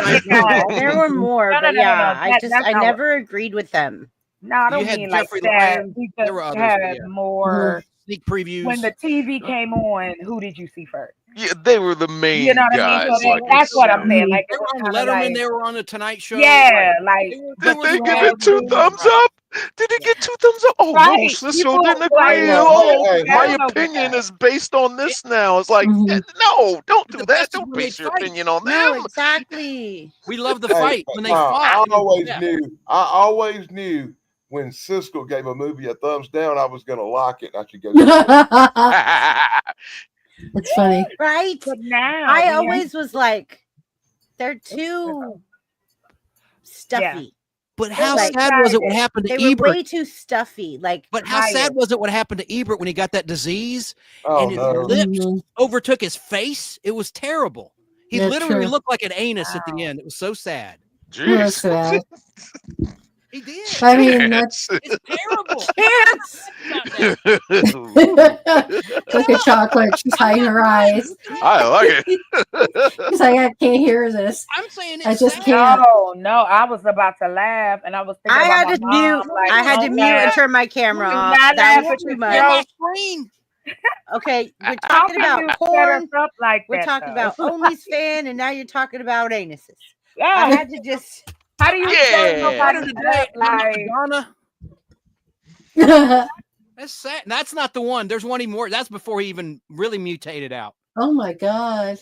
There were more, but I never agreed with them. No, I don't mean like that. There were others, had more sneak previews. When the TV came on, who did you see first? Yeah, they were the main guys. I mean? So that's what I'm saying. Like they were on Letterman, they were on the Tonight Show. Yeah, like did they give it 2 thumbs up? Did it get 2 thumbs up? Oh Right. no, Cisco People didn't like, agree. well, Oh, hey, I my don't know what opinion that. is based on this now. It's like, Mhm. no, don't do The that. best is Don't when they base your fight. opinion on No, them. exactly. We love the hey, fight when they no, fought. I always Yeah. knew. I always knew when Siskel gave a movie a thumbs down, I was going to like it. I should go see it. It's funny. Right? But now I we always was like, they're too stuffy. But how Like, sad was it what happened They to were Ebert? way too stuffy. Like, But how sad was it what happened to Ebert when he got that disease Oh, and his no. lips Mhm. overtook his face? It was terrible. He Yeah, literally true. looked like an anus at the end. It was so sad. That's Jeez. sad. He did. I mean, that's It's terrible. look at Chocolate. She's hiding her eyes. I like it. She's like, I can't hear this. I'm saying I it's just sad. can't. No, I was about to laugh, and I was thinking I about had my to mom. mute. Like, I had to don't mute and laugh. turn my camera Do off. not That laugh was at too the much. Hear my joke. screen. Okay, we're How talking can about you set porn. us up like We're that? talking though? about OnlyFans, and now you're talking about anuses. I Yeah. had to just. How do you set Yeah. somebody Better today. up like? Madonna. That's sad. That's not the one. There's one even more. That's before he even really mutated out. Oh my God.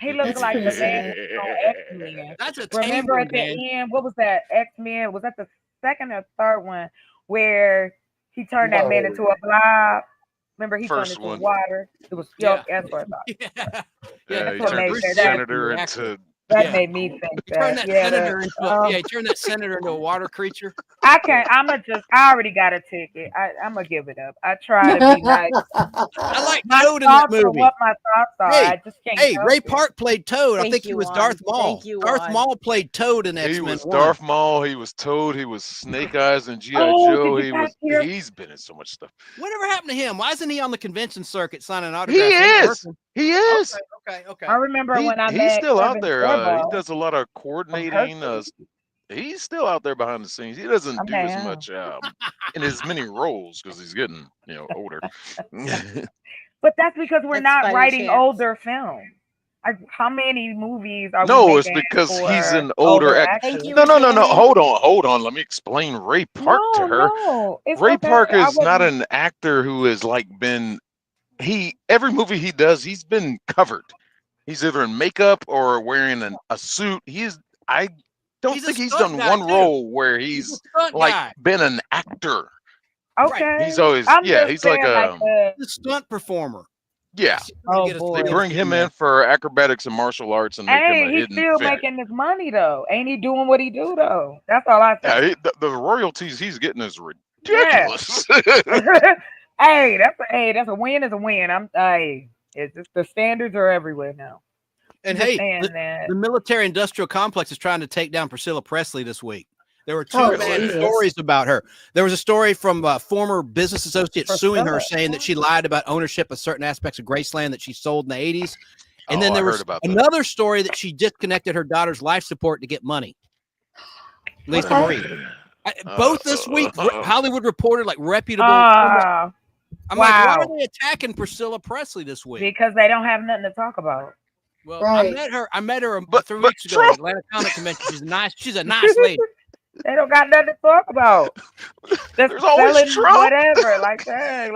He looks That's like the pretty man sad. on X-Men. That's a Remember at the end, what was that? X-Men? Was that the second or third one where he turned that man into a blob? Remember he First turned into one. water? It was Yeah. that's what I thought. Yeah, he what turned made the that- senator into. That made me think He turned that. that senator into he turned that senator into a water creature. I can't. I already got a ticket. I'm gonna give it up. I try to be nice. I like My Toad in that thoughts are movie. what my thoughts are. Hey, I just can't. Hey, help Ray it. Park played Toad. I Thank think he you, was Juan. Darth Maul. Thank you, Darth Juan. Maul played Toad in He X-Men was 1. Darth Maul. He was Toad. He was Snake Eyes and G.I. Oh, Joe. did you guys hear? He's been in so much stuff. Whatever happened to him? Why isn't he on the convention circuit signing He autographs? is. He is. Okay. I remember when I He's met still out Kevin there. He Sorbo does a lot of from coordinating. Hershey. He's still out there behind the scenes. He doesn't do as Okay. much in as many roles because he's getting older. But that's because we're That's not Spidey writing Chance. older films. Like, how many movies are we No, it's making because he's for an older actor. Thank actors? you, No. Shannon. Hold on. Let me explain Ray Park to her. No, it's Ray okay. Park I is not wasn't. an actor who has been every movie he does, he's been covered. He's either in makeup or wearing a suit. I don't He's a think he's stunt done guy, one too. role where He's he's a stunt guy. been an actor. Okay. He's always I'm he's just like saying, a He's a stunt performer. yeah. Oh, Get us boy. They to bring him in for acrobatics and martial arts and make him a Hey, he's hidden still figure. making his money though. Ain't he doing what he do though? That's all I Yeah, say. the royalties he's getting is Yeah. ridiculous. Hey, that's a win. Is a win. It's just the standards are everywhere now. And Just hey, saying that. the military-industrial complex is trying to take down Priscilla Presley this week. There were two Oh, bad Jesus. stories about her. There was a story from former business associates suing her, Priscilla. saying that she lied about ownership of certain aspects of Graceland that she sold in the 80s. And then I there heard was about that. another story that she disconnected her daughter's life support to get money. Lisa What? Marie. Both this week, Hollywood Reporter, reputable. Wow. I'm like, why are they attacking Priscilla Presley this week? Because they don't have nothing to talk about. Well, Right. I met her But 3 weeks ago Trump- at Atlanta Comic Convention. She's a nice lady. They don't got nothing to talk about. Just There's always selling Trump. whatever, like that.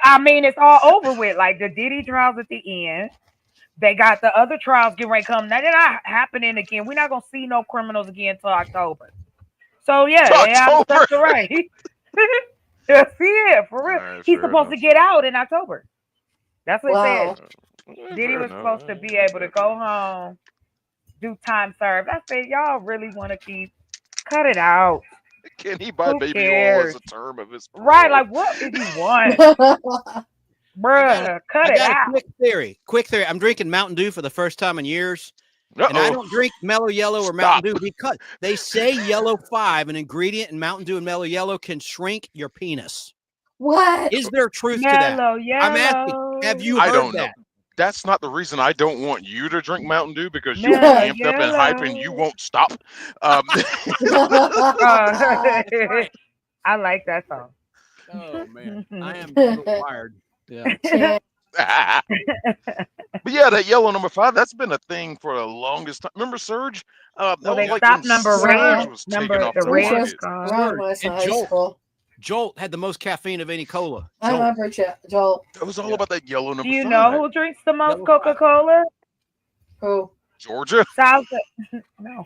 I mean, it's all over with. Like the Diddy trials at the end. They got the other trials getting ready to come. Now they're not happening again. We're not gonna see no criminals again until October. So yeah, they have stuff to write. Yeah, for real. Right, He's fair supposed to enough. get out in October. That's what Wow. it said. Diddy was supposed to be able to go home, do time served. I said, y'all really want to cut it out. Can he buy Who baby cares? oil as a term of his Right, parole? like what did you want? Bruh, cut I it got out. Quick theory. I'm drinking Mountain Dew for the first time in years. And I don't drink Mellow Yellow or Mountain Dew because they say Yellow 5, an ingredient in Mountain Dew and Mellow Yellow, can shrink your penis. What? Is there truth to that? Mellow I'm asking, Yellow. have you I heard don't that? know. That's not the reason I don't want you to drink Mountain Dew because you're Mellow amped up and hype and you won't stop. I like that song. Oh man, I am a little wired. Yeah. But yeah, that yellow number 5, that's been a thing for the longest time. Remember Surge? That Well, was they like stopped when number Surge red. was taken off the red market. is gone. Around when I was in And high Jolt. school. Jolt had the most caffeine of any cola. I remember Joel. It was all about that yellow number 5. Do you know who drinks the most Yellow Coca-Cola? Who? Georgia? South. No.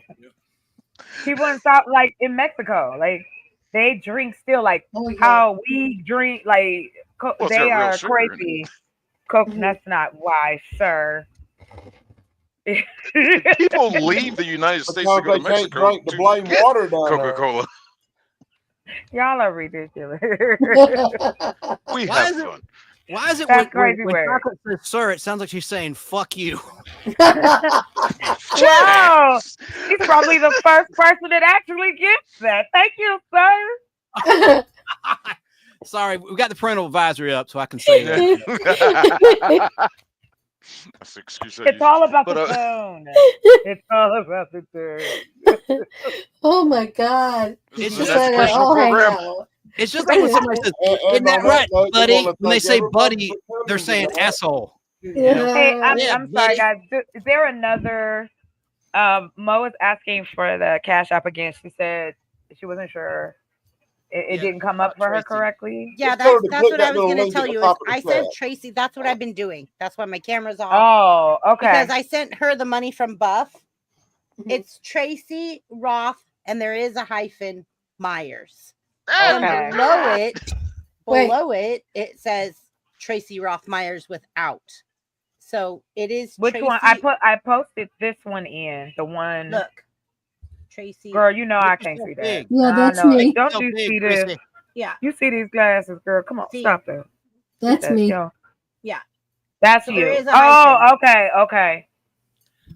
People in South, like in Mexico, like they drink still like how we drink. Like they are crazy. Coke. That's not why, sir. People leave the United States to go to Mexico to blame get water down Coca-Cola. Y'all are ridiculous. We have fun. Why is it That's when crazy word. Chocolate says "sir," it sounds like she's saying "fuck you"? Wow, he's probably the first person that actually gets that. Thank you, sir. Sorry, we got the parental advisory up, so I can say that. That's an excuse. It's all about the phone. It's all about the phone. Oh my God! It's just just like a all hang program. out. It's just like when somebody says, "Isn't that right, buddy?" When they say "buddy," they're saying "asshole." Yeah. Hey, I'm sorry, buddy. guys. Is there another? Mo is asking for the cash app again. She said she wasn't sure. It didn't come up for her correctly. Yeah, that's what I was going to tell you. Is I sent Tracy. That's what I've been doing. That's why my camera's off. Oh, okay. Because I sent her the money from Buff. It's Tracy Roth, and there is a hyphen Myers. Okay. And below it, it says Tracy Roth Myers without. So it is. Which Tracy. one? I posted this one in the one. Look, Tracy. Girl, you know I can't see that. Yeah, that's me. Don't you see this? Yeah. You see these glasses, girl? Come on, stop that. That's me. Yo. Yeah. That's So you. there is a Oh, okay.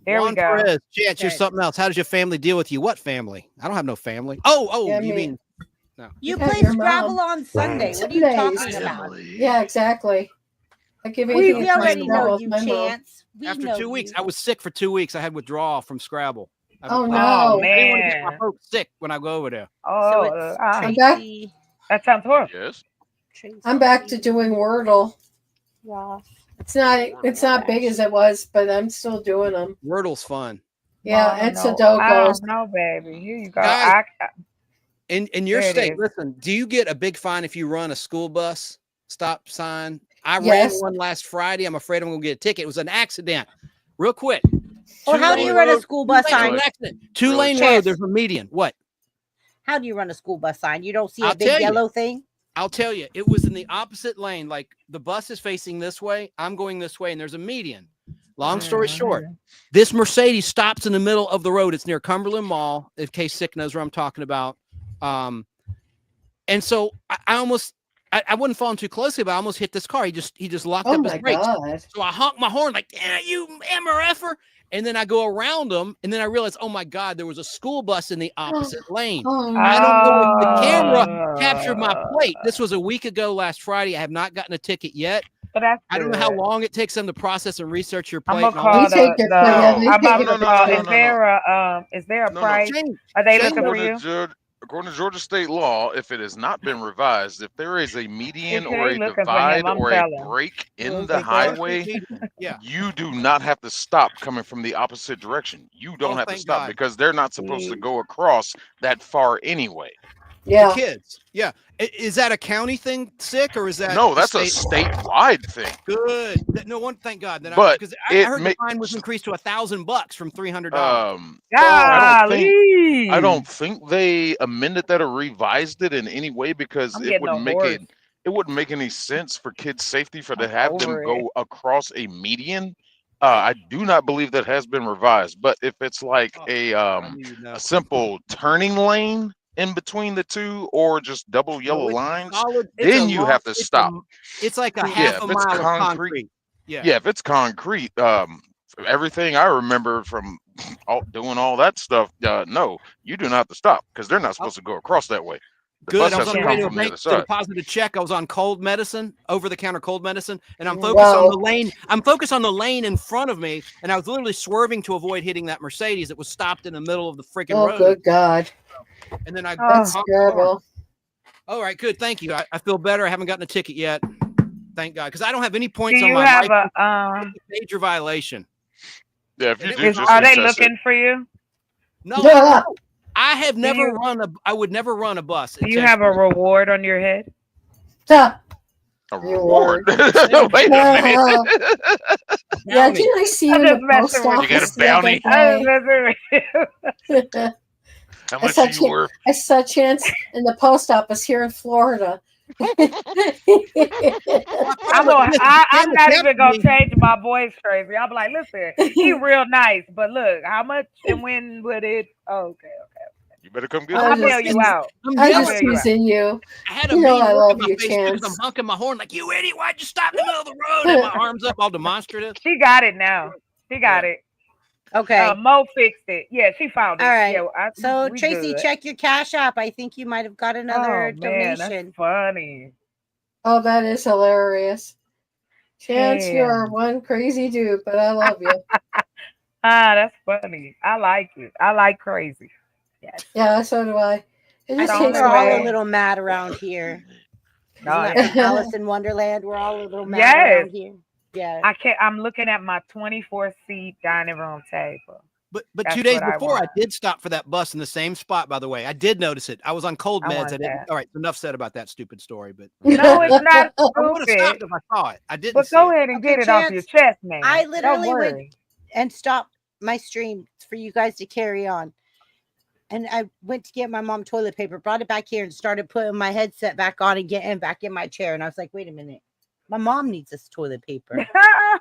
There Juan we go. Perez, Chance, you're something else. How does your family deal with you? What family? I don't have no family. Oh, Yeah, you me. mean no? You Because play your Scrabble mom. on Sunday. What are you talking about? Yeah, exactly. I give We anything already know Scrabble you, with my mom. Chance. We After know 2 weeks, you. I was sick for 2 weeks. I had withdrawal from Scrabble. Oh, no. I didn't want to man. get my folks sick when I go over there. Oh, So it's I'm back. Tracy. that sounds horrible. Yes. Tracy I'm back to doing Wordle. Roth. It's not big as it was, but I'm still doing them. Wordle's fun. Yeah, Oh, and no. Sudoku. Oh, no, baby. Here you go. Guys, In your There it state, is. listen, do you get a big fine if you run a school bus stop sign? I Yes. ran one last Friday. I'm afraid I'm going to get a ticket. It was an accident. Real quick. Or how do you run a school bus sign? Two-lane road. There's a median. What? How do you run a school bus sign? You don't see a I'll big tell you. yellow thing? I'll tell you, it was in the opposite lane. Like the bus is facing this way. I'm going this way, and there's a median. Long story short, this Mercedes stops in the middle of the road. It's near Cumberland Mall, in case Sick knows where I'm talking about. And so I almost, I wasn't following too closely, but I almost hit this car. He just locked up his brakes. God. So I honked my horn like, you MRFer. And then I go around them, and then I realized, oh my God, there was a school bus in the opposite lane. Oh, I don't know if the camera captured my plate. This was a week ago last Friday. I have not gotten a ticket yet. But I don't know how long it takes them to process and research your plate. I'm gonna call They take it for you. They I'm about take to it for call. you. Is there a price? Are they looking for you? According to Georgia state law, if it has not been revised, if there is a median If or they a looking for divide him, I'm or telling. a break in Well, the they go. highway, Yeah. you do not have to stop coming from the opposite direction. You don't have to thank stop God. because they're not supposed to go across that far anyway. Yeah. The kids. Yeah. Is that a county thing, Sick, or is that No, that's a statewide thing. Good. No one. Thank God. That But because I heard the fine was increased to $1,000 from $300. I don't think they amended that or revised it in any way because I'm it getting wouldn't a make horse. it wouldn't make any sense for kids' safety to I'm have them over go across a median. I do not believe that has been revised, but if it's like a simple turning lane in between the two or just double yellow lines, then you have to stop. It's like a Yeah, half if a it's mile of concrete. concrete. Yeah. Yeah, if it's concrete, everything I remember from doing all that stuff, no, you do not have to stop because they're not supposed to go across that way. The Good. bus I was has on to the come radio from the other bank, did a side. positive check. I was on cold medicine, over-the-counter cold medicine, and I'm focused on the lane. I'm focused on the lane in front of me, and I was literally swerving to avoid hitting that Mercedes that was stopped in the middle of the freaking road. Oh, good God. And then I That's terrible. All right, good. Thank you. I feel better. I haven't gotten a ticket yet. Thank God, because I don't have any points Do on you my have license. a Major violation. Yeah, if you do, just are they contest looking it. for you? No, I have never I would never run a bus. Do you have a reward on your head? A reward. Wait a minute. Yeah, didn't I see you in the post office? You got a the other bounty? day? How much are you worth? I saw Chance in the post office here in Florida. I'm not even gonna change my voice, Tracy. I'm like, listen, he real nice, but look, how much and when would it? Okay. You better come get I'll it. bail you out. I'm just teasing you. I had a you know mean I look love on my you, face Chance. because I'm honking my horn like, you idiot, why'd you stop in the middle of the road? And my arms up, all demonstrative. She got it now. She got it. Okay. Mo fixed it. Yeah, she found it. All right. Yeah, So we Tracy, good. check your Cash App. I think you might have got another man, donation. That's funny. Oh, that is hilarious. Chance, Damn. you're one crazy dude, but I love you. That's funny. I like it. I like crazy. Yes. Yeah, so do I. It I just think takes we're all a away. little mad around here. Isn't No, that yeah. from Alice in Wonderland? We're all a little mad Yes. around here. Yeah. I'm looking at my 24-seat dining room table. But That's 2 days what I before, I want. did stop for that bus in the same spot, by the way. I did notice it. I was on cold I meds. want I didn't. that. All right, enough said about that stupid story. But No, it's not I would have stupid. stopped if I saw it. I didn't. But see go it. ahead and Okay, get it off Chance, your chest, man. I Don't literally went worry. and stopped my stream for you guys to carry on. And I went to get my mom toilet paper, brought it back here and started putting my headset back on and getting back in my chair. And I was like, wait a minute. My mom needs this toilet paper.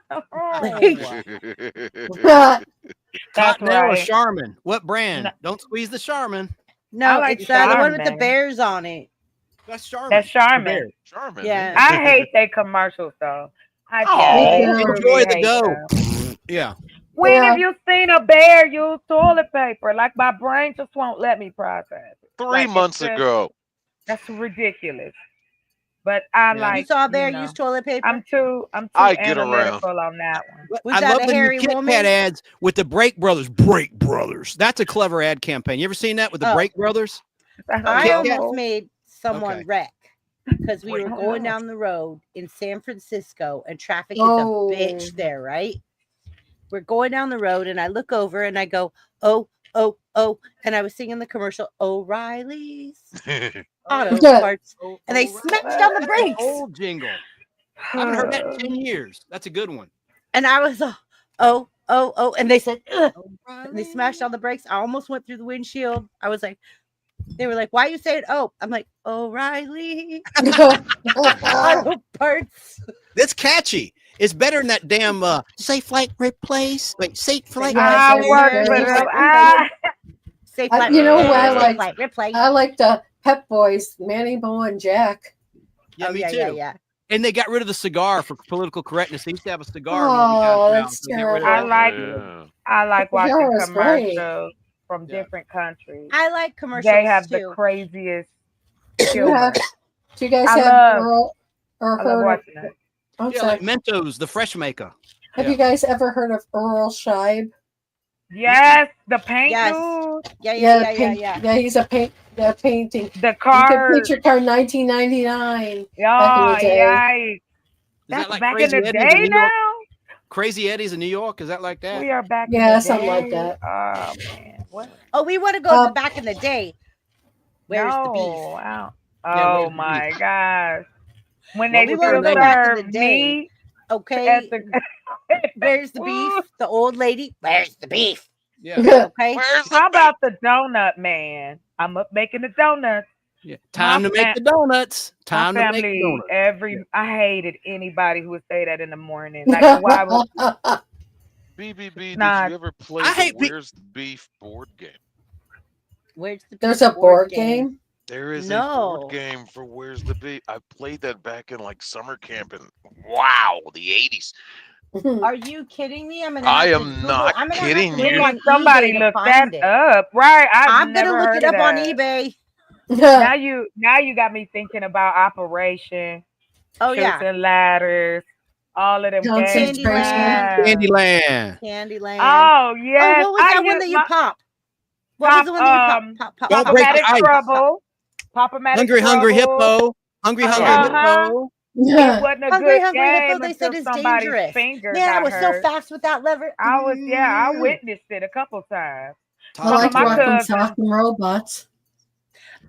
That's Cottonelle or right. Charmin? What brand? No. Don't squeeze the Charmin. No, I like it's the one with the Charmin. bears on it. That's Charmin. That's The Charmin. bear. Charmin. Yeah. I hate their commercials though. I Oh, truly Enjoy the hate dough. them. Yeah. When Yeah. have you seen a bear use toilet paper? Like my brain just won't let me process it. 3 Like, it's months just- ago. That's ridiculous. But I Yeah. like. You saw a bear you know, use toilet paper? I'm too I get analytical on that one. Was I that love a the new hairy Kit woman? Kat ads with the Break Brothers. Break Brothers. That's a clever ad campaign. You ever seen that with the Oh. Break Brothers? I Kit almost Kat. made someone Okay. wreck because we Wait, were hold going on. down the road in San Francisco and traffic is Oh. a bitch there, right? We're going down the road and I look over and I go, oh, oh, oh. And I was singing the commercial, O'Reilly's Auto Yeah. Parts. And they smashed on the brakes. Old jingle. I haven't heard that in 10 years. That's a good one. And I was, oh. And they said, ugh. And they smashed on the brakes. I almost went through the windshield. I was like, they were like, why you say it? Oh, I'm like, O'Reilly Auto Parts. That's catchy. It's better than that damn Safe Flight Replace. Wait, Safe Flight. I work with them. Safe Flight You know what I Replace, like? Safe Flight Replace. I like the Pep Boys, Manny, Bo, and Jack. Yeah, Oh, me yeah, too. yeah. And they got rid of the cigar for political correctness. They used to have a cigar. Oh, that's They got rid of terrible. that. I like Yeah, watching it's great. commercials from Yeah. different countries. I like commercials They have too. the craziest Do you humor. guys I have love- Earl or I love heard of? watching it. I'm Yeah, sorry. like Mentos, the fresh maker. Have yeah. you guys ever heard of Earl Scheib? Yes, the paint Yes. dude, Yeah. He's a painting. the You can car. picture car 1999. Yeah, back in the day. yikes. Is That's that like back in Crazy the Eddie's in day New York? now. Crazy Eddie's in New York? Is that like that? We are back in Yeah, the something like day. that. Oh man, what? Oh, we want to go to back in the day. Where's the beef? No, wow. Yeah, Oh where's the my beef? gosh. When Well, they we wanna still go back in serve the day. meat Okay. at the Where's the beef? The old lady. Where's the beef? Yeah. Okay. How about the donut man? I'm up making the donuts. Yeah. Time My to make the donuts. Time My to make the family, donuts. I hated anybody who would say that in the morning. Like, why would BBB, Nah. did you ever play I the hate Where's the Beef board game? Where's the There's beef a board game. There is a No. board game for Where's the Beef. I played that back in like summer camp in the 80s. Are you kidding me? I'm gonna. I have to am Google- not I'm gonna have kidding to look you. on somebody eBay to look find that it. up? Right. I'm never gonna look heard it up of on that. eBay. Now you got me thinking about Operation, Oh Chutes yeah, and Ladders, all of them Johnson's games. Candyland. Candyland. Candyland. Oh yes. Oh, what was that one that you pop? What Pop, was the one that you pop? Don't break the Pop-O-Matic ice. Trouble. Pop-O-Matic Hungry Trouble. Hippo. Hungry Uh-huh. Hippo. It wasn't a Hungry, good Hungry Hippo, game they said until is somebody's dangerous. finger Man, I got was so hurt. fast with that lever. I witnessed it a couple times. I Some of like my Rock'em cousins, Sock'em Robots.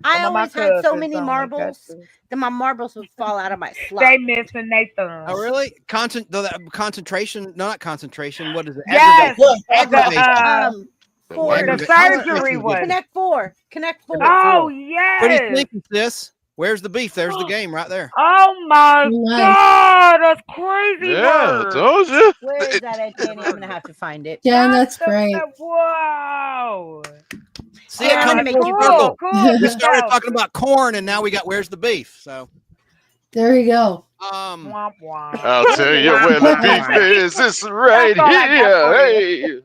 I some of my always had so cousins many don't like that marbles too. that my marbles would fall out of my slot. They missing their thumbs. Oh, really? Concentration? No, not concentration. What is it? Yes, Aggravation. the surgery one. Connect four. Connect four. Oh What do you yes. think, sis? Where's the beef? There's the game right there. Oh my God, that's crazy Yeah, work. I told you. Where is that at, Danny? I'm gonna have to find it. Yeah, that's great. Wow. See, it comes make full you circle. Cool. We started talking about corn, and now we got where's the beef? So there you go. Womp, womp. I'll tell you where the beef is. It's right here. Hey.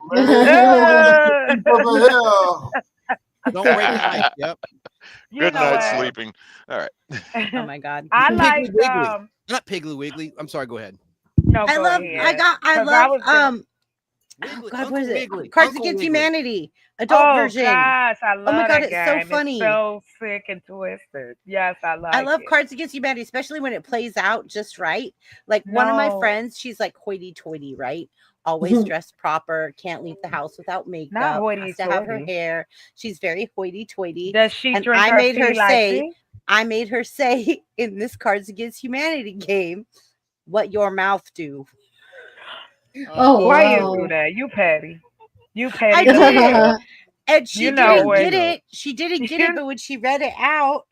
don't break the ice. Yep. Good night sleeping. All right. Oh my God. I like Piggly Wiggly. Not Piggly Wiggly. I'm sorry. Go ahead. No, I go love. ahead. I 'Cause love. was gonna- Oh God, what is it? Wiggly. Cards Uncle Against Wiggly. Humanity, adult Oh version. gosh, I love Oh my God, that it's so game. funny. It's so sick and twisted. Yes, I like I love it. Cards Against Humanity, especially when it plays out just right. Like one of my No. friends, she's like hoity-toity, right? Always dressed proper, can't leave the house without makeup, has to have her hoity-toity. hair. She's very hoity-toity. Does she And drink I her made her tea like say, tea? I made her say in this Cards Against Humanity game, what your mouth do. Oh, Why wow. you do that? You petty. You I petty. did. And she You know didn't it. get it. She didn't get it, but when she read it out,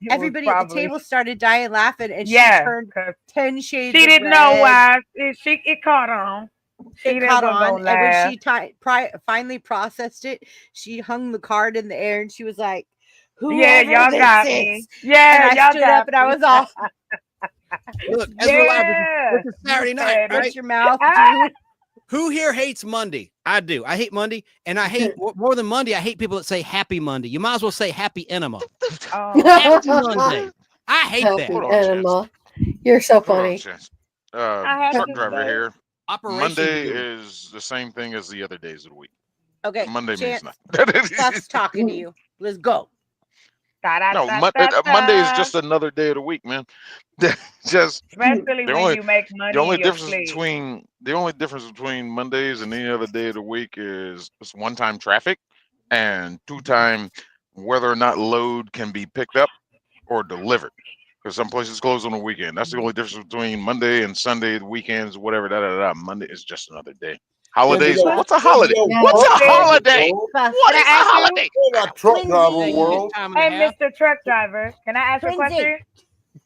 It was everybody at the probably- table started dying laughing, and Yeah, she turned 'cause 10 shades she of didn't know red. why. It caught on. She It didn't caught wasn't on, gonna and when laugh. she finally processed it, she hung the card in the air, and she was like, "Whoever Yeah, y'all this got is." me. Yeah, and I y'all stood got up, and I me. was all, Look, as we're live, Yeah, this is Saturday night, petty. right? "What's your mouth Ah. do?" Who here hates Monday? I do. I hate Monday, and I hate more than Monday. I hate people that say Happy Monday. You might as well say Happy Enema. Oh, Happy Monday. I hate Happy that. Hold on, Enema. You're so Hold on, funny. Chance. I have Truck to driver say. here. Operation Monday Good. is the same thing as the other days of the week. Okay, Monday means Chance, nothing. Stuff's talking to you. Let's go. No, Da-da-da-da-da. Monday is just another day of the week, man. Just Especially the when only you make money the only in your difference sleep. between Mondays and any other day of the week is just one time traffic and two time whether or not load can be picked up or delivered. Because some places close on the weekend. That's the only difference between Monday and Sunday, the weekends, whatever. Monday is just another day. Holidays. Yeah. What's a holiday? Yeah. What's a holiday? Buff, What is a holiday? We're not truck driver Twinsies. world. Hey, Mr. Truck Driver, can I ask you a Twinsy. question?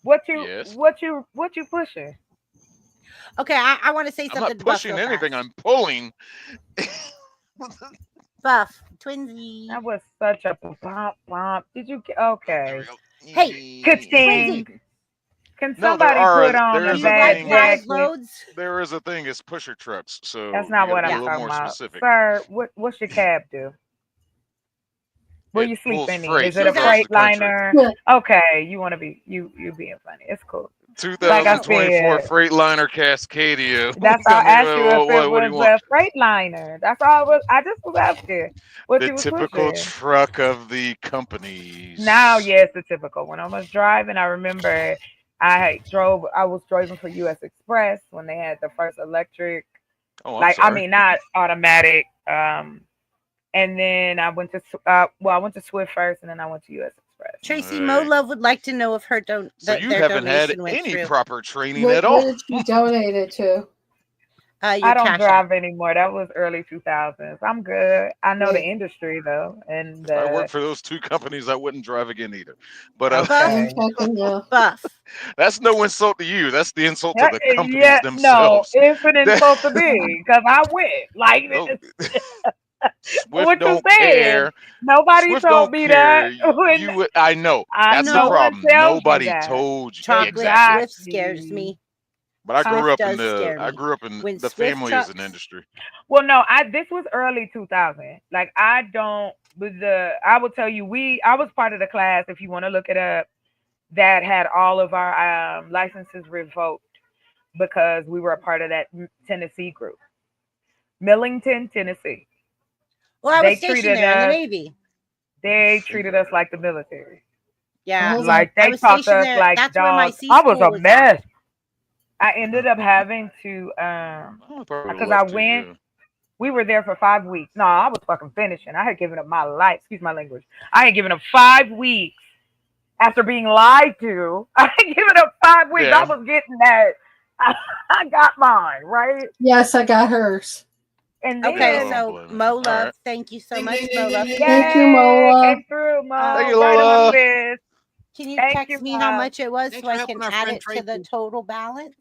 What Yes. you pushing? Okay, I want to say I'm something not to Buff pushing real anything. fast. I'm pulling. Buff, Twinsy. That was such a bump. Did you get okay? Hey, Ka-ting. Twinsy. Can No, somebody put on Do a you bad like live jacket? loads? There is a thing. It's pusher trucks. So That's not you what gotta be I'm a little talking more about, specific. sir. What's your cab do? Where It you pulls sleeping in? freight Is it a across the country. Freightliner? Okay, you want to be you being funny. It's cool. Like I 2024 said, Freightliner Cascadia. that's all I asked you if it What do you was want? a Freightliner. That's all I just was asking what The you was typical pushing. truck of the companies. Now, yes, the typical. When I was driving, I remember I was driving for U.S. Express when they had the first electric, Oh, I'm sorry. not automatic. And then I went to I went to Swift first, and then I went to U.S. Express. Tracy Hey. Mo-Love would like to know if her So you their haven't had donation went any through. proper training What at all. did you donate it to? Your I don't Cash drive App. anymore. That was early 2000s. I'm good. I know the Right. industry though, and If I worked for those two companies, I wouldn't drive again either. But okay. Buff. That's no insult to you. That's the insult to the companies Yeah, no, themselves. it's an insult to me because I went like No. this. Swift What you don't saying? care. Nobody Swift told don't me care. that. When I know. I That's no the one problem. tells you Nobody that. told you. Chocolate Exactly. Swift scares me. But I grew Swift up in does scare I me. grew up in When the Swift family is an trucks- industry. Well, no, this was early 2000. Like I will tell you, I was part of the class, if you want to look it up, that had all of our licenses revoked because we were a part of that Tennessee group. Millington, Tennessee. Well, I was They stationed treated there in the us- Navy. They treated us like the military. Yeah, Like I they was talked to stationed us there. like That's where my dogs. C I was school a was mess. I ended up having to because I went. We were there for 5 weeks. No, I was fucking finishing. I had given up my life. Excuse my language. I had given up 5 weeks after being lied to. I had given up 5 weeks. Yeah. I was getting that. I got mine, right? Yes, I got hers. And Okay, then, so Mo Love, thank you so much, Mo Love. Thank you, yay, Mola. came through, Mo. Thank you, Right on Lola. my list. Can you Thank text you, me how Mom. much it was Thanks so for I helping can our add friend it to the Tracy. total balance?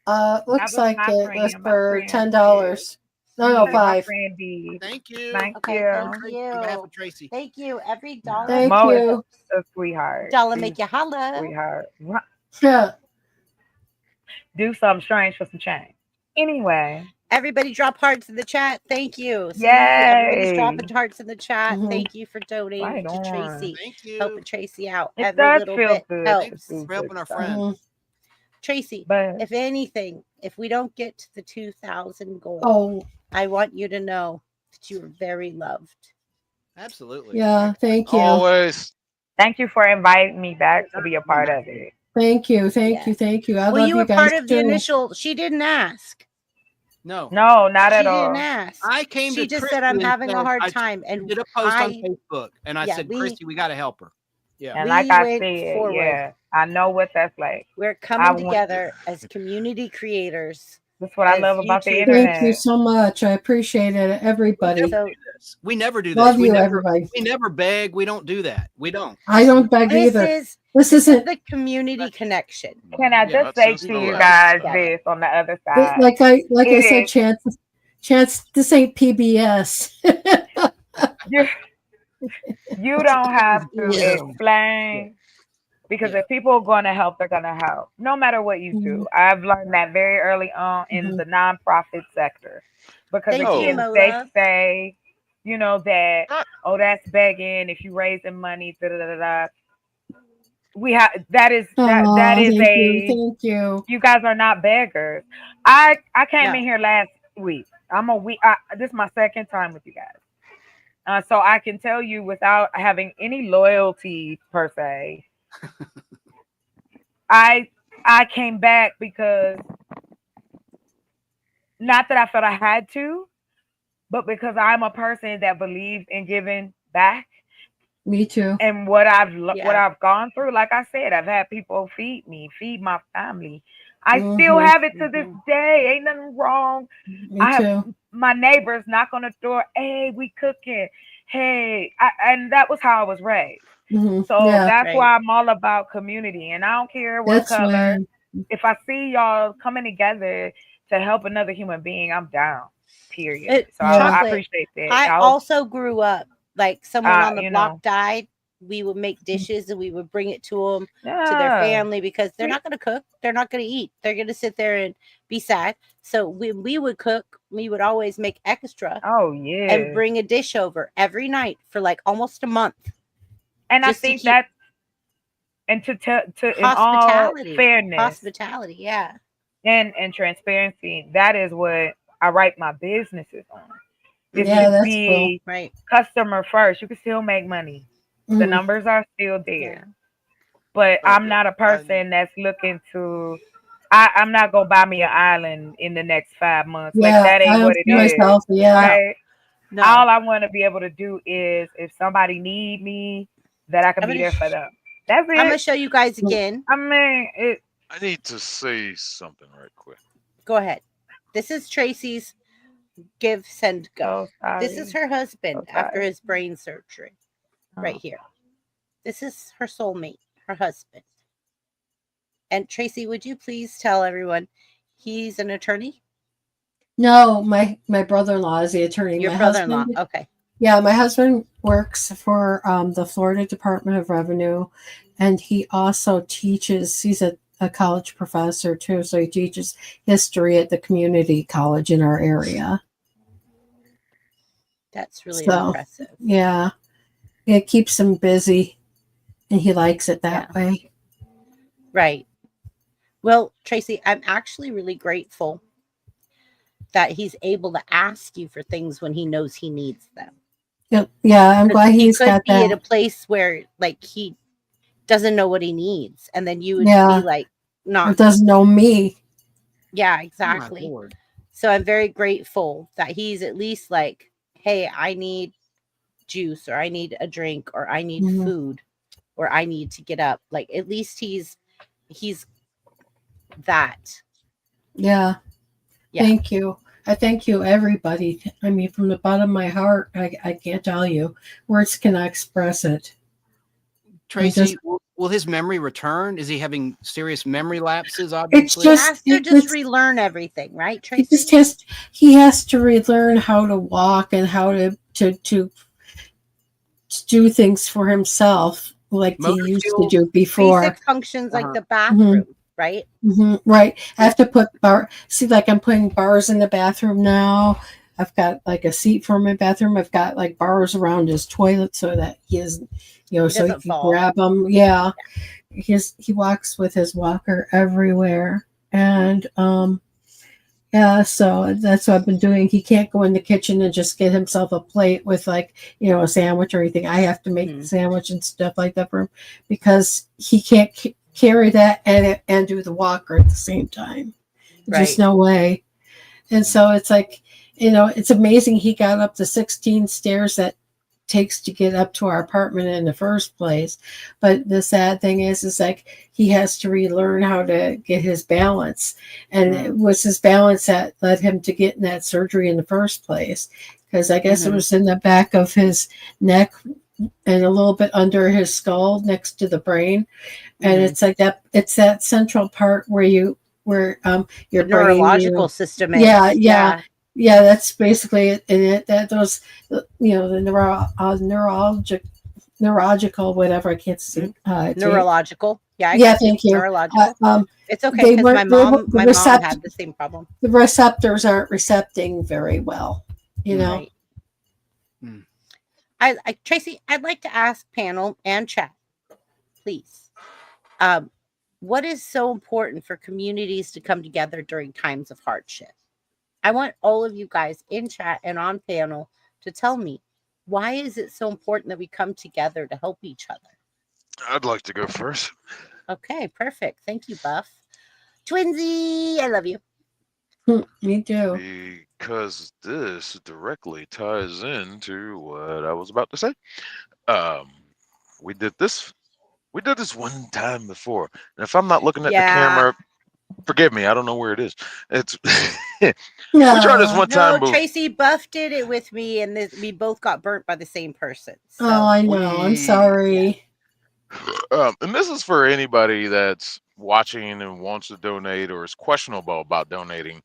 Looks That was like my it was friend, my for friend. $10. No, My 5. friend D. Thank you. Thank Okay, you. thank Tracy, on behalf you. of Tracy. Thank you. Every dollar, Thank Mo is you. a sweetheart. dollar She's make you holla. sweetheart. Yeah. Do something strange for some change. Anyway. Everybody drop hearts in the chat. Thank you. See, everybody's Yay. dropping hearts in the chat. Mhm. Thank you for donating Right to on. Tracy. Thank you. Helping Tracy out. It Every does little feel bit good helps. to do For helping good our stuff. friend. Mhm. Tracy, But if anything, if we don't get to the 2,000 goal, Oh, I want you to know that you are very loved. Absolutely. yeah. Thank you. Always. thank you for inviting me back to be a part of it. Thank you. Thank Yeah. you. Thank you. I Well, love you you were guys part of the too. initial. She didn't ask. No. No, not She at didn't all. ask. I came She to just Christy said, I'm and having a said, hard I time. And did a post on I, Facebook, and I yeah, said, we- Christy, we got to help her. Yeah. And We like I went said, forward. yeah, I know what that's like. we're I coming went- together as community creators. That's what I as love about the YouTubers. internet. Thank you so much. I appreciate it, everybody. So We never do this. Love we you, never, everybody. We never beg. We don't do that. We don't. I don't beg this either. is This this is isn't the community connection. Can I Yeah, just say that's to the you left. guys Yeah. this on the other this, side? like I It said, is- Chance. This ain't PBS. You don't have to Yeah. explain because Yeah. if people are going to help, they're going to help, no matter what you do. I've learned that very early on in the nonprofit sector because Thank if you, kids Mo they Love. say, you know that that's begging if you raising money, da da da da. We have that is that is Thank you. You guys are not beggars. I came No. in here last week. This is my second time with you guys. So I can tell you without having any loyalty per se. I came back because not that I felt I had to, but because I'm a person that believes in giving back. Me too. And what I've gone through, like I said, I've had people feed me, feed my family. I still have it to this day. Ain't nothing wrong. Me too. My neighbors knock on the door. Hey, we cooking. Hey, and that was how I was raised. So that's why I'm all about community, and I don't care what color. If I see y'all coming together to help another human being, I'm down. Period. So I appreciate that. I also grew up like someone on the block died. We would make dishes and we would bring it to them, to their family, because they're not going to cook. They're not going to eat. They're going to sit there and be sad. So when we would cook, we would always make extra. Oh, yeah. And bring a dish over every night for like almost a month. And I think that, and to in all fairness, hospitality, yeah, and transparency, that is what I write my businesses on. It Yeah, should that's be cool. right. Customer first. You can still make money. The numbers are still there. But I'm not a person that's looking to. I'm not gonna buy me an island in the next 5 months. Yeah, like that ain't what it is. myself, yeah. Right? No. All I want to be able to do is if somebody need me, that I can be there for them. That's it. I'm gonna show you guys again. I mean, I need to say something right quick. Go ahead. This is Tracy's give, send, go. So this is her husband So after sorry. his brain surgery. Right here. This is her soulmate, her husband. And Tracy, would you please tell everyone he's an attorney? No, my brother-in-law is the attorney. Your My brother-in-law. husband, Okay. Yeah, my husband works for the Florida Department of Revenue, and he also teaches. He's a college professor too, so he teaches history at the community college in our area. That's really impressive. Yeah, it keeps him busy, and he likes it that way. Right. Well, Tracy, I'm actually really grateful that he's able to ask you for things when he knows he needs them. Yeah, I'm glad he's got be that. at a place where like he doesn't know what he needs, and then you would Yeah. be like, Or not doesn't know me. Yeah, Oh, exactly. my Lord. So I'm very grateful that he's at least like, hey, I need juice, or I need a drink, or I need Mhm. food, or I need to get up. Like, at least he's that. Yeah. Yeah. Thank you. I thank you, everybody. I mean, from the bottom of my heart, I can't tell you. Words cannot express it. Tracy, will his memory return? Is he having serious memory lapses? It's Obviously, He just has to just relearn everything, right, Tracy? he has to relearn how to walk and how to do things for himself like Motor he used to skills? do before. Basic functions like the Mhm. bathroom, right? Right. I have to put like I'm putting bars in the bathroom now. I've got like a seat for my bathroom. I've got like bars around his toilet so that he isn't, so he doesn't can fall. grab them. Yeah. He walks with his walker everywhere. And yeah, so that's what I've been doing. He can't go in the kitchen and just get himself a plate with like, a sandwich or anything. I have to make the sandwich and stuff like that for him because he can't carry that and do the walker at the same time. Right. Just no way. And so it's like, it's amazing he got up the 16 stairs that takes to get up to our apartment in the first place. But the sad thing is like he has to relearn how to get his balance. And it was his balance that led him to getting that surgery in the first place. Because I guess it was in the back of his neck and a little bit under his skull next to the brain. And it's like it's that central part where your The brain, neurological system is. Yeah, that's basically it. And that those, the neurological, whatever, I can't see. Neurological. Yeah, Yeah, thank you. Neurological. It's okay because my mom had the same problem. The receptors aren't recepting very well, Right. Tracy, I'd like to ask panel and chat, please. What is so important for communities to come together during times of hardship? I want all of you guys in chat and on panel to tell me, why is it so important that we come together to help each other? I'd like to go first. Okay, perfect. Thank you, Buff. Twinsy, I love you. Me too. Because this directly ties into what I was about to say. We did this one time before. And if I'm not looking at the camera, forgive me, I don't know where it is. It's we tried this one time. Tracy, Buff did it with me, and we both got burnt by the same person. So. Oh, I know. I'm sorry. And this is for anybody that's watching and wants to donate or is questionable about donating.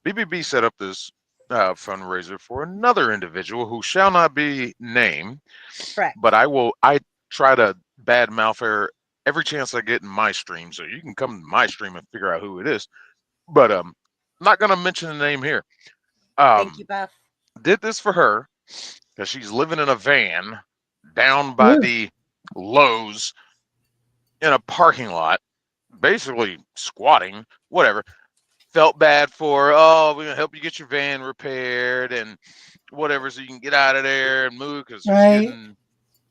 BBB set up this fundraiser for another individual who shall not be named. Correct. But I try to badmouth her every chance I get in my stream, so you can come to my stream and figure out who it is. But I'm not gonna mention the name here. Thank you, Buff. Did this for her because she's living in a van down by the Lowe's in a parking lot, basically squatting, whatever. Felt bad for her. Oh, we're gonna help you get your van repaired and whatever, so you can get out of there and move because she's getting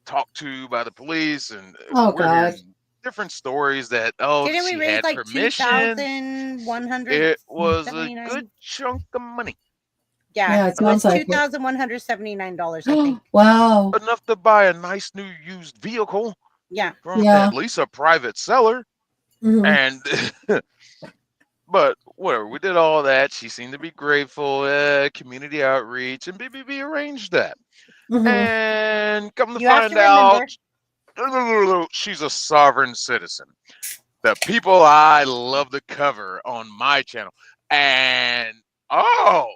talked to by the police, and we're hearing different stories that didn't we raise like $2,100? It was a good chunk of money. Yeah, it was $2,179. I think. Wow, enough to buy a nice new used vehicle. Yeah, from at least a private seller, and but whatever. We did all that. She seemed to be grateful. Community outreach, and BBB arranged that. And come to find out, she's a sovereign citizen. The people I love to cover on my channel. And I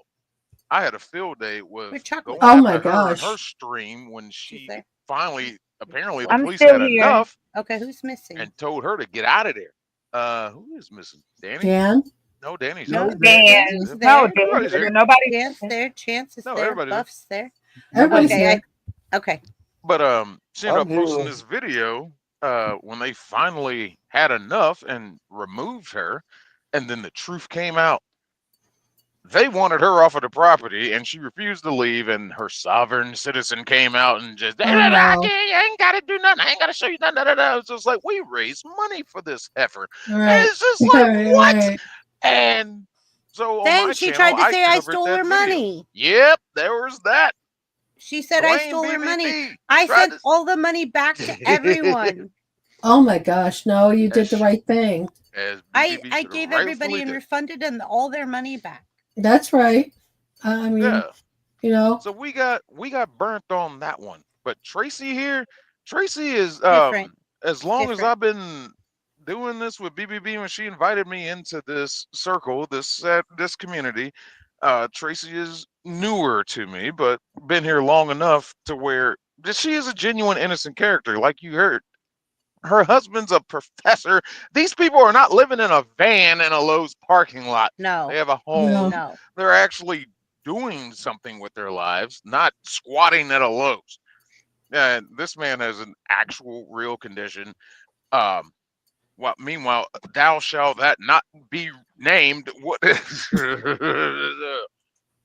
had a field day with going after her and her stream when she finally, apparently the police had enough. Okay, who's missing? And told her to get out of there. Who is missing? Danny? Dan? No, Danny's no, there. Nobody's there. Nobody. Dan's there. Chance is there. Buff's there. Everybody's there. Okay. But she ended up posting this video when they finally had enough and removed her, and then the truth came out. They wanted her off of the property, and she refused to leave, and her sovereign citizen came out and just, I ain't got to do nothing. I ain't got to show you nothing. It's just like, we raised money for this heifer. And it's just like, what? And So Then on my she channel, tried to say I covered stole that her video. money. Yep, there was that. She said I Blame stole her money. BBB. I Tried sent all the money back to to- everyone. Oh my gosh, no, you did the As- right thing. As I BBB should have gave everybody rightfully and did. refunded them all their money back. That's right. I mean, Yeah. you know. So we got burnt on that one. But Tracy here, Tracy is Different. as long as Different. I've been doing this with BBB when she invited me into this circle, this community, Tracy is newer to me, but been here long enough to where she is a genuine innocent character, like you heard. Her husband's a professor. These people are not living in a van in a Lowe's parking lot. No. They have a home. No. No. They're actually doing something with their lives, not squatting at a Lowe's. And this man has an actual real condition. Meanwhile, thou shalt that not be named. What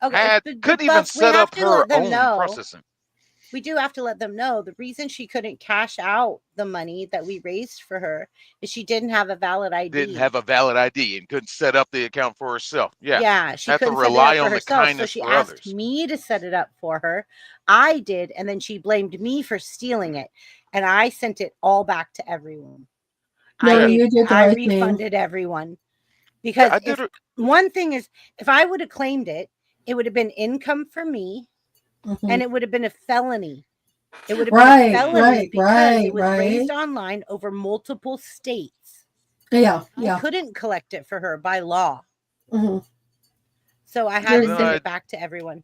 Okay. couldn't even set up her own know. processing. We do have to let them know the reason she couldn't cash out the money that we raised for her is she didn't have a valid ID. Didn't have a valid ID and couldn't set up the account for herself. Yeah. Yeah, she Have to couldn't set it rely up for on the herself. kindness So she for asked others. me to set it up for her. I did, and then she blamed me for stealing it. And I sent it all back to everyone. No, you did the I right thing. refunded everyone. Because one thing is, if I would have claimed it, it would have been income for me, and it would have been a felony. It would have been a felony because it was raised online over multiple states. Yeah, I couldn't collect it for her by law. Mm-hmm. So I had to send it back to everyone.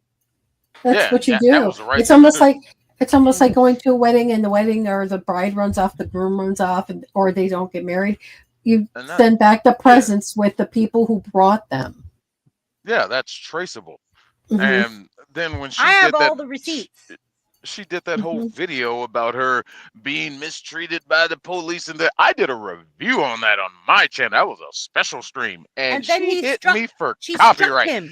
That's what you do. That was the right it's thing almost to do. like going to a wedding, and the wedding or the bride runs off, the groom runs off, or they don't get married. You send back the presents with the people who brought them. Yeah, that's traceable. Mm-hmm. And then when she I have did all that, the receipts. she did that whole video about her being mistreated by the police, and I did a review on that on my channel. That was a special stream, and then she hit me for she copyright. Struck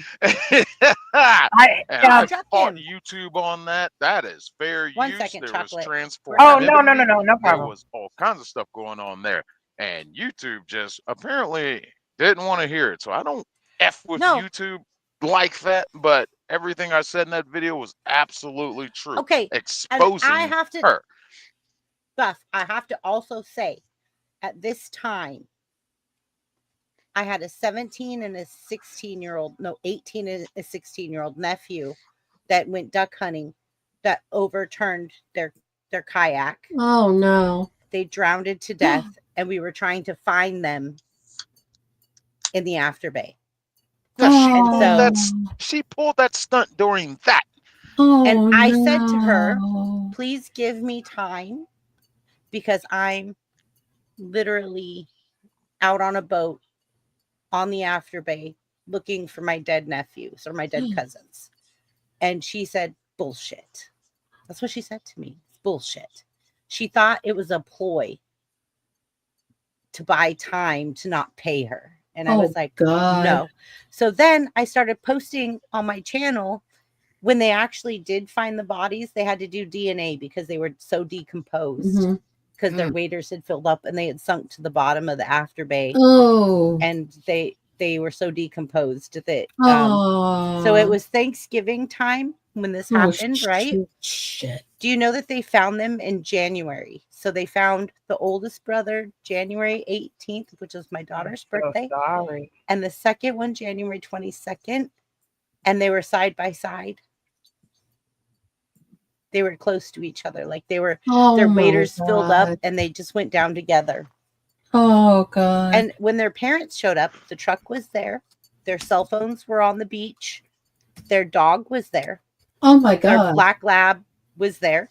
him. I fought YouTube on that. That is fair One use. second, There chocolate. was transfer. Oh, no There problem. was all kinds of stuff going on there, and YouTube just apparently didn't want to hear it. So I don't F with YouTube like that, but everything I said in that video was absolutely true. Okay, exposing and I have to, her. Buff, I have to also say, at this time, I had a 17 and a 16-year-old, no, 18 and a 16-year-old nephew that went duck hunting that overturned their kayak. Oh no. They drowned to death, and we were trying to find them in the afterbay. Yeah, she pulled that stunt during that. And I said to her, please give me time because I'm literally out on a boat on the afterbay looking for my dead nephews or my dead cousins. And she said, bullshit. That's what she said to me. It's bullshit. She thought it was a ploy to buy time to not pay her. And I was like, no. So then I started posting on my channel. When they actually did find the bodies, they had to do DNA because they were so decomposed because their waders had filled up and they had sunk to the bottom of the afterbay. Oh. And they were so decomposed that so it was Thanksgiving time when this happened, right? Shit. Do you know that they found them in January? So they found the oldest brother January 18th, which was my daughter's birthday. Sorry. And the second one, January 22nd. And they were side by side. They were close to each other. Like they were, their waders filled up and they just went down together. Oh, God. And when their parents showed up, the truck was there. Their cell phones were on the beach. Their dog was there. Oh, my God. Their black lab was there.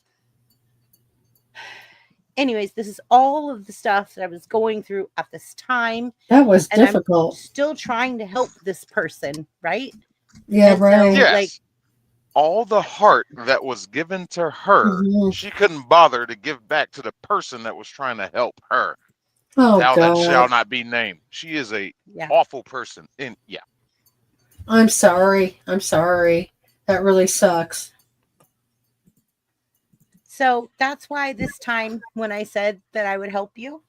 Anyways, this is all of the stuff that I was going through at this time. That was difficult. I'm still trying to help this person, right? Yeah, and right. Yes. Like, all the heart that was given to her, she couldn't bother to give back to the person that was trying to help her. Oh, Thou God. that shall not be named. She is a awful person. And I'm sorry. I'm sorry. That really sucks. So that's why this time when I said that I would help you,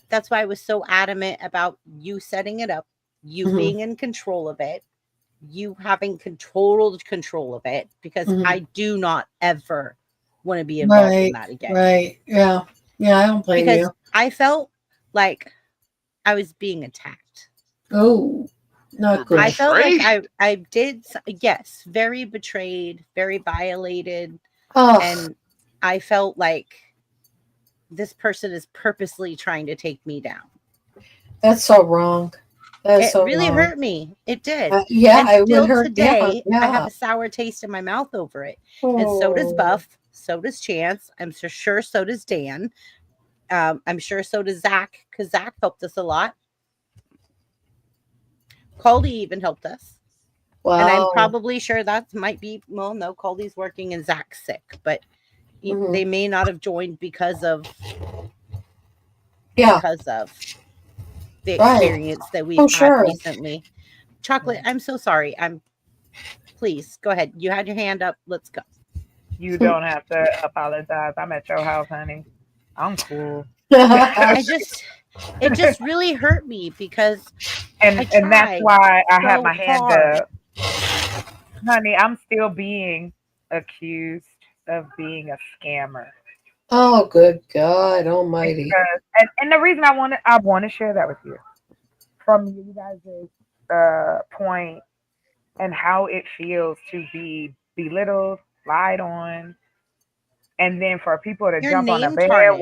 that's why I was so adamant about you setting it up you being in control of it, you having control of it, because I do not ever want to be involved in that again. Right. Yeah. Yeah. I don't blame Because you. I felt like I was being attacked. Oh, not good. I felt like I did, yes, very betrayed, very violated. Oh, And I felt like this person is purposely trying to take me down. that's so wrong. That's It so really wrong. hurt me. It did. Yeah, And it would still hurt. today, Yeah. I have a sour taste in my mouth over it. Oh. And so does Buff. So does Chance. I'm sure so does Dan. I'm sure so does Zach, because Zach helped us a lot. Caldy even helped us. Wow. And I'm probably sure that might be, well, no, Caldy's working and Zach's sick, but they may not have joined because of the experience that we've had recently. Chocolate, I'm so sorry. Please go ahead. You had your hand up. Let's go. You don't have to apologize. I'm at your house, honey. I'm cool. It just really hurt me because and that's why I have my hand up. Honey, I'm still being accused of being a scammer. Oh, good God Almighty! Because, and the reason I want to share that with you, from you guys' point, and how it feels to be belittled, lied on, and then for people to jump on a bandwagon.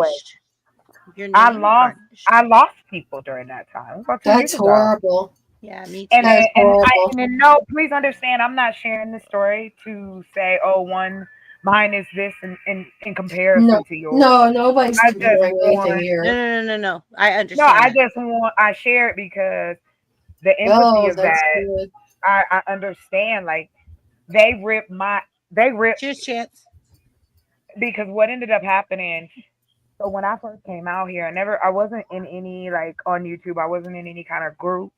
I lost people during that time. That's horrible. Yeah, me too. And no, please understand, I'm not sharing this story to say, oh, mine is this in comparison to yours. No, nobody's comparing anything here. No. I understand. No, I share it because the empathy of that. Good. I understand. Like they ripped. Cheers, Chance. Because what ended up happening. So when I first came out here, I wasn't in any, like, on YouTube. I wasn't in any kind of group.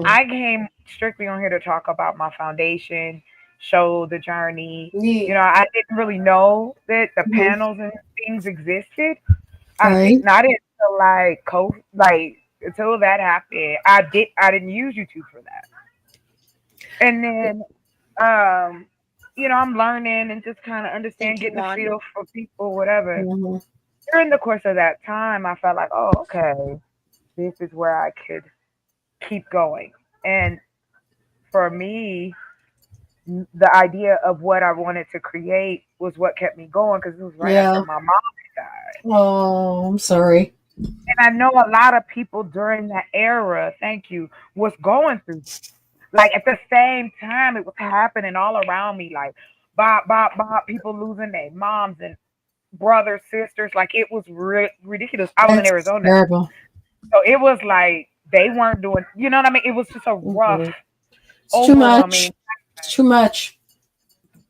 I came strictly on here to talk about my foundation, show the journey. You know, I didn't really know that the panels and things existed. I didn't until until that happened. I didn't use YouTube for that. And then you know, I'm learning and just kind of understand, getting a feel for people, whatever. During the course of that time, I felt like, oh, okay, this is where I could keep going. And for me, the idea of what I wanted to create was what kept me going, because it was right after my mom died. Oh, I'm sorry. And I know a lot of people during that era, was going through. Like at the same time, it was happening all around me, like bop, people losing their moms and brothers, sisters. Like it was ridiculous. I was in Arizona. Terrible. So it was like they weren't doing, you know what I mean? It was just a rough. It's too much. It's too much.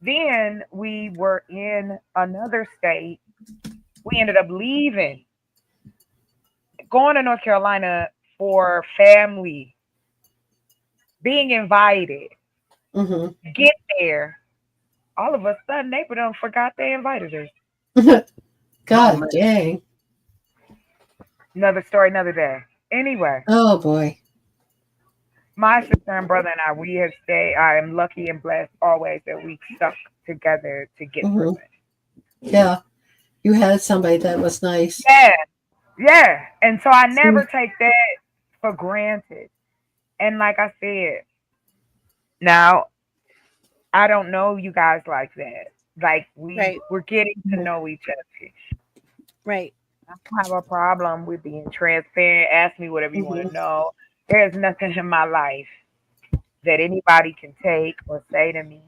Then we were in another state. We ended up leaving, going to North Carolina for family, being invited. Get there. All of a sudden, neighbor done forgot they invited us. God dang. Another story, another day. Anyway. Oh boy. My sister and brother and I am lucky and blessed always that we stuck together to get through it. Yeah. You had somebody that was nice. Yeah. And so I never take that for granted. And like I said, now I don't know you guys like that. Like we're getting to know each other. Right. I don't have a problem with being transparent. Ask me whatever you want to know. There's nothing in my life that anybody can take or say to me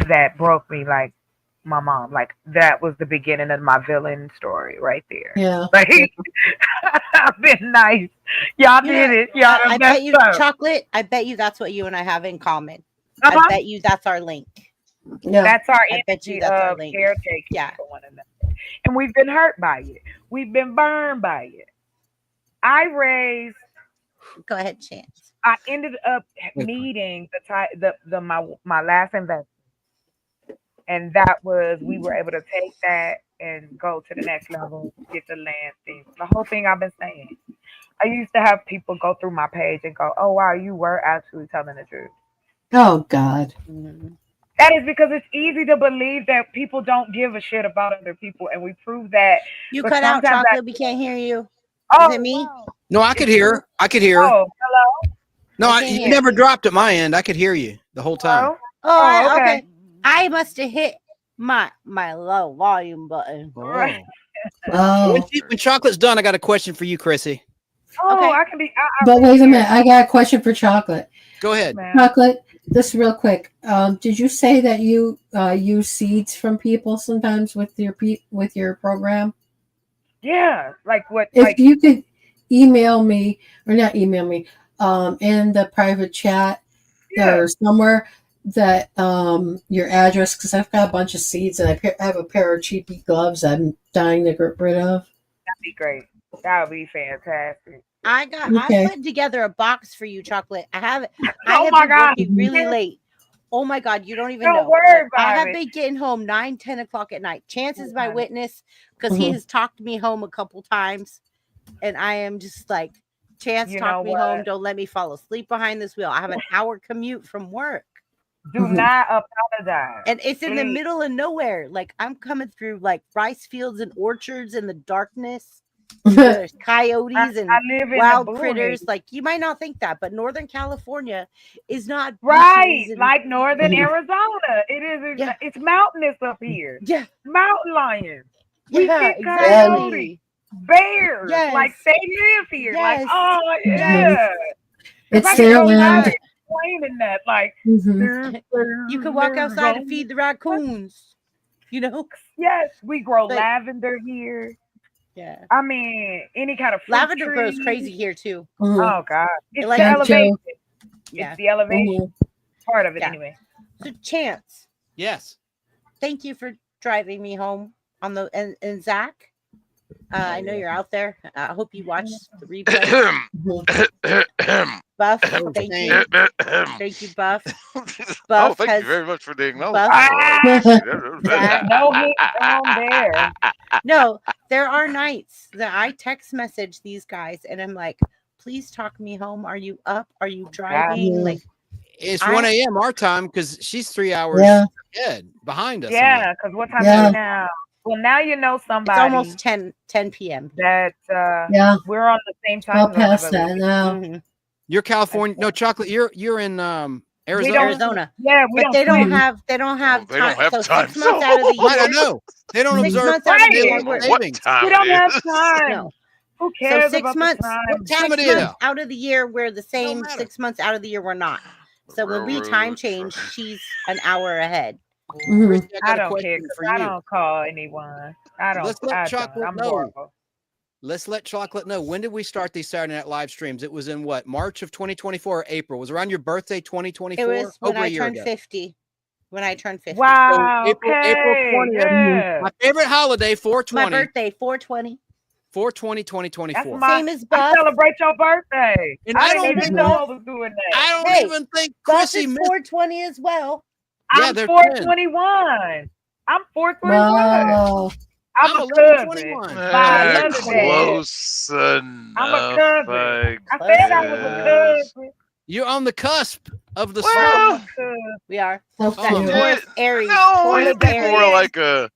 that broke me like my mom. Like that was the beginning of my villain story right there. Yeah. Like I've been nice. Y'all did it. Y'all I bet you, Chocolate, I bet you that's what you and I have in common. I bet you that's our link. Yeah. That's our I bet you energy that's our of link. caretaking for one another. And we've been hurt by it. We've been burned by it. Go ahead, Chance. I ended up meeting my last investment, and that was, we were able to take that and go to the next level, get the land thing. The whole thing I've been saying. I used to have people go through my page and go, "Oh wow, you were actually telling the truth." Oh God. That is because it's easy to believe that people don't give a shit about other people, and we prove that. You But cut out, sometimes Chocolate. We can't hear you. Oh, Is it me? wow. No, I could hear. I could hear. Oh, hello. No, can't you hear. never dropped at my end. I could hear you the whole time. Hello? Oh, okay. okay. I must have hit my low volume button. Right. Oh. When Chocolate's done, I got a question for you, Chrissy. Oh, Okay. I can be. But wait a minute, I got a question for Chocolate. Go ahead. Chocolate, just real quick. Did you say that you use seeds from people sometimes with your program? Yeah, like what? If Like you could email me, or not email me, in the private chat or somewhere that your address, because I've got a bunch of seeds and I have a pair of cheapy gloves I'm dying to get rid of. that'd be great. That would be fantastic. I put together a box for you, Chocolate. I have Oh been my God. working really late. Oh my God, you don't even Don't know. worry I about have it. been getting home 9, 10 o'clock at night. Chance is my witness because he Mhm. has talked me home a couple times, and I am just like, Chance You know talked me what? home. Don't let me fall asleep behind this wheel. I have an hour commute from work. Do not apologize. And it's in the Please. middle of nowhere. Like I'm coming through like rice fields and orchards in the darkness. There's coyotes and I live in wild the boonies. critters. Like you might not think that, but Northern California is not Right, beaches and- like northern Arizona. It is. Yeah. It's mountainous up here. Yeah. Mountain lions. We Yeah, see exactly. coyotes, bears. Yes. Like they live here. Yes. Like oh Yes. yeah. It's I can their go land. live explaining that. Like Mhm. You can walk outside and feed the raccoons. You know? Yes, we grow Like- lavender here. Yeah. I mean, any kind of fruit Lavender grows trees. crazy here too. Mhm. Oh God, it's like the it elevation. Yeah. It's the elevation part of it Yeah. anyway. So Chance, Yes. thank you for driving me home on the and Zach. I know you're out there. I hope you watched the replay. Buff, thank you. Thank you, Buff. Oh, thank you very much for the acknowledgement. No hate on there. No, there are nights that I text message these guys and I'm like, please talk me home. Are you up? Are you driving? Like it's 1 a.m. our time because she's 3 hours ahead behind us. Yeah, because what time is it now? Well, now you know somebody. It's almost 10 p.m. That we're on the same time Well zone. past that now. Mm-hmm. You're California. No, Chocolate. You're in Arizona. Arizona. Yeah, but they don't have they don't have so time. 6 months out of the year. I know. They don't 6 observe months out of the year. daylight What savings. time We don't it have is. time. No. Who So cares 6 about months. the time? What time 6 it is? months out of the year, we're the same. matter. 6 months out of the year, we're not. So when we time change, she's an hour ahead. Mhm. Christy, I got a don't question care 'cause for I you. don't call anyone. I don't. Let's let I Chocolate don't. I'm know. horrible. Let's let Chocolate know. When did we start these Saturday Night live streams? It was in what, March of 2024 or April? It was around your birthday, 2024? It was when Over I a year turned ago. 50. When I turned 50. Wow. So April Okay. 20th. Yeah. My favorite holiday, 420. My birthday, 420. 420, That's 2024. my. Same as I Buff. celebrate your birthday. And I I don't didn't even even know know- I was doing that. I don't Hey, even think Buff Chrissy is missed. 420 as well. Yeah, I'm they're 421. I'm 421. Wow. I'm a 1121. cousin. By another day. Close enough. I'm a cousin. I I said I was a guess. cousin. You're on the cusp of the Well, Cousin. We are. So That cute. Taurus Aries. No, Taurus it'd be Aries. more like a.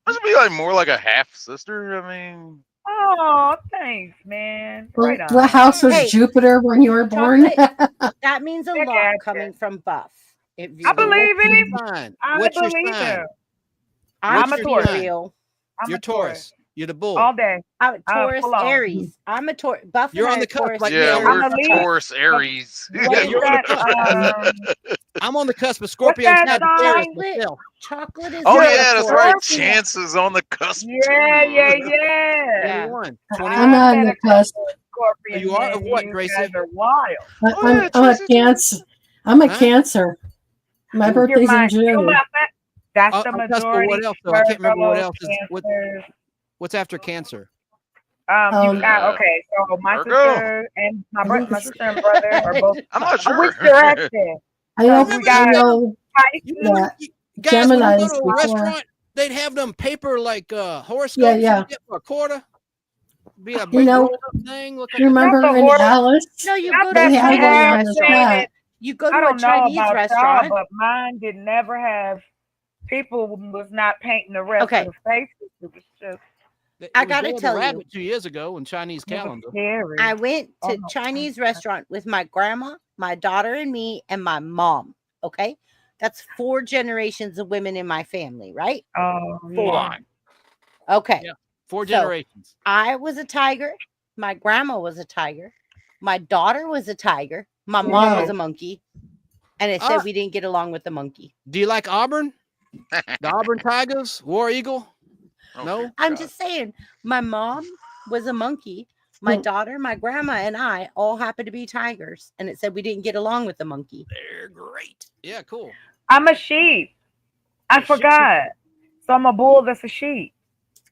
Must be like more like a half sister. I mean, Oh, thanks, man. Right on. What house was Hey, Jupiter when you were born? Chocolate, that means a I lot gotcha. coming from Buff. If you I believe What's your him. sign? I What's your believe sign? him. I'm a a Taurus. real. I'm You're a Taurus. Taurus. You're the bull. All day. I'm a Taurus full on. Aries. I'm a Taurus. Buff You're and on I the are cusp Taurus like yeah, me. we're I'm a lead. Taurus Aries. What is you're on that? I'm on the cusp of Scorpio that Sagittarius sign? myself. Chocolate is Oh not a yeah, that's Taurus. right. Chances on the cusp. Yeah, too. yeah, yeah. 21. I'm not on the cusp. Scorpion. You are? Of what, You Gracie? guys are wild. Oh, yeah, I'm a Tracy, Cancer. I'm a Huh? Cancer. My birthday's in June. That's the On cusp of majority. what else, though? I can't remember what Virgos, else is. Cancers. What's after Cancer? You got okay. So my Virgo. sister and my sister and brother are both. I'm not sure. Which direction? I know. we got I know You Pisces. know, that. guys, when you Gemini's go to a before. restaurant, they'd have them paper like horoscopes Yeah, yeah. you get for a quarter. Be a big rolled up thing. Look like remember That's a in horse. Alice? No, you Not go to They a that had one Chinese on the restaurant. set. You go I to a don't know Chinese about restaurant. y'all, but mine did never have. People was not painting the rest Okay. of the faces. It was just. I gotta tell you, Rabbit 2 years ago in Chinese It was calendar. scary. I went to Oh, Chinese restaurant with my grandma, my daughter and me, and my mom. Okay. That's 4 generations of women in my family, right? Oh, 4. yeah. Okay. Yeah. 4 So, generations. I was a tiger. My grandma was a tiger. My daughter was a tiger. My mom was Wow. a monkey. And it said we didn't get along with the monkey. Do you like Auburn? The Auburn Tigers? War Eagle? No? I'm just saying, my mom was a monkey. My daughter, my grandma, and I all happened to be tigers. And it said we didn't get along with the monkey. They're great. Yeah, cool. I'm a sheep. I forgot. So I'm a bull that's a sheep,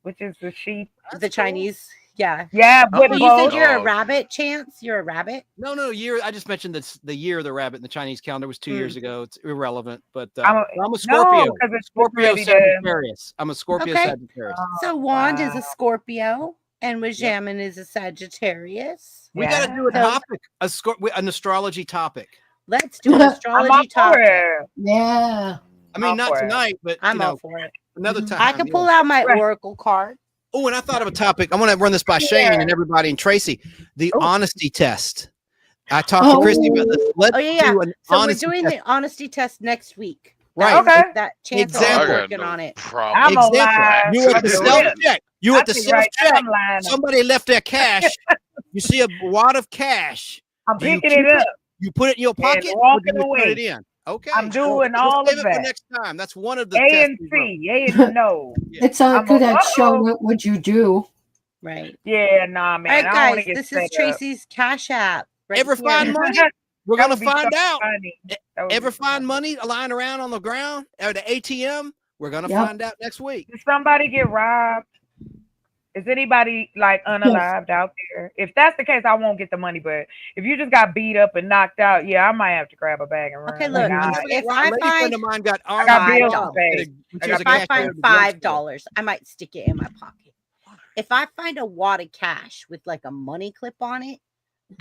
which is the sheep. The Chinese, yeah. Yeah, So with you said both. you're a rabbit, Chance? You're a rabbit? No, year. I just mentioned that the year of the rabbit in the Chinese calendar was 2 years ago. It's irrelevant, but I'm a Scorpio. No, 'cause it's Scorpio ready to- Sagittarius. I'm a Scorpio Okay. Sagittarius. So Wand is a Scorpio and Wajamin is a Sagittarius. We got to do a topic, an astrology topic. Let's do an astrology topic. Yeah. I mean, not tonight, but I'm you know, all for it. another time. I can pull out my oracle card. Oh, and I thought of a topic. I want to run this by Shane and everybody and Tracy. The honesty test. I talked to Christy about this. Let's do an So we're honesty doing test. the honesty test next week. Right. Okay. That Chance is Example. working on it. I'm a lie. You at the self-check. You at the I think right now self-check. I'm lying. Somebody left their cash. You see a wad of cash. I'm Do you picking keep it up. You put it in your pocket and or walking do you put away. it in? Okay. I'm doing We'll all save of it for that. next time. That's one of the A tests. and C, A and no. It's on I'm good a- at show uh-oh. what would you do. Right. Yeah, nah, man. All right, I don't wanna guys, get this set is up. Tracy's Cash App. Right Ever here. find money? We're That gonna would be find so out. funny. That would Ever be so find money lying around on the ground or the ATM? We're gonna Yep. find out next week. Did somebody get robbed? Is anybody like unalived out there? If that's the case, I won't get the money. But if you just got beat up and knocked out, yeah, I might have to grab a bag and run. Okay, look, if A I lady friend find of mine got I got armed bills to robbed pay. at a- I she was got a if I cashier find at a drugstore. $5, I might stick it in my pocket. If I find a wad of cash with like a money clip on it,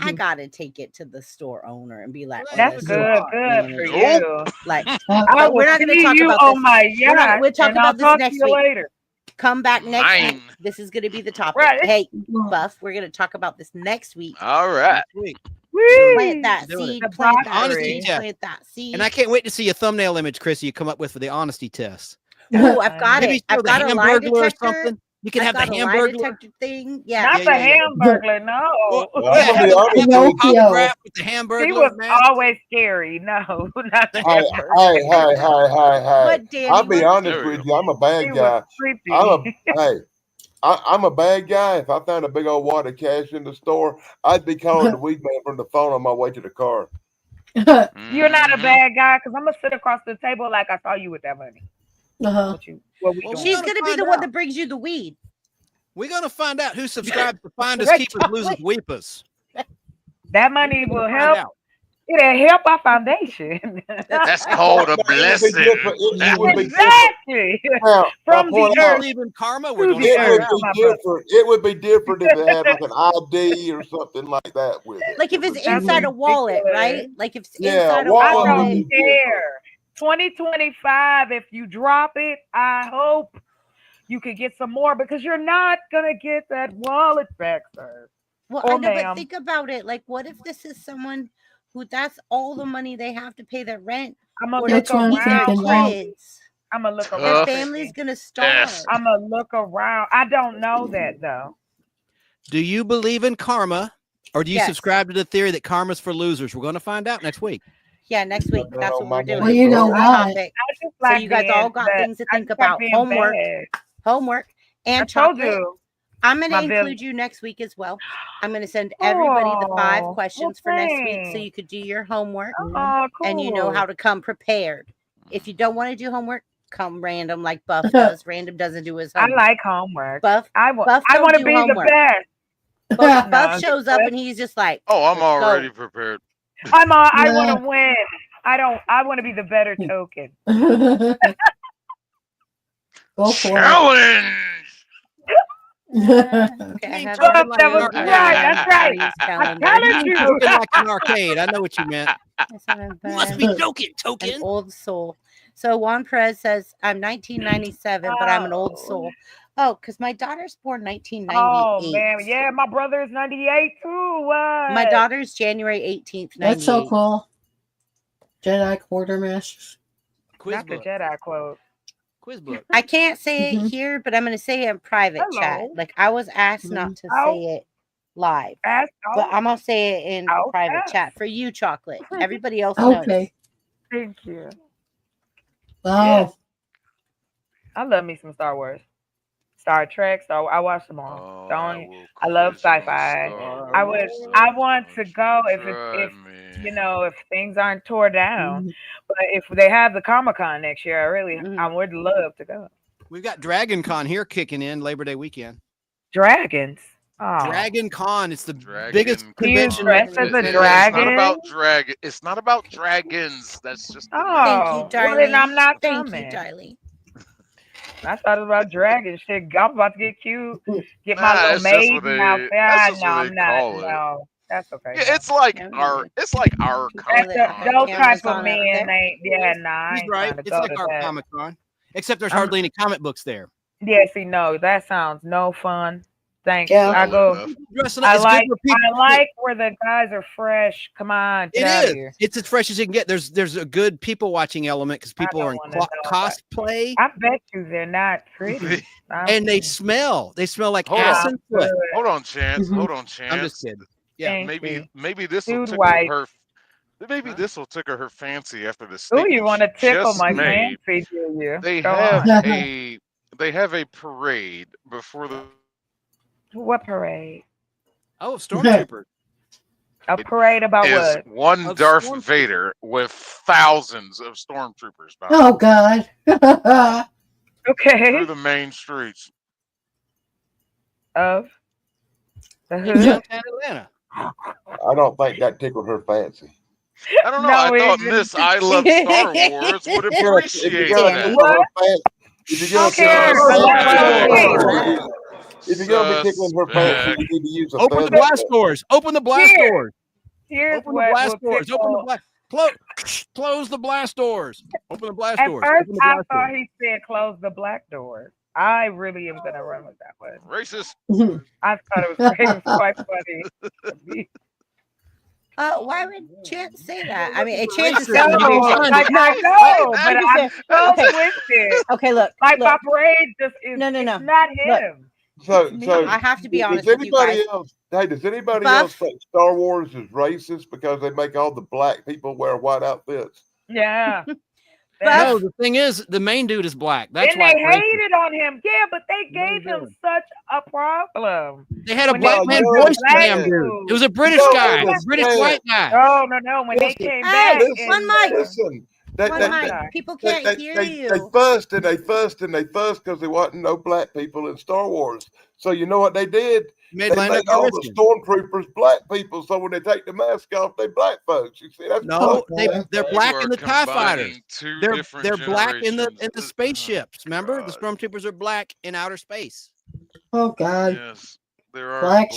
I gotta take it to the store owner and be like, "Oh, That's this is good. what Good we for need." you. Like, I but will we're not gonna see talk you about on this. my We're yacht, we'll talk and I'll about this talk next to you week. later. Come back next Mine. week. This is gonna be the topic. Right. Hey, Buff, we're gonna talk about this next week. All right. Next week. Plant that Doing it. seed. The Plant that honesty seed. test. Plant that seed. And I can't wait to see a thumbnail image, Chrissy, you come up with for the honesty test. Oh, I've got Maybe it. I've the got a lie Hamburglar or detector. something. You can I've have the got a lie Hamburglar. detector thing. Yeah. Not Yeah, the yeah, yeah. Hamburglar, no. Well, I'm yeah, gonna have be the honest with you. holograph with the He Hamburglar was mask. always scary. No, not the Hey, Hamburglar. hey. What, Danny? I'll be What? honest with you. I'm a He bad guy. was creepy. I'm a bad guy. If I found a big old wad of cash in the store, I'd be calling the weed man from the phone on my way to the car. You're not a Mhm. bad guy because I'm gonna sit across the table like I saw you with that money. Uh-huh. What we Well, doing? She's gonna gonna be find the one out. that brings you the weed. We're gonna find out who subscribes to Finders, Right, Keepers, Losers, Weepers. That money We're will gonna help. find out. It'll help our foundation. That's called a It would be blessing. different. It would be different. Exactly. Now, From I'll the point You out, earth. believe in karma? We're To gonna the it find would earth, out. my be different. It would be different if it had like an ID or something like that with it. Like if It it's would be inside a different. wallet, ridiculous. right? Like if it's Yeah, inside a wallet I would wallet. be don't care. 2025, if you drop it, I hope you could get some more because you're not gonna get that wallet back, sir. Well, Or I know, but ma'am. think about it. Like, what if this is someone who that's all the money they have to pay their rent I'm or gonna to That's what I'm feed their thinking. kids? I'm gonna look Tough. Their around. family's gonna Yes. starve. I'm gonna look around. I don't know that though. Do you believe in karma, or do you Yes. subscribe to the theory that karma's for losers? We're gonna find out next week. Yeah, next week. That's what we're doing. Well, you know This is the what? topic. I just So like you guys all got being things to I think just like about. being Homework, bad. homework, I and told chocolate. you. I'm going to My include you next week as well. I'm going to send everybody the 5 Oh, questions for next week so you could do your homework Oh, cool. and you know how to come prepared. If you don't want to do homework, come random like Buff does. Random doesn't do his I homework. like homework. Buff. Buff don't want to do be homework. the best. Buff No, shows up and he's just like, Oh, I'm "Let's go." already prepared. I Yeah. want to win. I want to be the better token. Go for it. Challenge. Okay, I have That everything was on right. That's right. Tree's I'm calendar. telling you. Token like an arcade. I know what you meant. You must be joking, An Token. old soul. So Juan Perez says, I'm 1997, but I'm an old soul. Oh, because my daughter's born 1998. Oh man, yeah, my brother is 98 too. What? My daughter's January 18th, 98. That's so cool. Jedi Quartermasters. Quiz Not book. the Jedi quote. Quiz book. I can't say it here, but I'm going to say it in private chat. Hello. Like I was asked not to say it live, but I'm going to say it in private chat for you, Chocolate. Everybody else knows. Okay. Thank you. Wow. Yes. I love me some Star Wars. Star Trek, I watch them all. I love sci-fi. I want to go if things aren't tore down. But if they have the Comic-Con next year, I would love to go. We've got Dragon Con here kicking in Labor Day weekend. Dragons. Oh. Dragon Con. It's the biggest convention. As a dragon? It's not about dragon. It's not about dragons. That's just. Thank you, darling. Well, then I'm not Thank coming. you, darling. I thought about dragon shit. I'm about to get cute. Get my little maiden outfit. No, I'm not. No, that's okay. Yeah, it's like our. It's like our. Those type of men. He's right. It's like our Comic Con, except there's hardly any comic books there. Yeah, see, no, that sounds no fun. Thanks. Yeah. I go. I like where the guys are fresh. Come on, get out of here. It's as fresh as you can get. There's a good people watching element because people are in cosplay. I bet you they're not pretty. And they smell. They smell like ass and foot. Hold on, Chance. Hold on, Chance. I'm just kidding. Yeah, maybe this will tickle her. Maybe this will tickle her fancy after the Oh, you want to tickle my fancy, do you? They have a parade before the. What parade? Oh, stormtroopers. A parade about what? One Darth Vader with thousands of stormtroopers. Oh God. Okay. Through the main streets of the Atlanta. I don't think that tickled her fancy. I don't know. I thought Miss I Love Star Wars would appreciate that. If you're gonna be tickling her fancy, you need to use a Open the blast doors. Open the blast doors. Here's Open the blast doors. Open the blast. Close the blast doors. Open the blast doors. At first, I thought he said close the black doors. I really am gonna run with that one. Racist. I thought it was quite funny. Why would Chance say that? I mean, Chance is I know, but I'm so twisted. Okay, look. Like my parade just is no. not him. So I have to be honest does with you guys. Does anybody else think Star Wars is racist because they make all the black people wear white outfits? Yeah. No, the thing is, the main dude is black. That's and why they hated on him. Yeah, but they gave him such a problem. They had a black man voice damn dude. It was a British guy, a British white guy. No. When they came back, one mic. Listen. People can't hear you. They fussed because there wasn't no black people in Star Wars. So you know what they did? They made all the stormtroopers black people. So when they take the mask off, they black folks. You see, that's they're black in the TIE fighters. They're black in the spaceships. Remember, the stormtroopers are black in outer space. Oh God. Yes. There are black.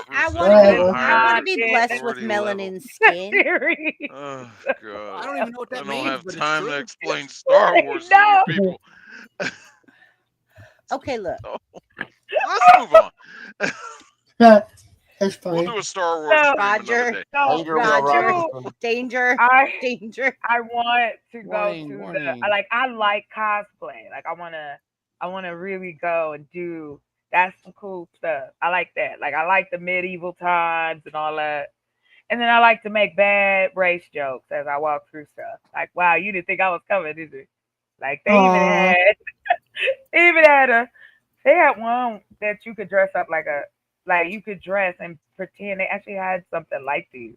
I want to be blessed with melanin skin. Oh God! I don't even know what that means. I don't have time to explain Star Wars to you people. Okay, look. Let's move on. That's funny. We'll do a Star Wars. Roger. Danger. I want to go to I like cosplay. Like I wanna really go and do. That's some cool stuff. I like that. Like I like the medieval times and all that. And then I like to make bad race jokes as I walk through stuff. Like, wow, you didn't think I was coming, did you? Like they had one that you could dress up like you could dress and pretend. They actually had something like these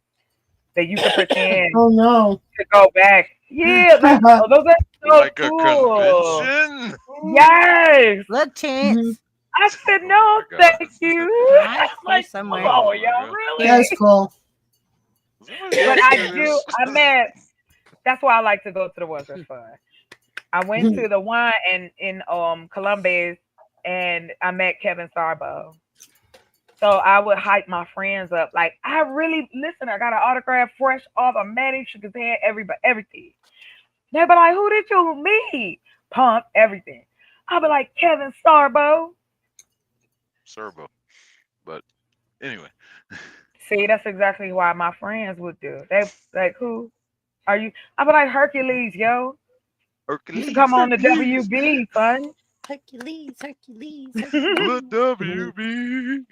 that you could pretend. Oh no! To go back. Yeah, those are so like cool. A convention. Yes. Look, Chance. I said no, thank you. Like somewhere. Oh, y'all really? That's cool. But I meant that's why I like to go to the ones that's fun. I went to the one in Columbus and I met Kevin Sarbo. So I would hype my friends up. Like, I really, listen, I got an autograph fresh off. I met him, shook his hand, everything. They'd be like, who did you meet? Pump, everything. I'd be like, Kevin Sarbo. Sarbo. But anyway. See, that's exactly why my friends would do. They like, who are you? I'd be like, Hercules, yo. Hercules. You come on the WB, son. Hercules. The WB.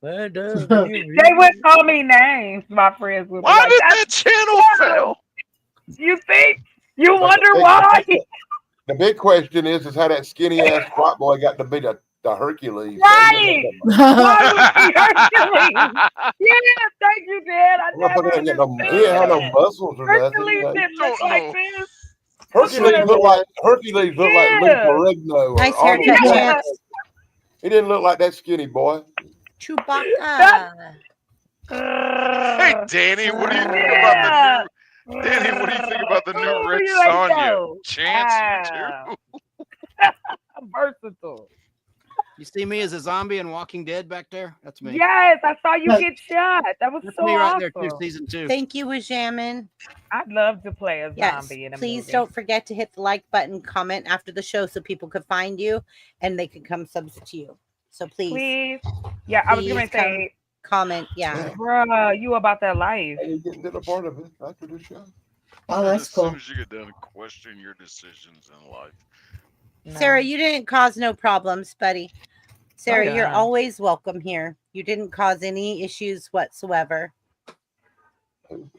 They would call me names. My friends would be Why like, did that channel fail? You think? You wonder why? The big question is how that skinny ass white boy got to be the Hercules. Right. Why was he Hercules? Yeah, thank you, Dad. I never He didn't have no muscles or Hercules nothing. didn't look like this. Hercules looked like Lou Ferrigno. Nice haircut, Chance. He didn't look like that skinny boy. Chewbacca. Hey, Danny, what do you think about the new? Danny, what do you think about the new Red Sonja? Chance, you too. I'm versatile. You see me as a zombie in Walking Dead back there? That's me. Yes, I saw you get shot. That was That's so me right awesome. there too, season 2. Thank you, Wajamin. I'd love to play a Yes, zombie in a please movie. don't forget to hit the like button, comment after the show so people could find you and they could come subs to you. So please. Yeah, I was going to say. Comment, yeah. Bruh, you about that life. You get to the part of it after the show. Oh, that's cool. As soon as you get done, question your decisions in life. No. Sarah, you didn't cause no problems, buddy. Sarah, yeah. you're always welcome here. You didn't cause any issues whatsoever.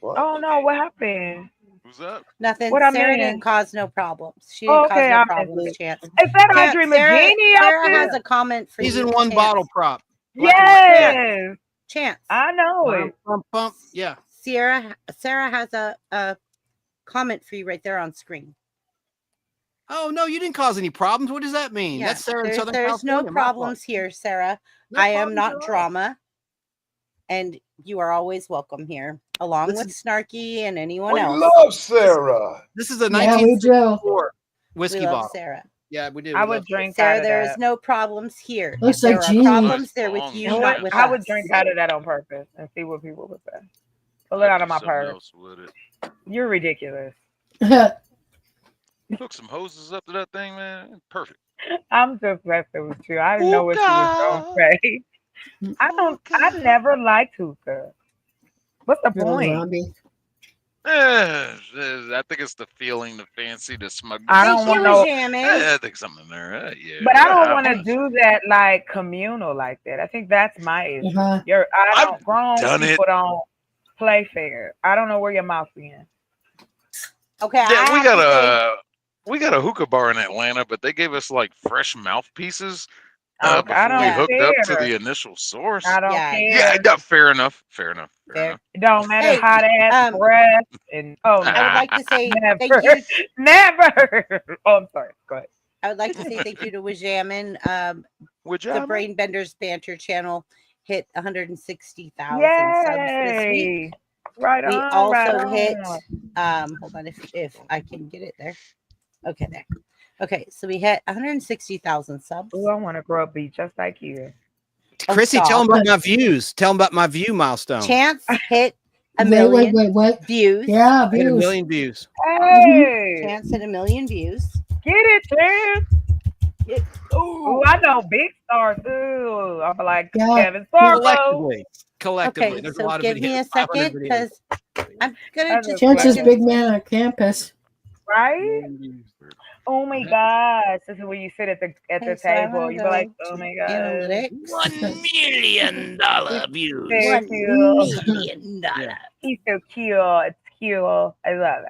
Oh, no, what happened? Who's that? Nothing. What I Sarah mean? didn't cause no problems. She didn't cause no problems, Chance. Is that I Dream of Sarah, Genie out Sarah there? has a comment for He's you. in one Chance. bottle prop. Yes. Chance. I know it. Pump. Yeah. Sarah has a comment for you right there on screen. Oh, no, you didn't cause any problems. What does that mean? Yeah, That's Sarah in Southern there's California. no problems here, Sarah. No I am problems not at all. drama. And you are always welcome here, along with Snarky and anyone We else. love Sarah. This is a Yeah, we do. 1964 whiskey We love bottle. Sarah. Yeah, we do. I We would love drink Sarah, out of there that. is no problems here. Looks If like there are jeans. problems, they're with you, Nice not with I us. would drink out of that on purpose and see what people would say. Pull it out of my Something purse. else with it. You're ridiculous. Hook some hoses up to that thing, man. Perfect. I'm just messing with you. I didn't know what you was gonna say. I never liked hookah. What's the point? I think it's the feeling, the fancy, the smug. I don't want no. I think something in there. Yeah. But I don't want to do that like communal like that. I think that's my issue. Grown people don't play fair. I don't know where your mouth been. Okay. Yeah, we got a hookah bar in Atlanta, but they gave us like fresh mouthpieces before we hooked up to the initial source. I don't care. Yeah, fair enough. It don't matter hot ass breath and I would like to say never, thank you. Never. Oh, I'm sorry. Go ahead. I would like to say thank you to Wajamin. The Brain Benders Banter channel hit 160,000 subs this week. Right on. We also right hit. on. Hold on, if I can get it there. Okay, there. Okay, so we hit 160,000 subs. Oh, I want to grow up be just like you. Chrissy, tell them about my views. Tell them about my view milestone. Chance hit a million what? views. Yeah, Hit views. a million views. Hey, Chance hit a million views. get it, Chance. Oh, I know big stars too. I'm like Kevin Sarbo. Collectively. Okay, There's a so lot of give videos, me a 500 second videos. because I'm gonna just. Chance's big man on campus. Right? Oh my gosh. This is when you sit at the table. You be like, oh my gosh. Analytics. $1 million views. Thank $1 you. million. He's so cute. It's cute. I love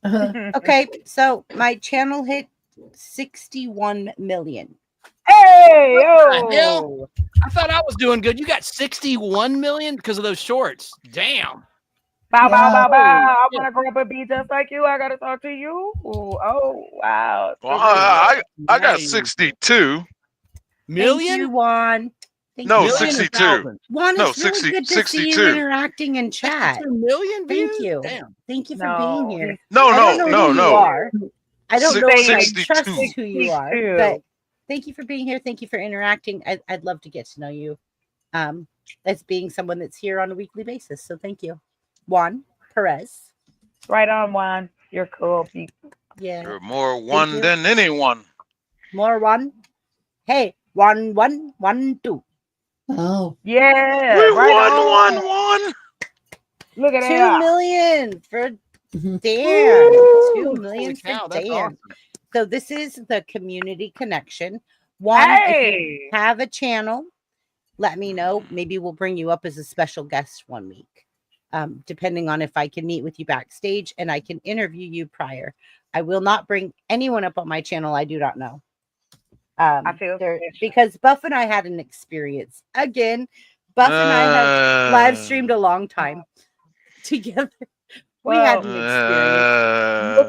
it. Okay, so my channel hit 61 million. Hey, What the hell? yo. I thought I was doing good. You got 61 million because of those shorts. Damn. Bow, bow, bow, bow. I want to grow up and be just like you. I got to talk to you. Oh, wow. Well, I got 62 million. Thank you, Juan. Thank No, you. 62. Juan, No, it's really 60, good to see 62. you interacting in chat. 62 million views? Thank you. Damn. Thank you for No, being here. No, I don't know who you no. are. I don't know if I 62. trust who you are, but thank you for being here. Thank you for interacting. I'd love to get to know you as being someone that's here on a weekly basis. So thank you. Juan Perez. Right on, Juan. You're cool people. Yeah. You're more one than anyone. More one. Hey, 1 1 1 2. Oh. Yeah. We right won. Look at 2 that. million for Dan. 2 million for cow, that's Dan. awesome. So this is the community connection. One, if you have a channel, let me know. Maybe we'll bring you up as a special guest one week, depending on if I can meet with you backstage and I can interview you prior. I will not bring anyone up on my channel I do not know. I feel because Buff and I had an experience. Again, Buff and I have live streamed a long time together. We had an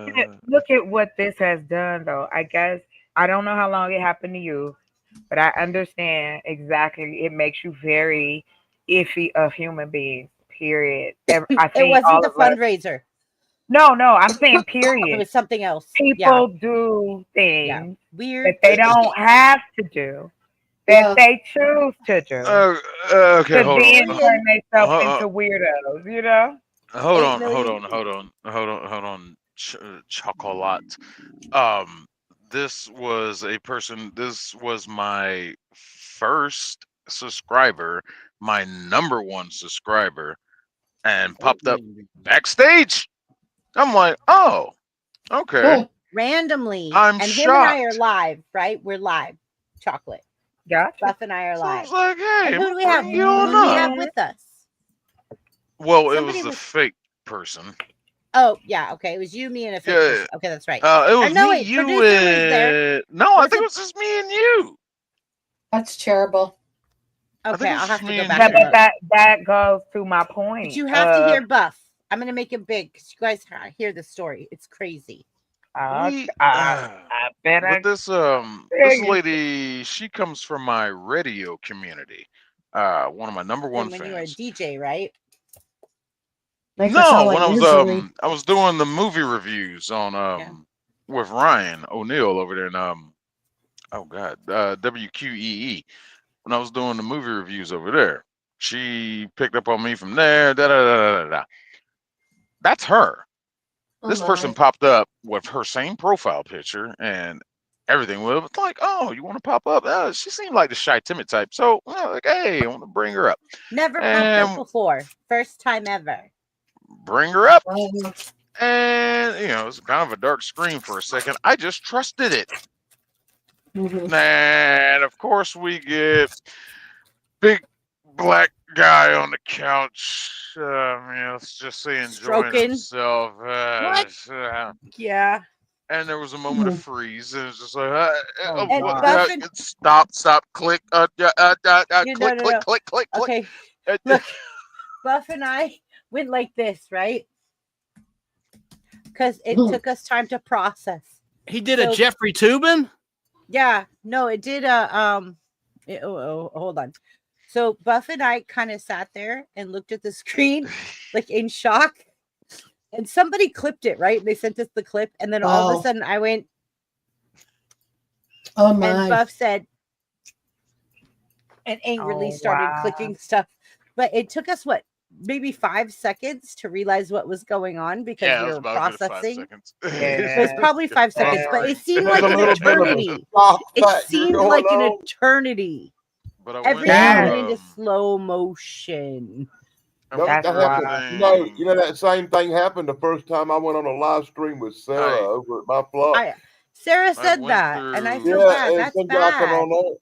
experience. Look at what this has done, though. I guess I don't know how long it happened to you, but I understand exactly. It makes you very iffy of human beings. Period. I think it wasn't the fundraiser. No, I'm saying period. It was something else. People do things weird that they don't have to do, that they choose to do. Okay, hold then on. turn themselves into weirdos, you know? Hold on. Chocolate. This was a person. This was my first subscriber, my number one subscriber, and popped up backstage. I'm like, oh, okay. Randomly, I'm and shocked. him and I are live, right? We're live. Chocolate. Yeah. Buff and I are live. So I was like, hey, who do we have? Who do we have with us? Well, it was a fake person. Oh, yeah. Okay. It was you, me, and a fake person. Okay, that's right. It was me, wait, you, producer was there. No, I think it was just me and you. That's terrible. Okay, I'll have to go Yeah, back. but that goes to my point. But you have to hear Buff. I'm going to make it big because you guys hear the story. It's crazy. I But this lady, she comes from my radio community. One of my number one when fans. you were a DJ, right? No, when I was doing the movie reviews on with Ryan O'Neill over there in WQEE. When I was doing the movie reviews over there, she picked up on me from there. That's her. This person popped up with her same profile picture and everything. Well, it's like, oh, you want to pop up? She seemed like the shy, timid type. So, like, hey, I want to bring her up. Never popped up before. First time ever. Bring her up. And, it's kind of a dark screen for a second. I just trusted it. And, of course, we get big black guy on the couch. Let's just say enjoying himself. Yeah. And there was a moment of freeze, and it's just like, stop, click, click. Okay. Look, Buff and I went like this, right? Because it took us time to process. He did a Jeffrey Tubin? Yeah. No, it did hold on. So Buff and I kind of sat there and looked at the screen like in shock. And somebody clipped it, right? They sent us the clip. And then all of a sudden I went. Oh my. And Buff said, and angrily started clicking stuff. But it took us maybe 5 seconds to realize what was going on because we were processing. It was probably 5 seconds, but it seemed like an eternity. It seemed like an eternity. Everything went into slow motion. That same thing happened the first time I went on a live stream with Sarah over at my flock. Sarah said that, and I feel bad. That's bad.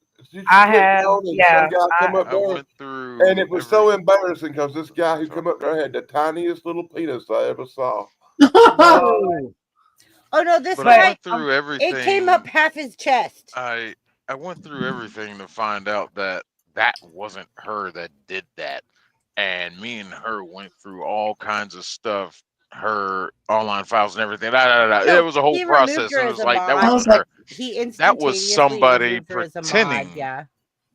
And it was so embarrassing because this guy who come up there had the tiniest little penis I ever saw. Oh no, this guy through everything. It came up half his chest. I went through everything to find out that wasn't her that did that. And me and her went through all kinds of stuff, her online files and everything. It was a whole process. And it was like, that wasn't her. That was somebody pretending.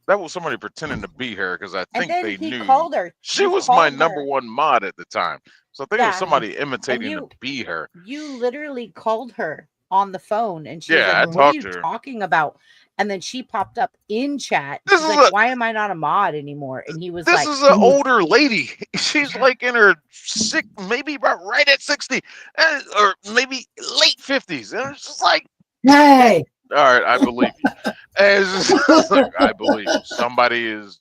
That was somebody pretending to be her because I think they knew called her. She was my number one mod at the time. So I think it was somebody imitating to be her. You literally called her on the phone and she was like, what are you talking about? And then she popped up in chat. This She's is like, why am I not a mod anymore? And he was This like, is an older lady. She's like in her maybe about right at 60, or maybe late 50s. And it's just like, hey. All right, I believe you. It's like, I believe you. Somebody is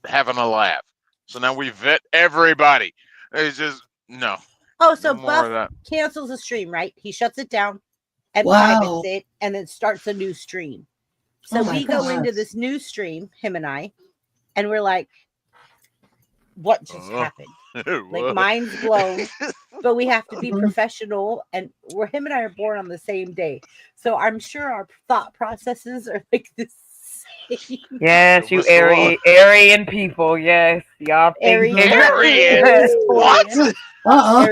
having a laugh. So now we vet everybody. It's just no. oh, so No more of Buff that. cancels the stream, right? He shuts it down and Wow. privates it and then starts a new stream. So Oh my we go into gosh. this new stream, him and I, and we're like, what just happened? Like, mind's blown, but we have to be professional, and him and I are born on the same day, so I'm sure our thought processes are like the same. Yes, you Aryan people. Yes, y'all think Aryan. What? Oh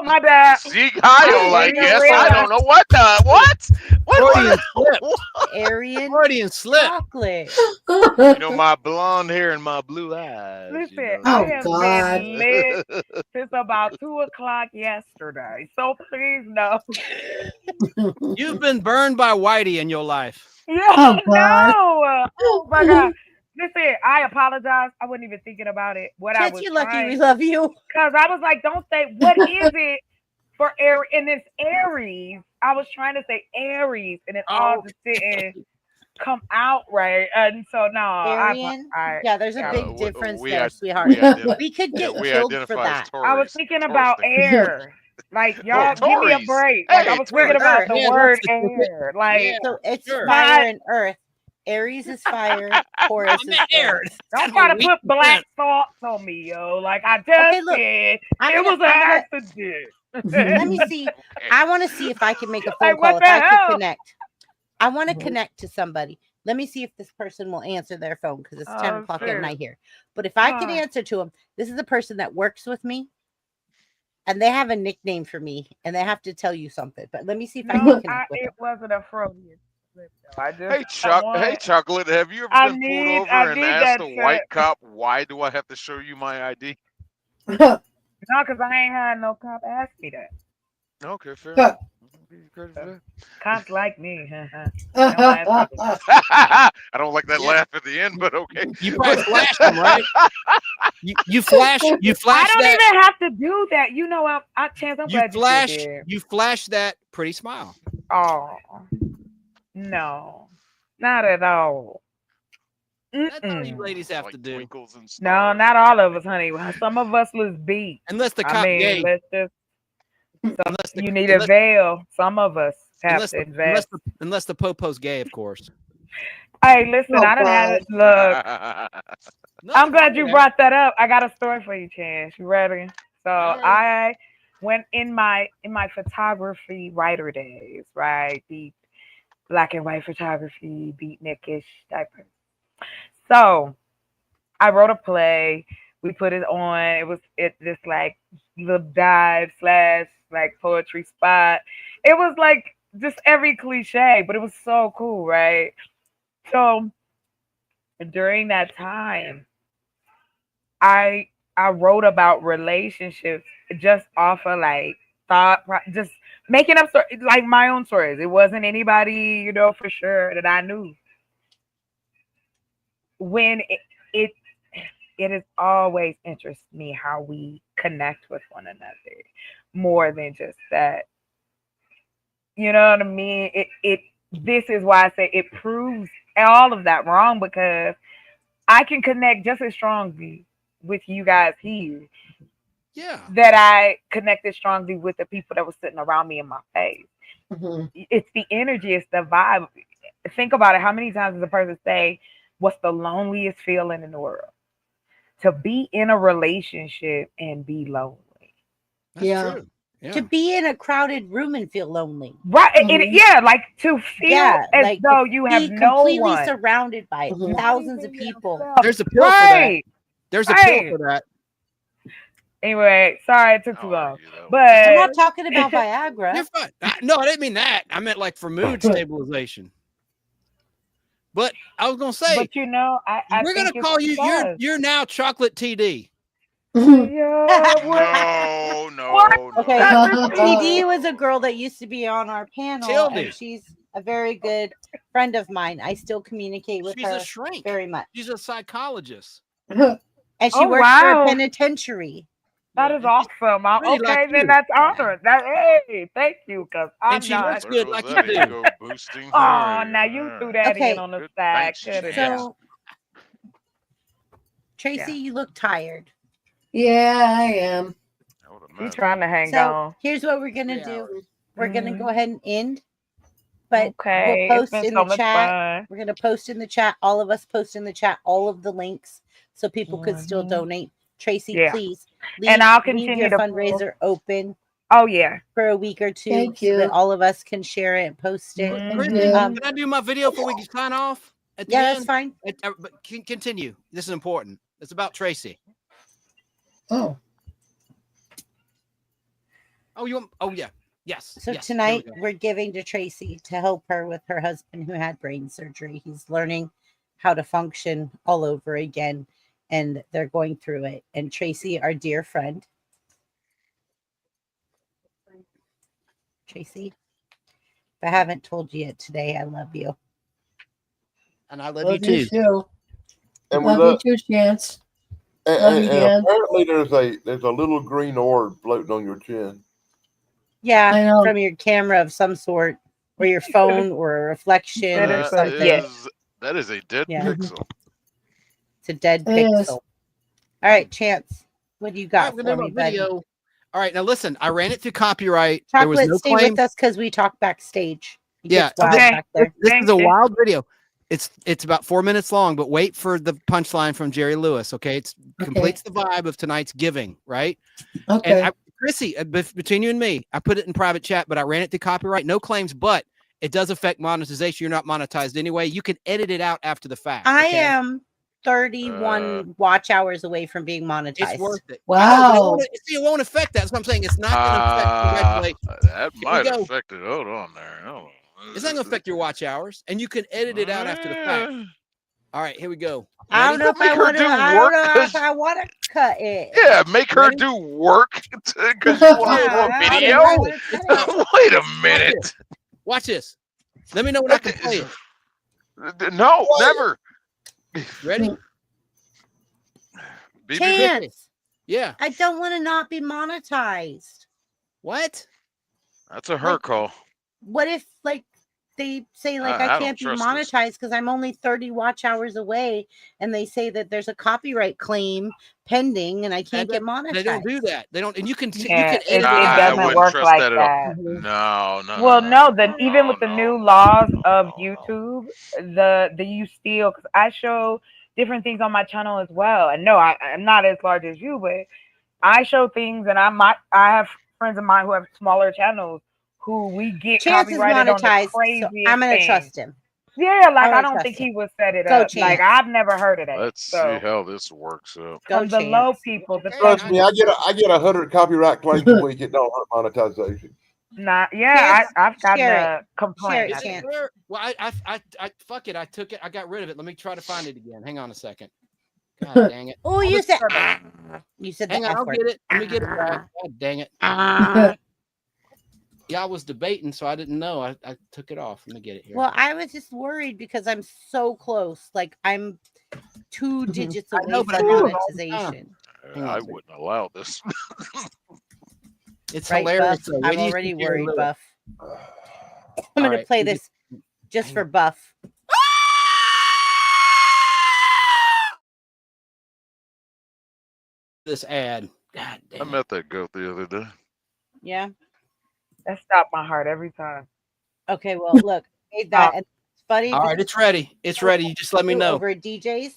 my bad. Kyle, I guess. I don't know what the what? Aryan Freudian slip. chocolate. You know, my blonde hair and my blue eyes. Listen, you know. I have been lit since about 2:00 yesterday. So please know. You've been burned by Whitey in your life. Yeah, oh my God. Listen, I apologize. I wasn't even thinking about it. You're lucky we love you. Because I was like, don't say, what is it for Aries? And it's Aries. I was trying to say Aries, and it all just didn't come out right. And so, no. Aryan? Yeah, there's a big difference there, sweetheart. We could get killed for that. I was thinking about air. Like, y'all, give me a break. Like, I was thinking about the word air. Like, so it's fire and earth. Aries is fire, Taurus is air. Don't try to put black thoughts on me, yo. Like I just said, it was an accident. Let me see. I want to see if I can make a phone call. If I can connect. I want to connect to somebody. Let me see if this person will answer their phone because it's 10 o'clock at night here. But if I can answer to them, this is a person that works with me. And they have a nickname for me. And they have to tell you something. But let me see if I can connect with them. It wasn't a Freudian. Hey, Chocolate, have you ever been pulled over and asked a white cop, why do I have to show you my ID? No, because I ain't had no cop ask me that. Okay, fair enough. Cops like me. I don't like that laugh at the end, but okay. You probably flashed them, right? You flash. I don't even have to do that. You know, I'm glad you flash that pretty smile. Oh. No, not at all. That's all you ladies have to do. No, not all of us, honey. Some of us was beat. Unless the cop gay. You need a veil. Some of us have to invest. Unless the popo's gay, of course. Hey, listen, I done had it. Look, I'm glad you brought that up. I got a story for you, Chance. You ready? So I went in my photography writer days, right? The black and white photography, beatnikish type. So I wrote a play. We put it on. It was this like little dive / like poetry spot. It was like just every cliche, but it was so cool, right? So during that time, I wrote about relationships just off of like thought, just making up stories, like my own stories. It wasn't anybody, you know, for sure that I knew. When it has always interested me how we connect with one another more than just that. You know what I mean? This is why I say it proves all of that wrong, because I can connect just as strongly with you guys here. Yeah. That I connected strongly with the people that were sitting around me in my face. Mm-hmm. It's the energy, it's the vibe. Think about it. How many times does a person say, what's the loneliest feeling in the world? To be in a relationship and be lonely. That's true. Yeah. To be in a crowded room and feel lonely. Right. Mm-hmm. Like to feel as like though you have no completely one. Surrounded by thousands of people. There's a pill for that. There's a pill for that. Anyway, sorry it took too long. But I'm not talking about Viagra. You're fine. No, I didn't mean that. I meant like for mood stabilization. But I was gonna say, but you know, we're gonna call you. You're now Chocolate TD. Yeah, what? No. Okay. Dr. TD was a girl that used to be on our panel, Tildy. and she's a very good friend of mine. I still communicate with She's her a shrink. very much. She's a psychologist. And she Oh, works for a wow. penitentiary. That is awesome. Pretty Okay, like then you. that's honored. That hey, thank you, because I'm And she not. looks There good goes like that you do. ego boosting. Oh, now you threw that Okay. in on the Good. side. Thanks, Cut it Chance. out. So, Tracy, Yeah. you look tired. Yeah, I am. I would She's imagine. trying to hang So on. here's what we're gonna 3 do. hours. We're gonna go ahead and end, but Okay, we'll it's post been in so the much chat. fun. We're gonna post in the chat. All of us post in the chat all of the links so people could still Mhm. donate. Tracy, Yeah. please And I'll leave continue your to post. fundraiser open Oh yeah. for a week or two Thank so you. that all of us can share it and post it. Chrissy, Mhm. can I do my video before we sign off at the Yeah, end? that's fine. But continue. This is important. It's about Tracy. Oh. Oh, you want? Oh, yeah. Yes. So yes. tonight we're giving to Tracy to help her with her husband who had brain surgery. He's learning how to function all over again, and they're going through it. And Tracy, our dear friend, Tracy, if I haven't told you yet today, I love you. And I love Love you too. And we Love you too, Chance. Love you, and Dan. apparently there's a little green orb floating on your chin. Yeah, I know. from your camera of some sort, or your phone, or a reflection, or something. That is a dead Yeah. pixel. It's a dead It pixel. is. All right, Chance, what do you got We're for gonna me, do a buddy? video. All right, now listen. I ran it through copyright. There was Chocolate, no stay claim. with us because we talk backstage. It Yeah, gets wild Okay. back there. This Thank is a you. wild video. It's about 4 minutes long, but wait for the punchline from Jerry Lewis. Okay, it completes the vibe of tonight's giving, right? Okay. And Chrissy, between you and me, I put it in private chat, but I ran it through copyright. No claims, but it does affect monetization. You're not monetized anyway. You can edit it out after the fact. I okay? am 31 watch hours away from being monetized. It's worth it. Wow. It won't affect that. That's what I'm saying. It's not going to affect. Congratulations. That might affect it. Hold on there. Hold on. It's not going to affect your watch hours, and you can edit it out after the fact. All right, here we go. I don't know if I want to. I don't know if I want to cut it. Yeah, make her do work because you want to do a video. Wait a minute. Watch this. Let me know when I can play it. No, never. Ready? Chance. Yeah. I don't want to not be monetized. What? That's a her call. What if they say I can't be monetized because I'm only 30 watch hours away, and they say that there's a copyright claim pending and I can't get monetized? They don't do that. They don't, and you can edit it doesn't work like that. No. Well, no. Even with the new laws of YouTube, you still, because I show different things on my channel as well. And no, I'm not as large as you, but I show things, and I have friends of mine who have smaller channels who we get Chance is copyrighted monetized, on the craziest so I'm gonna things. trust him. Yeah, like I don't trust think him. he would set it Go up. Chance. Like I've never heard of that. Let's see how this works out. From the low people, Trust me, I get 100 copyright claims a week. It don't hurt monetization. I've gotten a complaint. Is it fair? Well, I fuck it. I took it. I got rid of it. Let me try to find it again. Hang on a second. God dang it. Oh, you said you said hang the on, F I'll word. get it. Let me get it back. God dang it. Yeah, I was debating, so I didn't know. I took it off. Let me get it here. Well, I was just worried because I'm so close. Like I'm 2 digits away from monetization. I wouldn't allow this. It's right, Buff? hilarious. So I'm already worried, Buff. I'm going to play this just for Buff. This ad. God damn. I met that goat the other day. Yeah. That stopped my heart every time. Okay, well, look, made that. And it's funny. All right, it's ready. It's ready. You just let me know. Over at DJ's.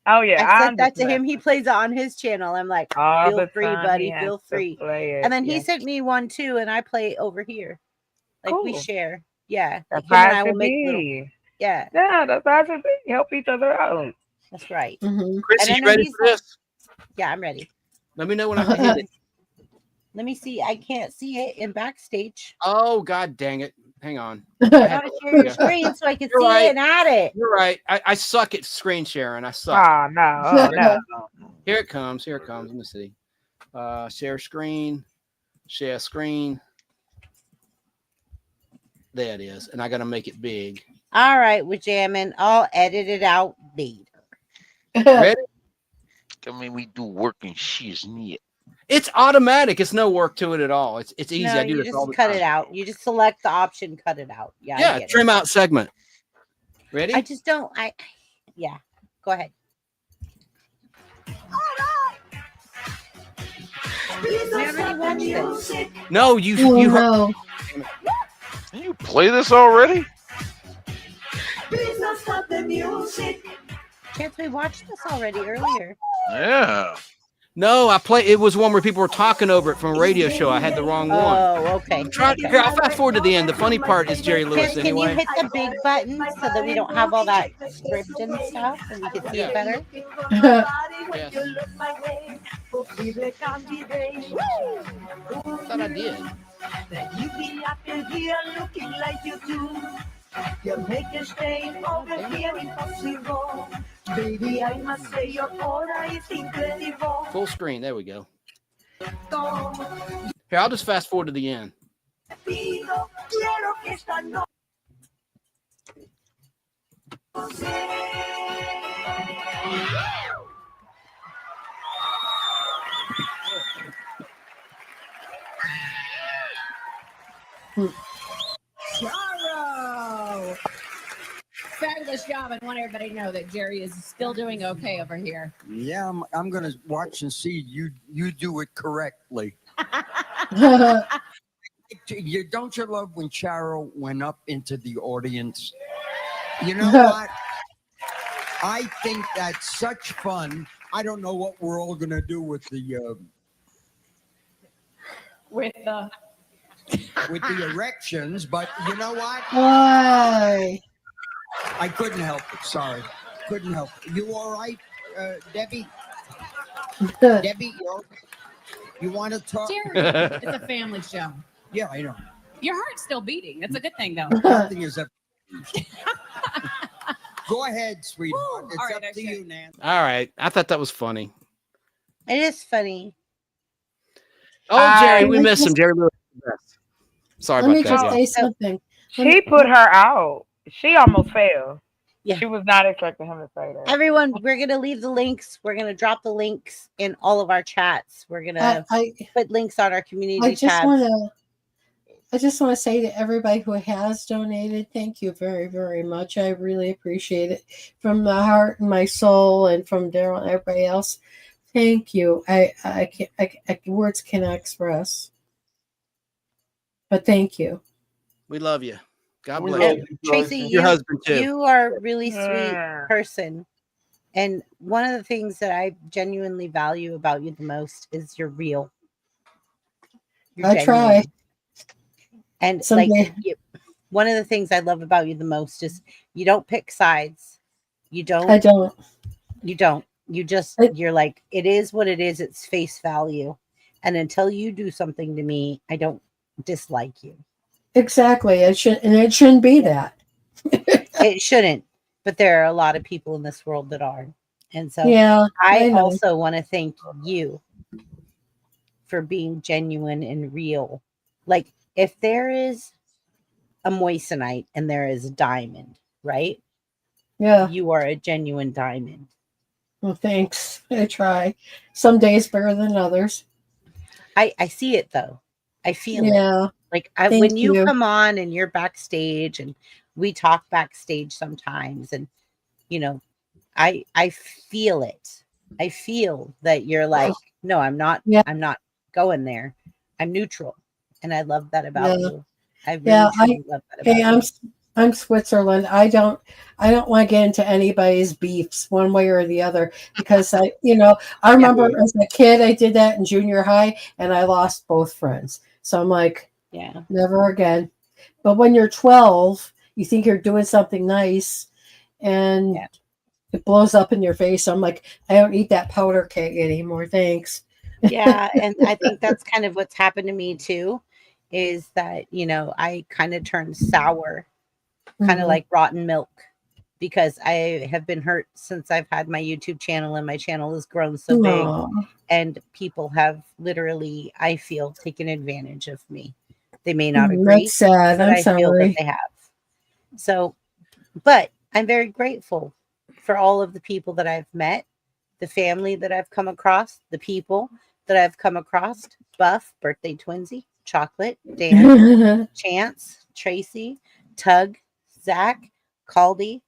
Oh yeah, I sent that to him. He plays it on his channel. I'm like, feel free, buddy. Feel free. And then he sent me one too, and I play it over here. Like we share. Yeah. That's like how it should be. Yeah. Yeah, that's how it should be. Help each other out. That's right. Chris, you ready for this? Yeah, I'm ready. Let me know when I can hit it. Let me see. I can't see it in backstage. Oh, God dang it. Hang on. I gotta share your screen so I can see it and add it. You're right. I suck at screen sharing. I suck. Oh, no. Here it comes. Here it comes. Let me see. Share screen. Share screen. There it is. And I got to make it big. All right, we're jamming. I'll edit it out later. Ready? I mean, we do work and she's neat. It's automatic. It's no work to it at all. It's easy. No, I do you this just all the cut time. it out. You just select the option, cut it out. Yeah, Yeah, trim out segment. Ready? I just don't. Yeah. Go ahead. We already watched this. No, you no. Can you play this already? Please don't stop the music. Chance, we watched this already earlier. Yeah. No, it was one where people were talking over it from a radio show. I had the wrong one. Oh, okay. Here, I'll fast forward to the end. The funny part is Jerry Lewis Chance, anyway. can you hit the big button so that we don't have all that script and stuff and we can see it better? Yes. I thought I did. You be up in here looking like you do. You make a stain over here impossible. Baby, I must say your aura is incredible. Full screen. There we go. Here, I'll just fast forward to the end. Charo! Fabulous job. I want everybody to know that Jerry is still doing okay over here. Yeah, I'm going to watch and see you do it correctly. Don't you love when Charo went up into the audience? You know what? I think that's such fun. I don't know what we're all going to do with the erections, but you know what? Why? I couldn't help it. Sorry. Couldn't help it. You all right, Debbie? Debbie, you want to talk? Jerry, it's a family show. Yeah, I know. Your heart's still beating. That's a good thing, though. Nothing is ever. Go ahead, sweetheart. It's right, up to you, Nancy. All right. I thought that was funny. It is funny. Oh, Jerry, we miss him. Jerry Lewis is the best. Sorry Let me about that. just say something. She put her out. She almost fell. Yeah. She was not expecting him to say that. Everyone, we're going to leave the links. We're going to drop the links in all of our chats. We're going to put links on our community tabs. I just want to say to everybody who has donated, thank you very, very much. I really appreciate it from the heart and my soul, and from Daryl and everybody else. Thank you. I can't, words cannot express. But thank you. We love you. God bless you. Tracy, your husband too. You are a really sweet person. And one of the things that I genuinely value about you the most is you're real. I try. And someday. One of the things I love about you the most is you don't pick sides. You don't. I don't. You don't. You just, you're like, it is what it is. It's face value. And until you do something to me, I don't dislike you. Exactly. It shouldn't be that. It shouldn't. But there are a lot of people in this world that are. And so yeah, I also want to thank you for being genuine and real. Like, if there is a moissanite and there is a diamond, right? Yeah. You are a genuine diamond. Well, thanks. I try. Some days better than others. I see it though. I feel it. Like when you come on and you're backstage and we talk backstage sometimes, and you know, I feel it. I feel that you're like, no, I'm not. Yeah. I'm not going there. I'm neutral, and I love that about you. I really love that about you. I'm Switzerland. I don't want to get into anybody's beefs one way or the other, because I remember as a kid I did that in junior high and I lost both friends. So I'm like, never again. But when you're 12, you think you're doing something nice and it blows up in your face. I'm like, I don't eat that powder cake anymore. Thanks. Yeah. And I think that's kind of what's happened to me too, is that, I kind of turned sour, kind of like rotten milk. because I have been hurt since I've had my YouTube channel, and my channel has grown so big, and people have literally, I feel, taken advantage of me. They may not agree, That's sad. but I'm I feel that sorry. they have. So, but I'm very grateful for all of the people that I've met, the family that I've come across, the people that I've come across. Buff, birthday twinsy, Chocolate, Dan, Chance, Tracy, Tug, Zach, Caldy,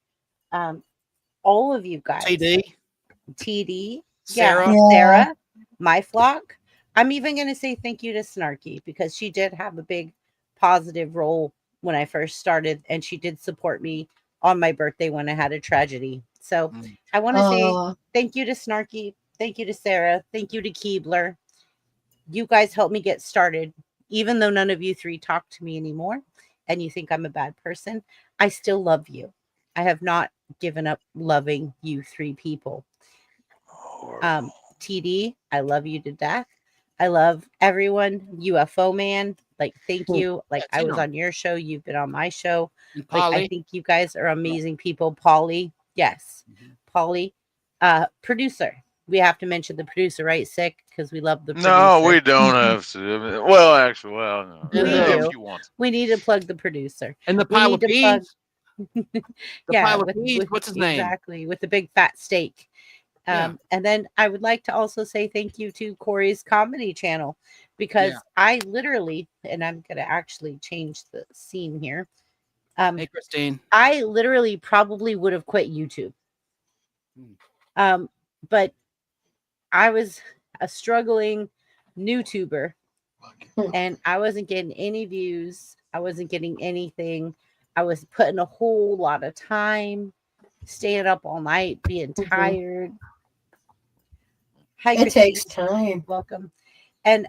all of you guys. TD, Sarah. Sarah, my flock. I'm even going to say thank you to Snarky, because she did have a big positive role when I first started, and she did support me on my birthday when I had a tragedy. So I want to say thank you to Snarky, thank you to Sarah, thank you to Keebler. You guys helped me get started. Even though none of you three talk to me anymore and you think I'm a bad person, I still love you. I have not given up loving you three people. TD, I love you to death. I love everyone. UFO man, like, thank you. Like, I was on your show, you've been on my show. Like, I think you guys are amazing people. Polly, yes. Polly, producer. We have to mention the producer, right? Sick, because we love the producer. No, we don't have to. Well, actually, no. We do. If you want. We need to plug the producer. And the pile of peas. Yeah, what's his name? Exactly, with the big fat steak. And then I would like to also say thank you to Corey's comedy channel, because I literally, and I'm going to actually change the scene here. Hey, Christine. I literally probably would have quit YouTube. But I was a struggling YouTuber, and I wasn't getting any views. I wasn't getting anything. I was putting a whole lot of time, staying up all night, being tired. Hi, it takes time. Welcome. And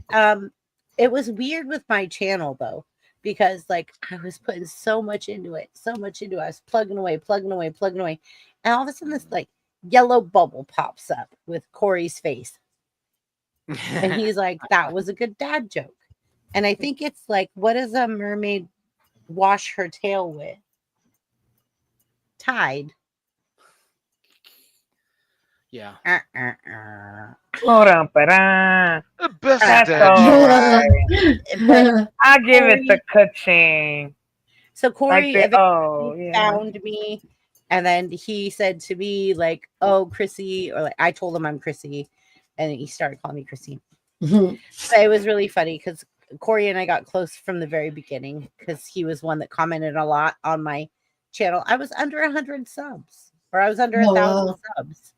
it was weird with my channel, though, because like I was putting so much into it. I was plugging away. And all of a sudden this like yellow bubble pops up with Corey's face. And he's like, that was a good dad joke. And I think it's like, what does a mermaid wash her tail with? Tide. Yeah. Hold on, but that's dad all right. I give it the ka-ching. So Corey Like found me, and then he said to me, like, oh, Chrissy, or like I told him I'm Chrissy, and he started calling me Chrissy. But it was really funny because Corey and I got close from the very beginning, because he was one that commented a lot on my channel. I was under 100 subs, or I was under 1,000 subs.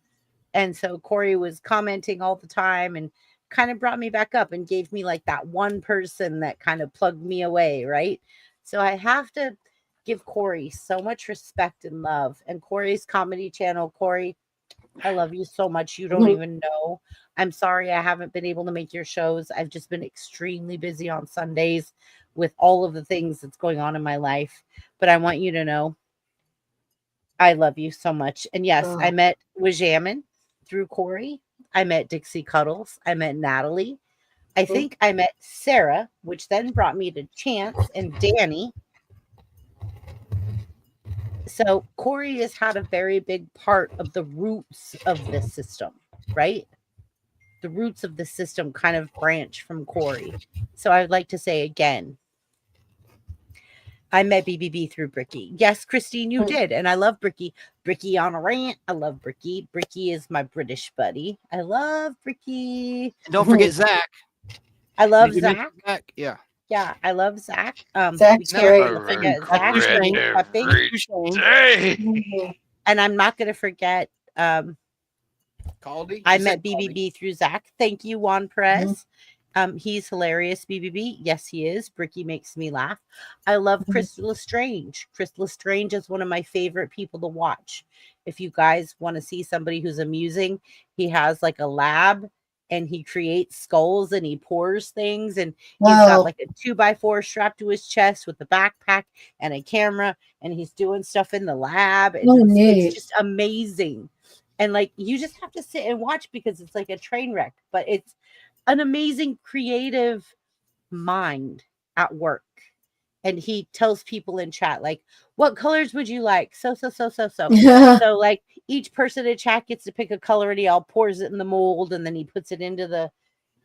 And so Corey was commenting all the time and kind of brought me back up and gave me like that one person that kind of plugged me away, right? So I have to give Corey so much respect and love. And Corey's comedy channel, Corey, I love you so much. You don't even know. I'm sorry I haven't been able to make your shows. I've just been extremely busy on Sundays with all of the things that's going on in my life. But I want you to know I love you so much. And yes, I met Wajamin through Corey. I met Dixie Cuddles. I met Natalie. I think I met Sarah, which then brought me to Chance and Danny. So Corey has had a very big part of the roots of this system, right? The roots of the system kind of branch from Corey. So I would like to say again, I met BBB through Bricky. Yes, Christine, you did. And I love Bricky. Bricky on a rant. I love Bricky. Bricky is my British buddy. I love Bricky. And don't forget Zach. I love Zach. Yeah. Yeah, I love Zach. Zach's great. Forget Zach. And I'm not going to forget Caldy. I met BBB through Zach. Thank you, Juan Perez. He's hilarious, BBB. Yes, he is. Bricky makes me laugh. I love Crystal Lestrange. Crystal Lestrange is one of my favorite people to watch. If you guys want to see somebody who's amusing, he has like a lab and he creates skulls and he pours things, and he's got like a 2x4 strapped to his chest with a backpack and a camera, and he's doing stuff in the lab. It's just amazing. And like, you just have to sit and watch because it's like a train wreck, but it's an amazing creative mind at work. and he tells people in chat, like, what colors would you like? So. So like each person in chat gets to pick a color, and he all pours it in the mold, and then he puts it into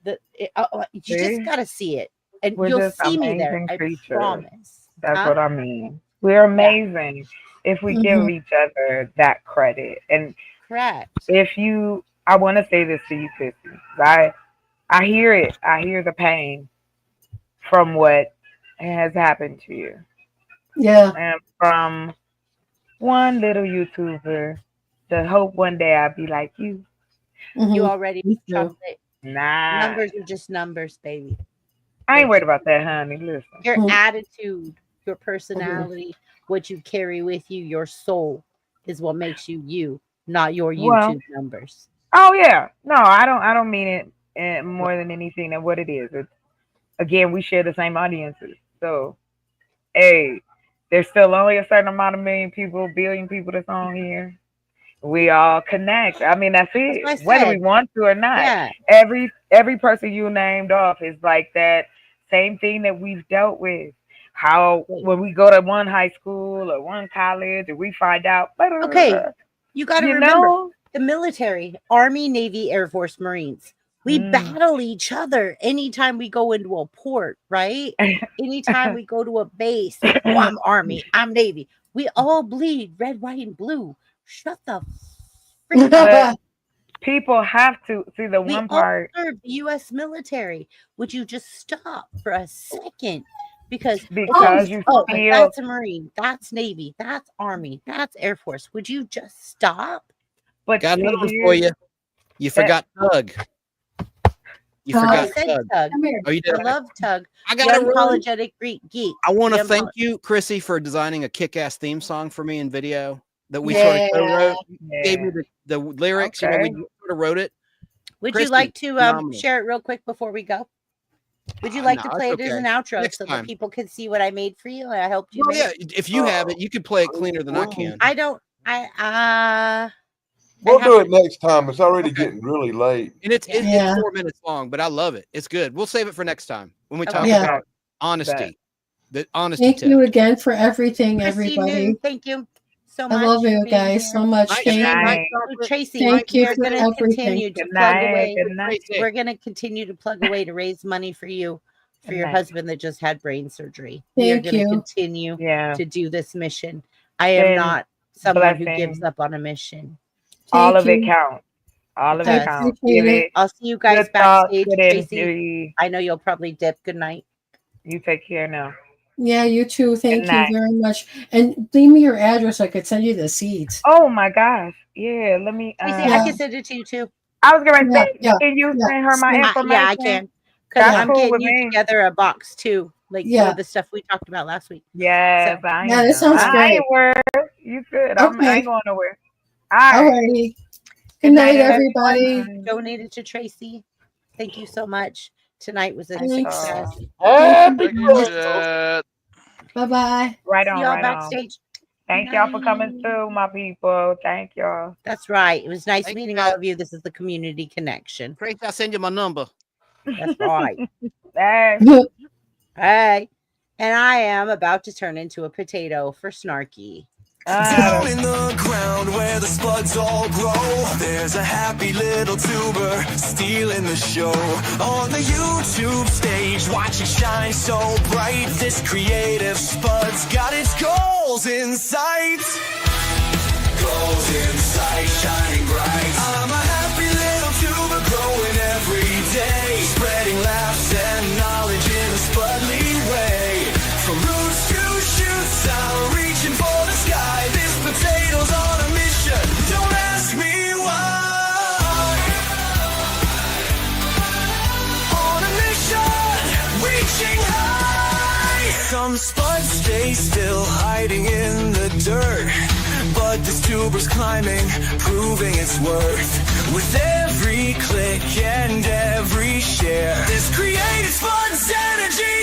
you just gotta see it, and you'll see me there. I promise. That's what I mean. We're amazing if we give each other that credit. And correct. I want to say this to you, Sissy. I hear it. I hear the pain from what has happened to you. Yeah. And from one little YouTuber to hope one day I'll be like you. You already chocolate. Nah. Numbers are just numbers, baby. I ain't worried about that, honey. Listen. Your attitude, your personality, what you carry with you, your soul is what makes you you, not your YouTube numbers. Oh yeah. No, I don't mean it more than anything than what it is. It's, again, we share the same audiences. So hey, there's still only a certain amount of billion people that's on here. We all connect. I mean, that's it. Whether we want to or not. Yeah. Every person you named off is like that same thing that we've dealt with. How when we go to one high school or one college and we find out. Okay, you got to remember the military, Army, Navy, Air Force, Marines. We battle each other anytime we go into a port, right? Anytime we go to a base. Oh, I'm Army, I'm Navy. We all bleed red, white, and blue. Shut the freak up. People have to see the one part. Serve the U.S. military. Would you just stop for a second? Because that's a Marine, that's Navy, that's Army, that's Air Force. Would you just stop? But got one for you. You forgot Tug. You forgot Tug. Oh, you did. I love Tug. I got a unapologetic geek. I want to thank you, Chrissy, for designing a kick-ass theme song for me in video that we sort of co-wrote. Gave me the lyrics. You know, we sort of wrote it. Would you like to share it real quick before we go? Would you like to play it as an outro so that people can see what I made for you? I helped you. Well, yeah, if you have it, you could play it cleaner than I can. I don't. We'll do it next time. It's already getting really late. And it's 4 minutes long, but I love it. It's good. We'll save it for next time when we talk about honesty. The honesty. Thank you again for everything, everybody. Thank you so much. I love you guys so much. Tracy, thank you for going to continue to plug away. We're going to continue to plug away to raise money for you, for your husband that just had brain surgery. Thank We're going to continue to do this mission. I am not someone who gives up on a mission. All of it counts. All of it counts. I'll see you guys backstage. Tracy, I know you'll probably dip. Good night. You take care now. Yeah, you too. Thank you very much. And leave me your address so I could send you the seeds. Oh my gosh. Yeah, let me. I can send it to you too. I was going to say, can you send her my information? Yeah, I can. Because I'm getting you together a box too. Like the stuff we talked about last week. Yes, so, that sounds great. You good. I ain't going nowhere. All righty. Good night, everybody. Donated to Tracy. Thank you so much. Tonight was a success. Bye-bye. Right on. See y'all backstage. Thank y'all for coming through, my people. Thank y'all. That's right. It was nice meeting all of you. This is the community connection. Great. I'll send you my number. That's right. Hey. Hey. And I am about to turn into a potato for Snarky. Down in the ground where the spuds all grow, there's a happy little tuber stealing the show. On the YouTube stage, watch it shine so bright. This creative spud's got its goals in sight. Goals in sight, shining bright. I'm a happy little tuber growing every day, spreading laughs and knowledge in a spudly way. From roots to shoots, I'm reaching for the sky. This potato's on a mission. Don't ask me why. On a mission, reaching high. Some spuds stay still, hiding in the dirt. But this tuber's climbing, proving its worth. With every click and every share, this creative spud's energy